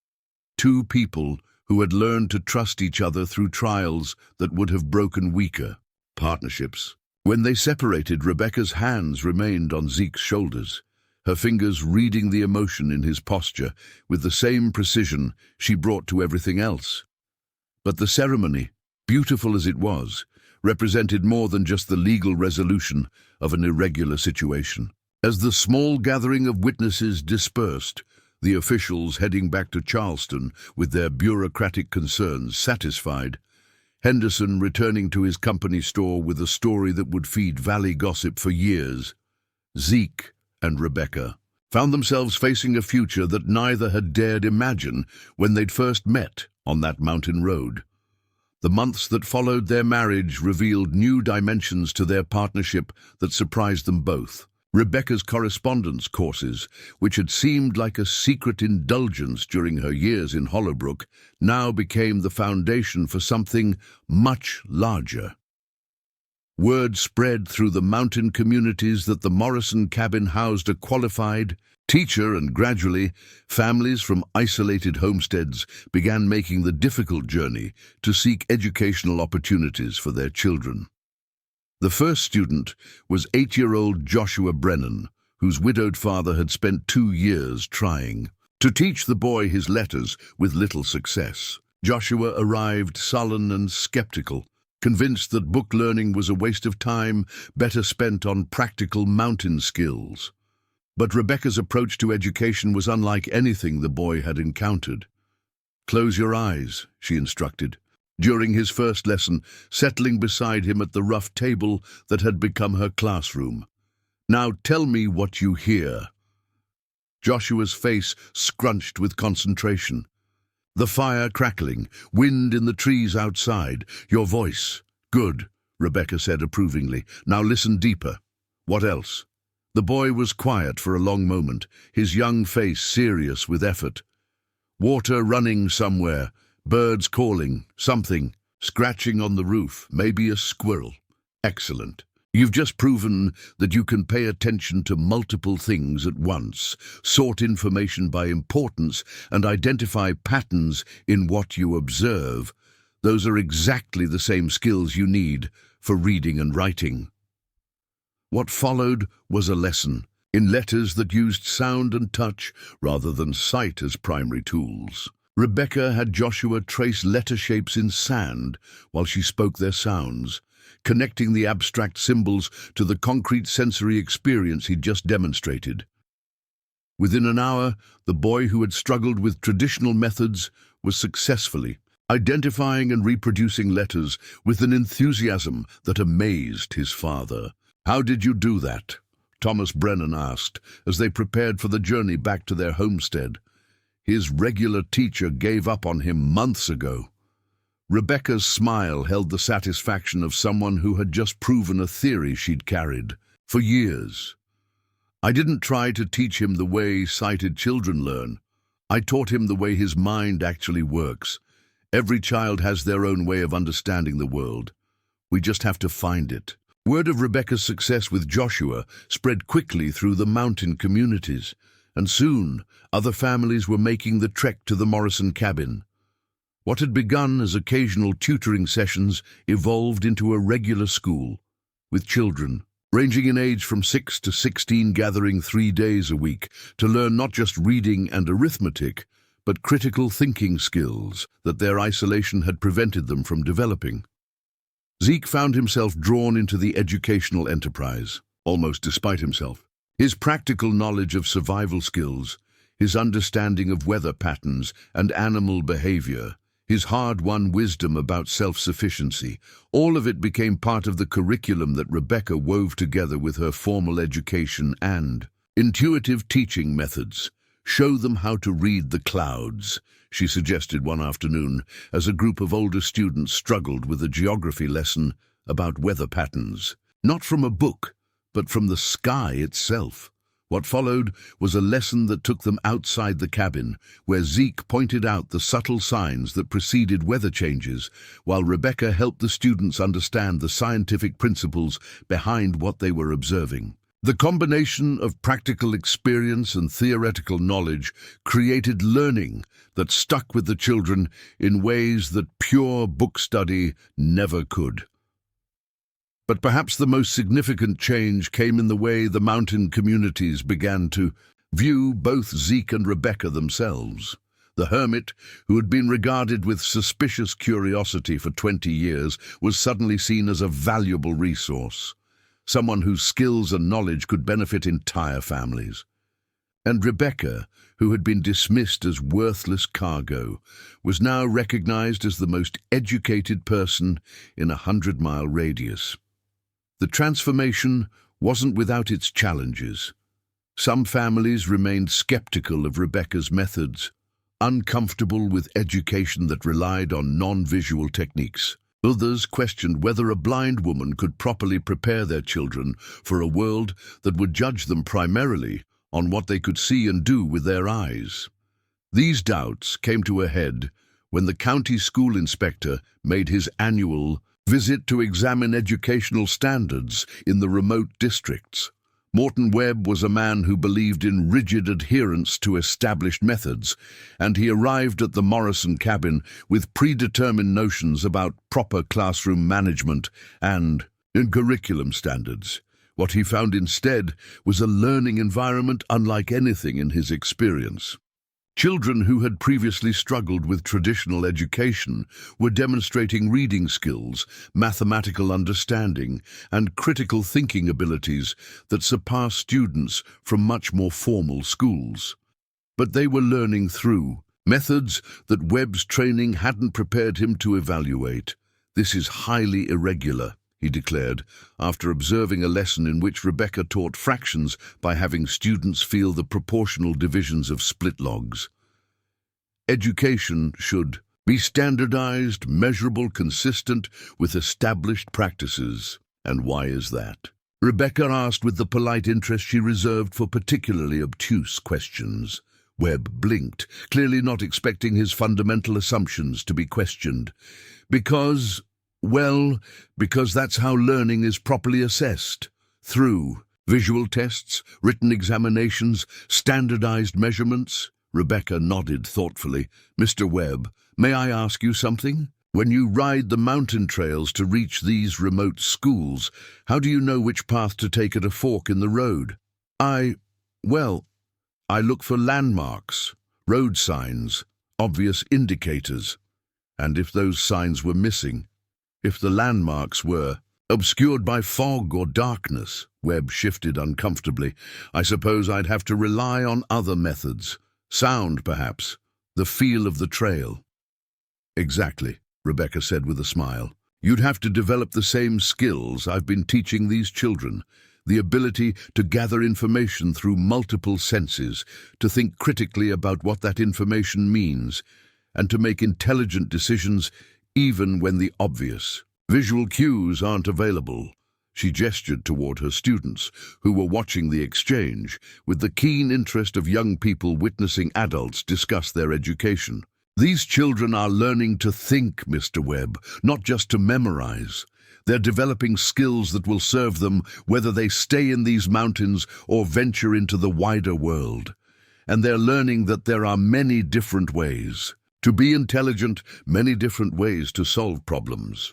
A: Two people who had learned to trust each other through trials that would have broken weaker partnerships. When they separated, Rebecca's hands remained on Zeke's shoulders, her fingers reading the emotion in his posture with the same precision she brought to everything else. But the ceremony, beautiful as it was, represented more than just the legal resolution of an irregular situation. As the small gathering of witnesses dispersed, the officials heading back to Charleston with their bureaucratic concerns satisfied, Henderson returning to his company store with a story that would feed Valley gossip for years. Zeke and Rebecca found themselves facing a future that neither had dared imagine when they'd first met on that mountain road. The months that followed their marriage revealed new dimensions to their partnership that surprised them both. Rebecca's correspondence courses, which had seemed like a secret indulgence during her years in Hollowbrook, now became the foundation for something much larger. Word spread through the mountain communities that the Morrison cabin housed a qualified teacher, and gradually, families from isolated homesteads began making the difficult journey to seek educational opportunities for their children. The first student was 8-year-old Joshua Brennan, whose widowed father had spent 2 years trying to teach the boy his letters with little success. Joshua arrived sullen and skeptical, convinced that book learning was a waste of time better spent on practical mountain skills. But Rebecca's approach to education was unlike anything the boy had encountered. "Close your eyes," she instructed, during his first lesson, settling beside him at the rough table that had become her classroom. "Now tell me what you hear." Joshua's face scrunched with concentration. The fire crackling, wind in the trees outside. "Your voice. Good," Rebecca said approvingly. "Now listen deeper." "What else?" The boy was quiet for a long moment, his young face serious with effort. "Water running somewhere. Birds calling, something, scratching on the roof, maybe a squirrel." "Excellent. You've just proven that you can pay attention to multiple things at once, sort information by importance, and identify patterns in what you observe. Those are exactly the same skills you need for reading and writing." What followed was a lesson in letters that used sound and touch rather than sight as primary tools. Rebecca had Joshua trace letter shapes in sand while she spoke their sounds, connecting the abstract symbols to the concrete sensory experience he'd just demonstrated. Within an hour, the boy who had struggled with traditional methods was successfully identifying and reproducing letters with an enthusiasm that amazed his father. "How did you do that?" Thomas Brennan asked as they prepared for the journey back to their homestead. His regular teacher gave up on him months ago. Rebecca's smile held the satisfaction of someone who had just proven a theory she'd carried for years. "I didn't try to teach him the way sighted children learn. I taught him the way his mind actually works. Every child has their own way of understanding the world. We just have to find it." Word of Rebecca's success with Joshua spread quickly through the mountain communities, and soon other families were making the trek to the Morrison cabin. What had begun as occasional tutoring sessions evolved into a regular school, with children ranging in age from 6 to 16 gathering 3 days a week to learn not just reading and arithmetic, but critical thinking skills that their isolation had prevented them from developing. Zeke found himself drawn into the educational enterprise, almost despite himself. His practical knowledge of survival skills, his understanding of weather patterns and animal behavior, his hard-won wisdom about self-sufficiency, all of it became part of the curriculum that Rebecca wove together with her formal education and intuitive teaching methods. "Show them how to read the clouds," she suggested one afternoon as a group of older students struggled with a geography lesson about weather patterns. Not from a book, but from the sky itself. What followed was a lesson that took them outside the cabin, where Zeke pointed out the subtle signs that preceded weather changes, while Rebecca helped the students understand the scientific principles behind what they were observing. The combination of practical experience and theoretical knowledge created learning that stuck with the children in ways that pure book study never could. But perhaps the most significant change came in the way the mountain communities began to view both Zeke and Rebecca themselves. The hermit, who had been regarded with suspicious curiosity for 20 years, was suddenly seen as a valuable resource. someone whose skills and knowledge could benefit entire families. And Rebecca, who had been dismissed as worthless cargo, was now recognized as the most educated person in a 100-mile radius. The transformation wasn't without its challenges. Some families remained skeptical of Rebecca's methods, uncomfortable with education that relied on non-visual techniques. Others questioned whether a blind woman could properly prepare their children for a world that would judge them primarily on what they could see and do with their eyes. These doubts came to a head when the county school inspector made his annual visit to examine educational standards in the remote districts. Morton Webb was a man who believed in rigid adherence to established methods, and he arrived at the Morrison cabin with predetermined notions about proper classroom management and curriculum standards. What he found instead was a learning environment unlike anything in his experience. Children who had previously struggled with traditional education were demonstrating reading skills, mathematical understanding, and critical thinking abilities that surpassed students from much more formal schools. But they were learning through methods that Webb's training hadn't prepared him to evaluate. "This is highly irregular," he declared, after observing a lesson in which Rebecca taught fractions by having students feel the proportional divisions of split logs. Education should be standardized, measurable, consistent with established practices. And why is that? Rebecca asked with the polite interest she reserved for particularly obtuse questions. Webb blinked, clearly not expecting his fundamental assumptions to be questioned. Because that's how learning is properly assessed. Through visual tests, written examinations, standardized measurements. Rebecca nodded thoughtfully. "Mr. Webb, may I ask you something? When you ride the mountain trails to reach these remote schools, how do you know which path to take at a fork in the road?" I look for landmarks, road signs, obvious indicators. And if those signs were missing, if the landmarks were obscured by fog or darkness, Webb shifted uncomfortably, I suppose I'd have to rely on other methods. Sound, perhaps, the feel of the trail. "Exactly," Rebecca said with a smile. "You'd have to develop the same skills I've been teaching these children, the ability to gather information through multiple senses, to think critically about what that information means, and to make intelligent decisions even when the obvious visual cues aren't available." She gestured toward her students, who were watching the exchange with the keen interest of young people witnessing adults discuss their education. "These children are learning to think, Mr. Webb, not just to memorize. They're developing skills that will serve them whether they stay in these mountains or venture into the wider world. And they're learning that there are many different ways to be intelligent, many different ways to solve problems."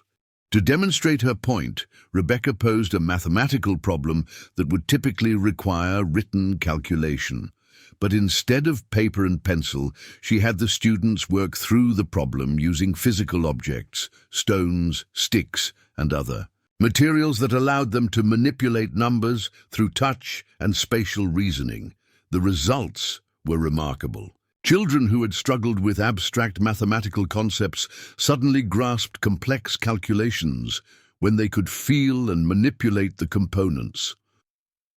A: To demonstrate her point, Rebecca posed a mathematical problem that would typically require written calculation. But instead of paper and pencil, she had the students work through the problem using physical objects, stones, sticks, and other materials that allowed them to manipulate numbers through touch and spatial reasoning. The results were remarkable. Children who had struggled with abstract mathematical concepts suddenly grasped complex calculations when they could feel and manipulate the components.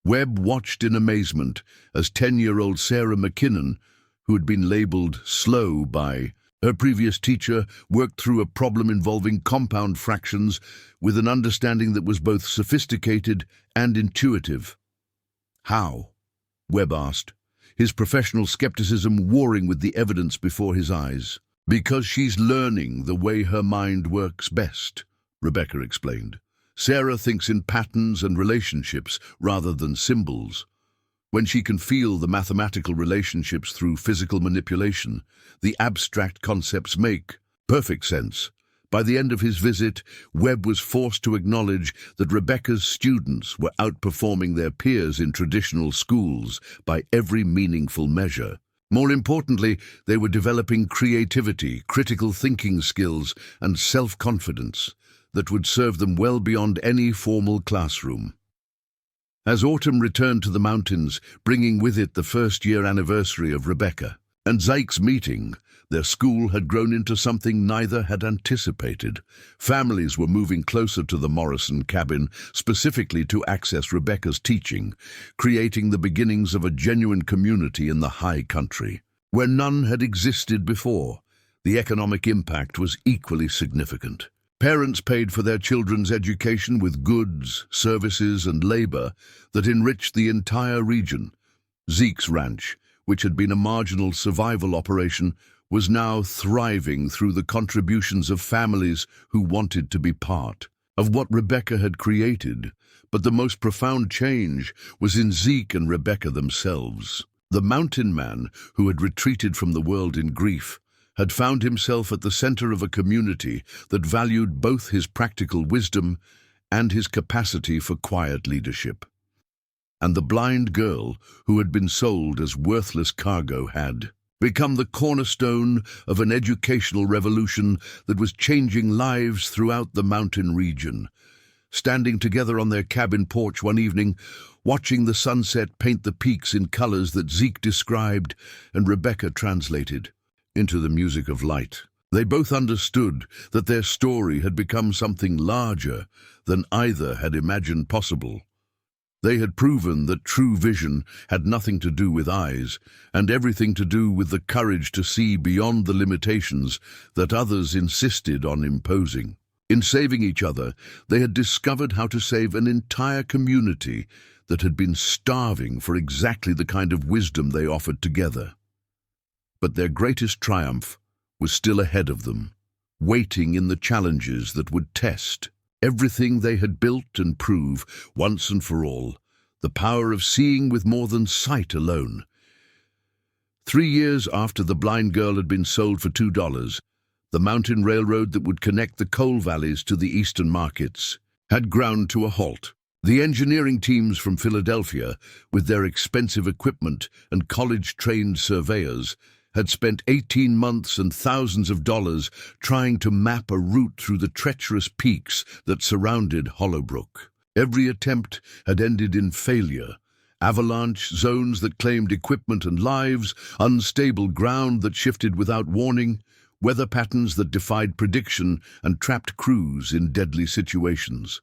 A: Webb watched in amazement as 10-year-old Sarah McKinnon, who had been labeled slow by her previous teacher, worked through a problem involving compound fractions with an understanding that was both sophisticated and intuitive. "How?" Webb asked, his professional skepticism warring with the evidence before his eyes. "Because she's learning the way her mind works best," Rebecca explained. "Sarah thinks in patterns and relationships rather than symbols. When she can feel the mathematical relationships through physical manipulation, the abstract concepts make perfect sense." By the end of his visit, Webb was forced to acknowledge that Rebecca's students were outperforming their peers in traditional schools by every meaningful measure. More importantly, they were developing creativity, critical thinking skills, and self-confidence that would serve them well beyond any formal classroom. As autumn returned to the mountains, bringing with it the first-year anniversary of Rebecca and Zake's meeting, their school had grown into something neither had anticipated. Families were moving closer to the Morrison cabin, specifically to access Rebecca's teaching, creating the beginnings of a genuine community in the high country, where none had existed before. The economic impact was equally significant. Parents paid for their children's education with goods, services, and labor that enriched the entire region. Zeke's ranch, which had been a marginal survival operation, was now thriving through the contributions of families who wanted to be part of what Rebecca had created. But the most profound change was in Zeke and Rebecca themselves. The mountain man, who had retreated from the world in grief, had found himself at the center of a community that valued both his practical wisdom and his capacity for quiet leadership. And the blind girl, who had been sold as worthless cargo, had become the cornerstone of an educational revolution that was changing lives throughout the mountain region. Standing together on their cabin porch one evening, watching the sunset paint the peaks in colors that Zeke described and Rebecca translated into the music of light, they both understood that their story had become something larger than either had imagined possible. They had proven that true vision had nothing to do with eyes, and everything to do with the courage to see beyond the limitations that others insisted on imposing. In saving each other, they had discovered how to save an entire community that had been starving for exactly the kind of wisdom they offered together. But their greatest triumph was still ahead of them, waiting in the challenges that would test everything they had built and prove, once and for all, the power of seeing with more than sight alone. 3 years after the blind girl had been sold for $2, the mountain railroad that would connect the coal valleys to the eastern markets had ground to a halt. The engineering teams from Philadelphia, with their expensive equipment and college-trained surveyors, had spent 18 months and thousands of dollars trying to map a route through the treacherous peaks that surrounded Hollowbrook. Every attempt had ended in failure. Avalanche zones that claimed equipment and lives, unstable ground that shifted without warning, weather patterns that defied prediction and trapped crews in deadly situations.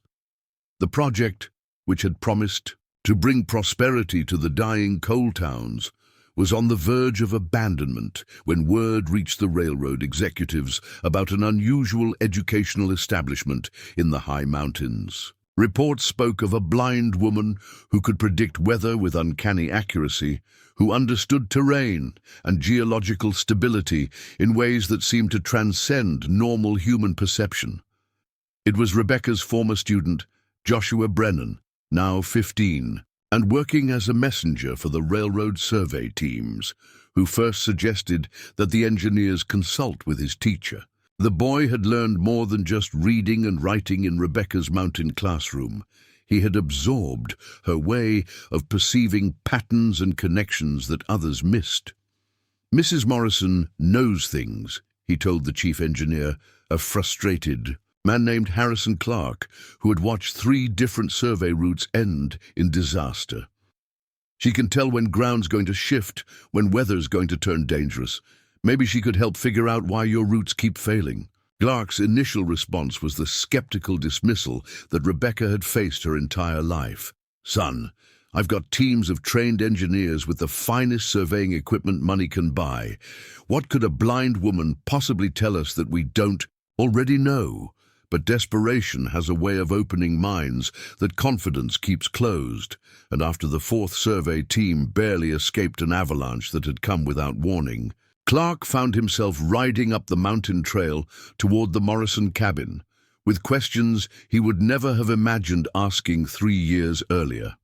A: The project, which had promised to bring prosperity to the dying coal towns, was on the verge of abandonment when word reached the railroad executives about an unusual educational establishment in the high mountains. Reports spoke of a blind woman who could predict weather with uncanny accuracy, who understood terrain and geological stability in ways that seemed to transcend normal human perception. It was Rebecca's former student, Joshua Brennan, now 15, and working as a messenger for the railroad survey teams, who first suggested that the engineers consult with his teacher. The boy had learned more than just reading and writing in Rebecca's mountain classroom. He had absorbed her way of perceiving patterns and connections that others missed. "Mrs. Morrison knows things," he told the chief engineer, a frustrated man named Harrison Clark, who had watched 3 different survey routes end in disaster. "She can tell when ground's going to shift, when weather's going to turn dangerous. Maybe she could help figure out why your routes keep failing." Clark's initial response was the skeptical dismissal that Rebecca had faced her entire life. "Son, I've got teams of trained engineers with the finest surveying equipment money can buy. What could a blind woman possibly tell us that we don't already know?" But desperation has a way of opening minds that confidence keeps closed, and after the 4th survey team barely escaped an avalanche that had come without warning, Clark found himself riding up the mountain trail toward the Morrison cabin, with questions he would never have imagined asking 3 years earlier.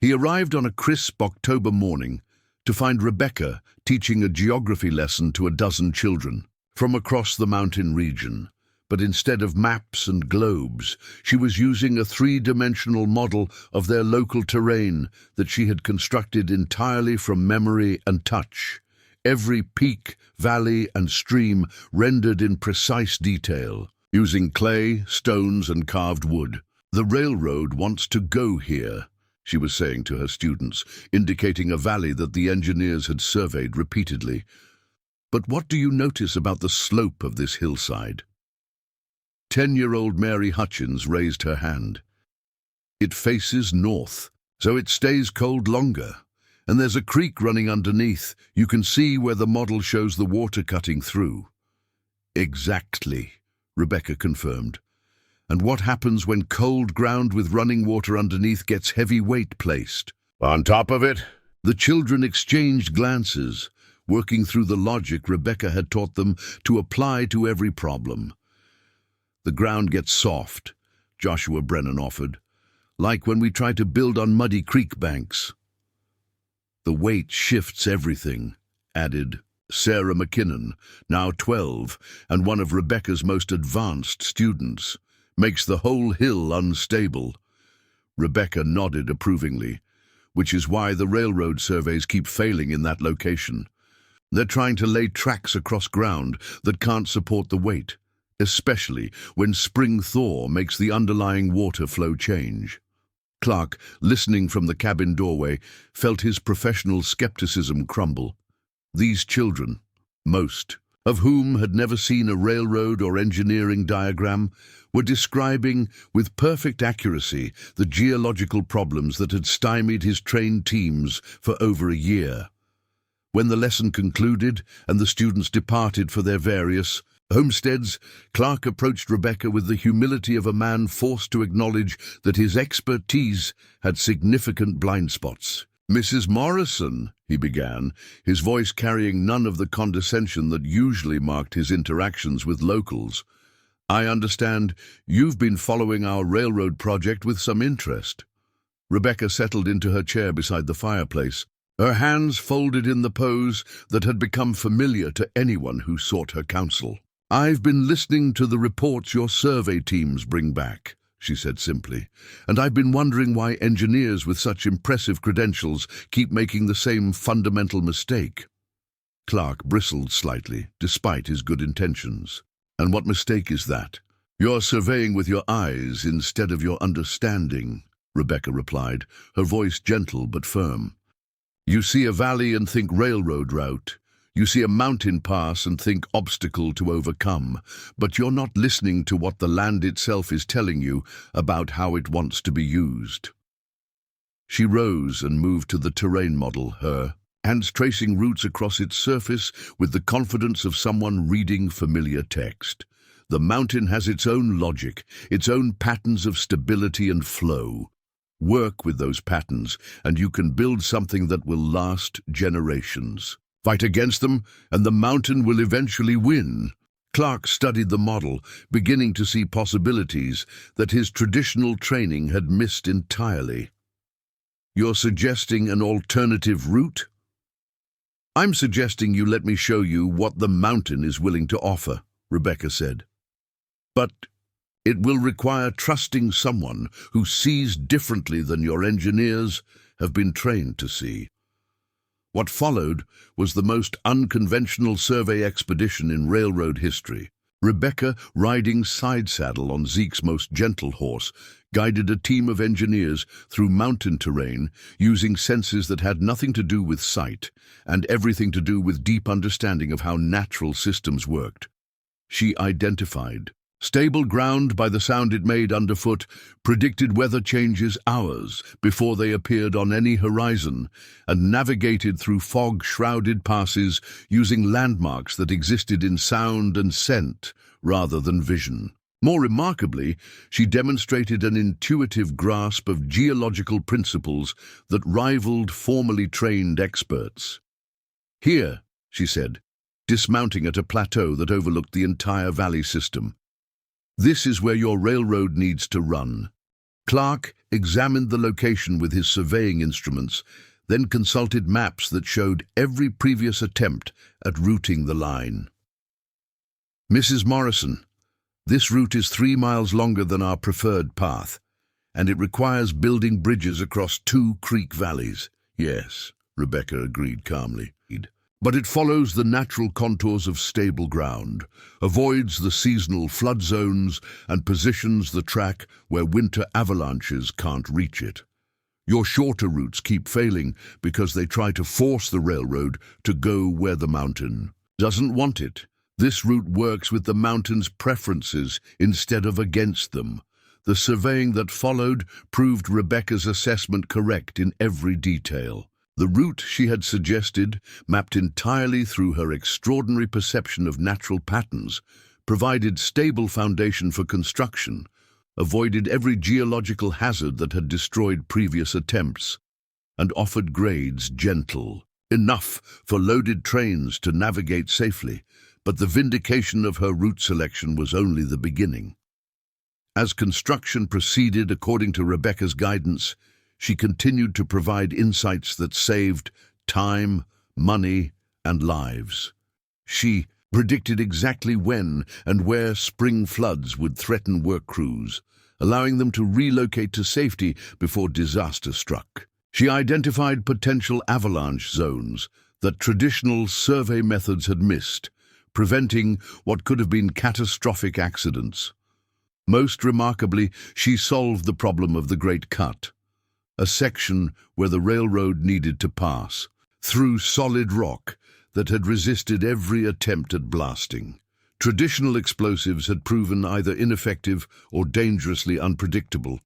A: He arrived on a crisp October morning to find Rebecca teaching a geography lesson to a dozen children from across the mountain region. But instead of maps and globes, she was using a 3-dimensional model of their local terrain that she had constructed entirely from memory and touch. Every peak, valley, and stream rendered in precise detail, using clay, stones, and carved wood. "The railroad wants to go here," she was saying to her students, indicating a valley that the engineers had surveyed repeatedly. "But what do you notice about the slope of this hillside?" 10-year-old Mary Hutchins raised her hand. "It faces north, so it stays cold longer. And there's a creek running underneath. You can see where the model shows the water cutting through." "Exactly," Rebecca confirmed. "And what happens when cold ground with running water underneath gets heavy weight placed?" "On top of it?" The children exchanged glances, working through the logic Rebecca had taught them to apply to every problem. "The ground gets soft," Joshua Brennan offered, "like when we try to build on muddy creek banks." "The weight shifts everything," added Sarah McKinnon, now 12, and one of Rebecca's most advanced students. "Makes the whole hill unstable." Rebecca nodded approvingly, which is why the railroad surveys keep failing in that location. They're trying to lay tracks across ground that can't support the weight, especially when spring thaw makes the underlying water flow change. Clark, listening from the cabin doorway, felt his professional skepticism crumble. These children, most of whom had never seen a railroad or engineering diagram, were describing with perfect accuracy the geological problems that had stymied his trained teams for over a year. When the lesson concluded and the students departed for their various homesteads, Clark approached Rebecca with the humility of a man forced to acknowledge that his expertise had significant blind spots. "Mrs. Morrison," he began, his voice carrying none of the condescension that usually marked his interactions with locals, "I understand you've been following our railroad project with some interest." Rebecca settled into her chair beside the fireplace, her hands folded in the pose that had become familiar to anyone who sought her counsel. "I've been listening to the reports your survey teams bring back," she said simply, "and I've been wondering why engineers with such impressive credentials keep making the same fundamental mistake." Clark bristled slightly, despite his good intentions. "And what mistake is that?" "You're surveying with your eyes instead of your understanding," Rebecca replied, her voice gentle but firm. "You see a valley and think railroad route. You see a mountain pass and think obstacle to overcome, but you're not listening to what the land itself is telling you about how it wants to be used." She rose and moved to the terrain model, her hands tracing routes across its surface with the confidence of someone reading familiar text. "The mountain has its own logic, its own patterns of stability and flow. Work with those patterns, and you can build something that will last generations. Fight against them, and the mountain will eventually win." Clark studied the model, beginning to see possibilities that his traditional training had missed entirely. "You're suggesting an alternative route?" "I'm suggesting you let me show you what the mountain is willing to offer," Rebecca said. "But it will require trusting someone who sees differently than your engineers have been trained to see." What followed was the most unconventional survey expedition in railroad history. Rebecca, riding side saddle on Zeke's most gentle horse, guided a team of engineers through mountain terrain using senses that had nothing to do with sight and everything to do with deep understanding of how natural systems worked. She identified stable ground by the sound it made underfoot, predicted weather changes hours before they appeared on any horizon, and navigated through fog-shrouded passes using landmarks that existed in sound and scent rather than vision. More remarkably, she demonstrated an intuitive grasp of geological principles that rivaled formally trained experts. "Here," she said, dismounting at a plateau that overlooked the entire valley system. "This is where your railroad needs to run." Clark examined the location with his surveying instruments, then consulted maps that showed every previous attempt at routing the line. "Mrs. Morrison, this route is 3 miles longer than our preferred path, and it requires building bridges across 2 creek valleys." "Yes," Rebecca agreed calmly. But it follows the natural contours of stable ground, avoids the seasonal flood zones, and positions the track where winter avalanches can't reach it. Your shorter routes keep failing because they try to force the railroad to go where the mountain doesn't want it. This route works with the mountain's preferences instead of against them. The surveying that followed proved Rebecca's assessment correct in every detail. The route she had suggested, mapped entirely through her extraordinary perception of natural patterns, provided stable foundation for construction, avoided every geological hazard that had destroyed previous attempts, and offered grades gentle, enough for loaded trains to navigate safely. But the vindication of her route selection was only the beginning. As construction proceeded according to Rebecca's guidance, she continued to provide insights that saved time, money, and lives. She predicted exactly when and where spring floods would threaten work crews, allowing them to relocate to safety before disaster struck. She identified potential avalanche zones that traditional survey methods had missed, preventing what could have been catastrophic accidents. Most remarkably, she solved the problem of the Great Cut, a section where the railroad needed to pass, through solid rock that had resisted every attempt at blasting. Traditional explosives had proven either ineffective or dangerously unpredictable,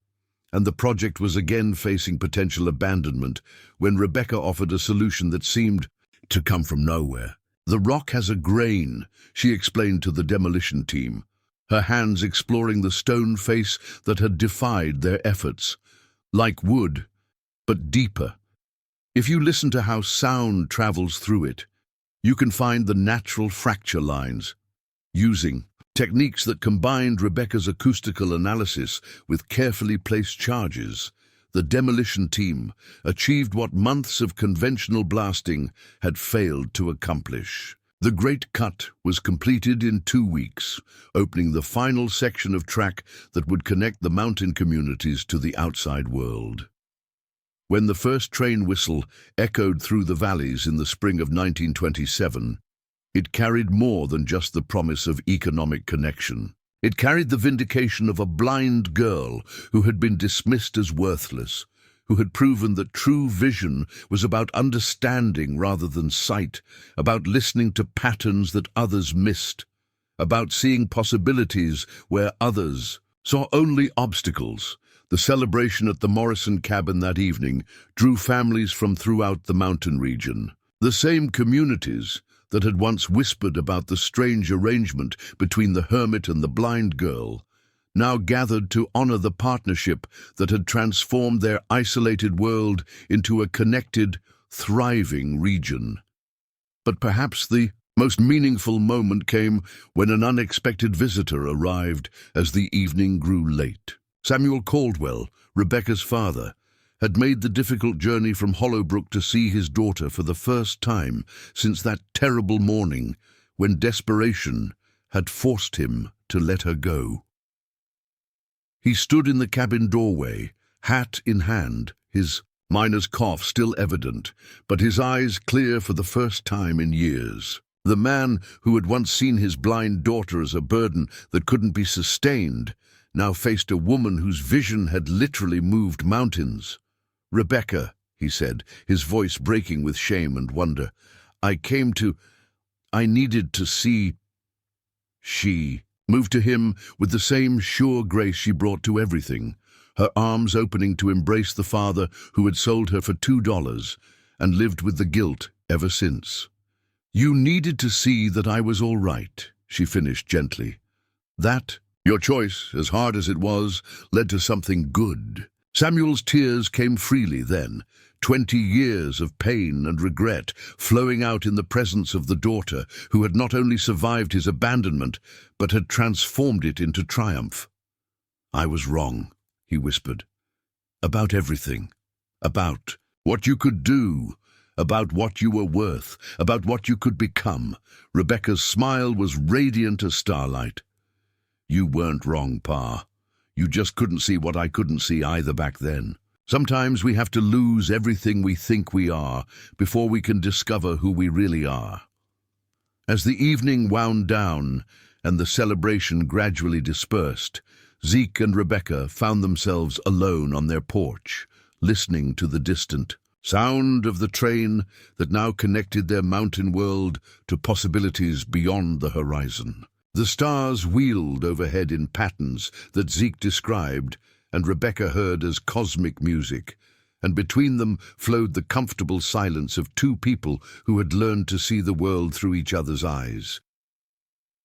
A: and the project was again facing potential abandonment when Rebecca offered a solution that seemed to come from nowhere. "The rock has a grain," she explained to the demolition team, her hands exploring the stone face that had defied their efforts. "Like wood, but deeper. If you listen to how sound travels through it, you can find the natural fracture lines." Using techniques that combined Rebecca's acoustical analysis with carefully placed charges, the demolition team achieved what months of conventional blasting had failed to accomplish. The Great Cut was completed in 2 weeks, opening the final section of track that would connect the mountain communities to the outside world. When the first train whistle echoed through the valleys in the spring of 1927, it carried more than just the promise of economic connection. It carried the vindication of a blind girl who had been dismissed as worthless, who had proven that true vision was about understanding rather than sight, about listening to patterns that others missed, about seeing possibilities where others saw only obstacles. The celebration at the Morrison cabin that evening drew families from throughout the mountain region. The same communities that had once whispered about the strange arrangement between the hermit and the blind girl now gathered to honor the partnership that had transformed their isolated world into a connected, thriving region. But perhaps the most meaningful moment came when an unexpected visitor arrived as the evening grew late. Samuel Caldwell, Rebecca's father, had made the difficult journey from Hollowbrook to see his daughter for the first time since that terrible morning when desperation had forced him to let her go. He stood in the cabin doorway, hat in hand, his miner's cough still evident, but his eyes clear for the first time in years. The man who had once seen his blind daughter as a burden that couldn't be sustained now faced a woman whose vision had literally moved mountains. "Rebecca," he said, his voice breaking with shame and wonder, I needed to see." She moved to him with the same sure grace she brought to everything, her arms opening to embrace the father who had sold her for $2 and lived with the guilt ever since. "You needed to see that I was all right," she finished gently. "That, your choice, as hard as it was, led to something good." Samuel's tears came freely then, 20 years of pain and regret flowing out in the presence of the daughter who had not only survived his abandonment, but had transformed it into triumph. "I was wrong," he whispered. "About everything. About what you could do, about what you were worth, about what you could become." Rebecca's smile was radiant as starlight. "You weren't wrong, Pa. You just couldn't see what I couldn't see either back then." Sometimes we have to lose everything we think we are before we can discover who we really are. As the evening wound down and the celebration gradually dispersed, Zeke and Rebecca found themselves alone on their porch, listening to the distant sound of the train that now connected their mountain world to possibilities beyond the horizon. The stars wheeled overhead in patterns that Zeke described and Rebecca heard as cosmic music, and between them flowed the comfortable silence of two people who had learned to see the world through each other's eyes.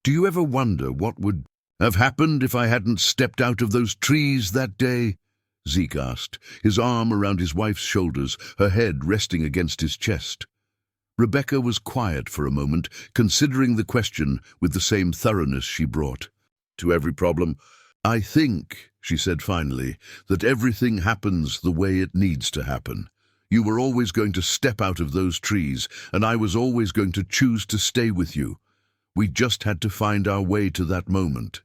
A: Do you ever wonder what would have happened if I hadn't stepped out of those trees that day? Zeke asked, his arm around his wife's shoulders, her head resting against his chest. Rebecca was quiet for a moment, considering the question with the same thoroughness she brought to every problem. I think, she said finally, that everything happens the way it needs to happen. You were always going to step out of those trees, and I was always going to choose to stay with you. We just had to find our way to that moment.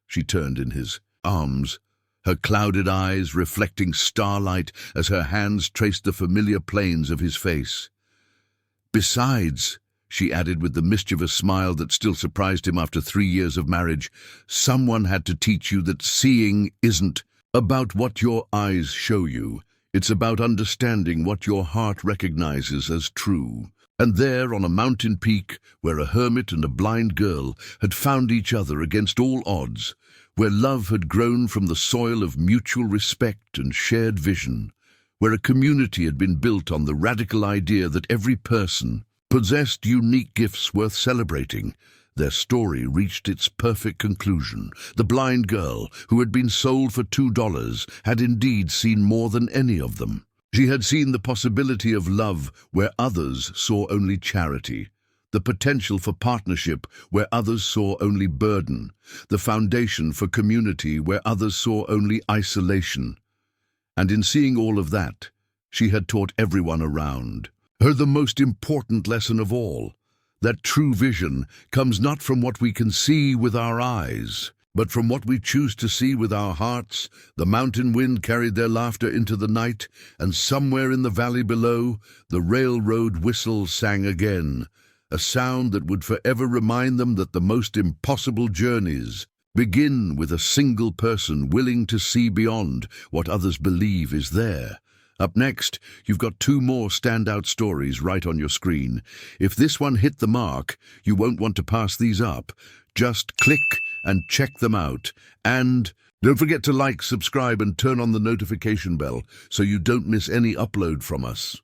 A: She turned in his arms, her clouded eyes reflecting starlight as her hands traced the familiar planes of his face. Besides, she added with the mischievous smile that still surprised him after 3 years of marriage, someone had to teach you that seeing isn't about what your eyes show you. It's about understanding what your heart recognizes as true. And there, on a mountain peak, where a hermit and a blind girl had found each other against all odds, where love had grown from the soil of mutual respect and shared vision, where a community had been built on the radical idea that every person possessed unique gifts worth celebrating, their story reached its perfect conclusion. The blind girl, who had been sold for $2, had indeed seen more than any of them. She had seen the possibility of love where others saw only charity, the potential for partnership where others saw only burden, the foundation for community where others saw only isolation. And in seeing all of that, she had taught everyone around her the most important lesson of all, that true vision comes not from what we can see with our eyes, but from what we choose to see with our hearts. The mountain wind carried their laughter into the night, and somewhere in the valley below, the railroad whistle sang again, a sound that would forever remind them that the most impossible journeys begin with a single person willing to see beyond what others believe is there. Up next, you've got 2 more standout stories right on your screen. If this one hit the mark, you won't want to pass these up. Just click and check them out. And don't forget to like, subscribe, and turn on the notification bell so you don't miss any upload from us.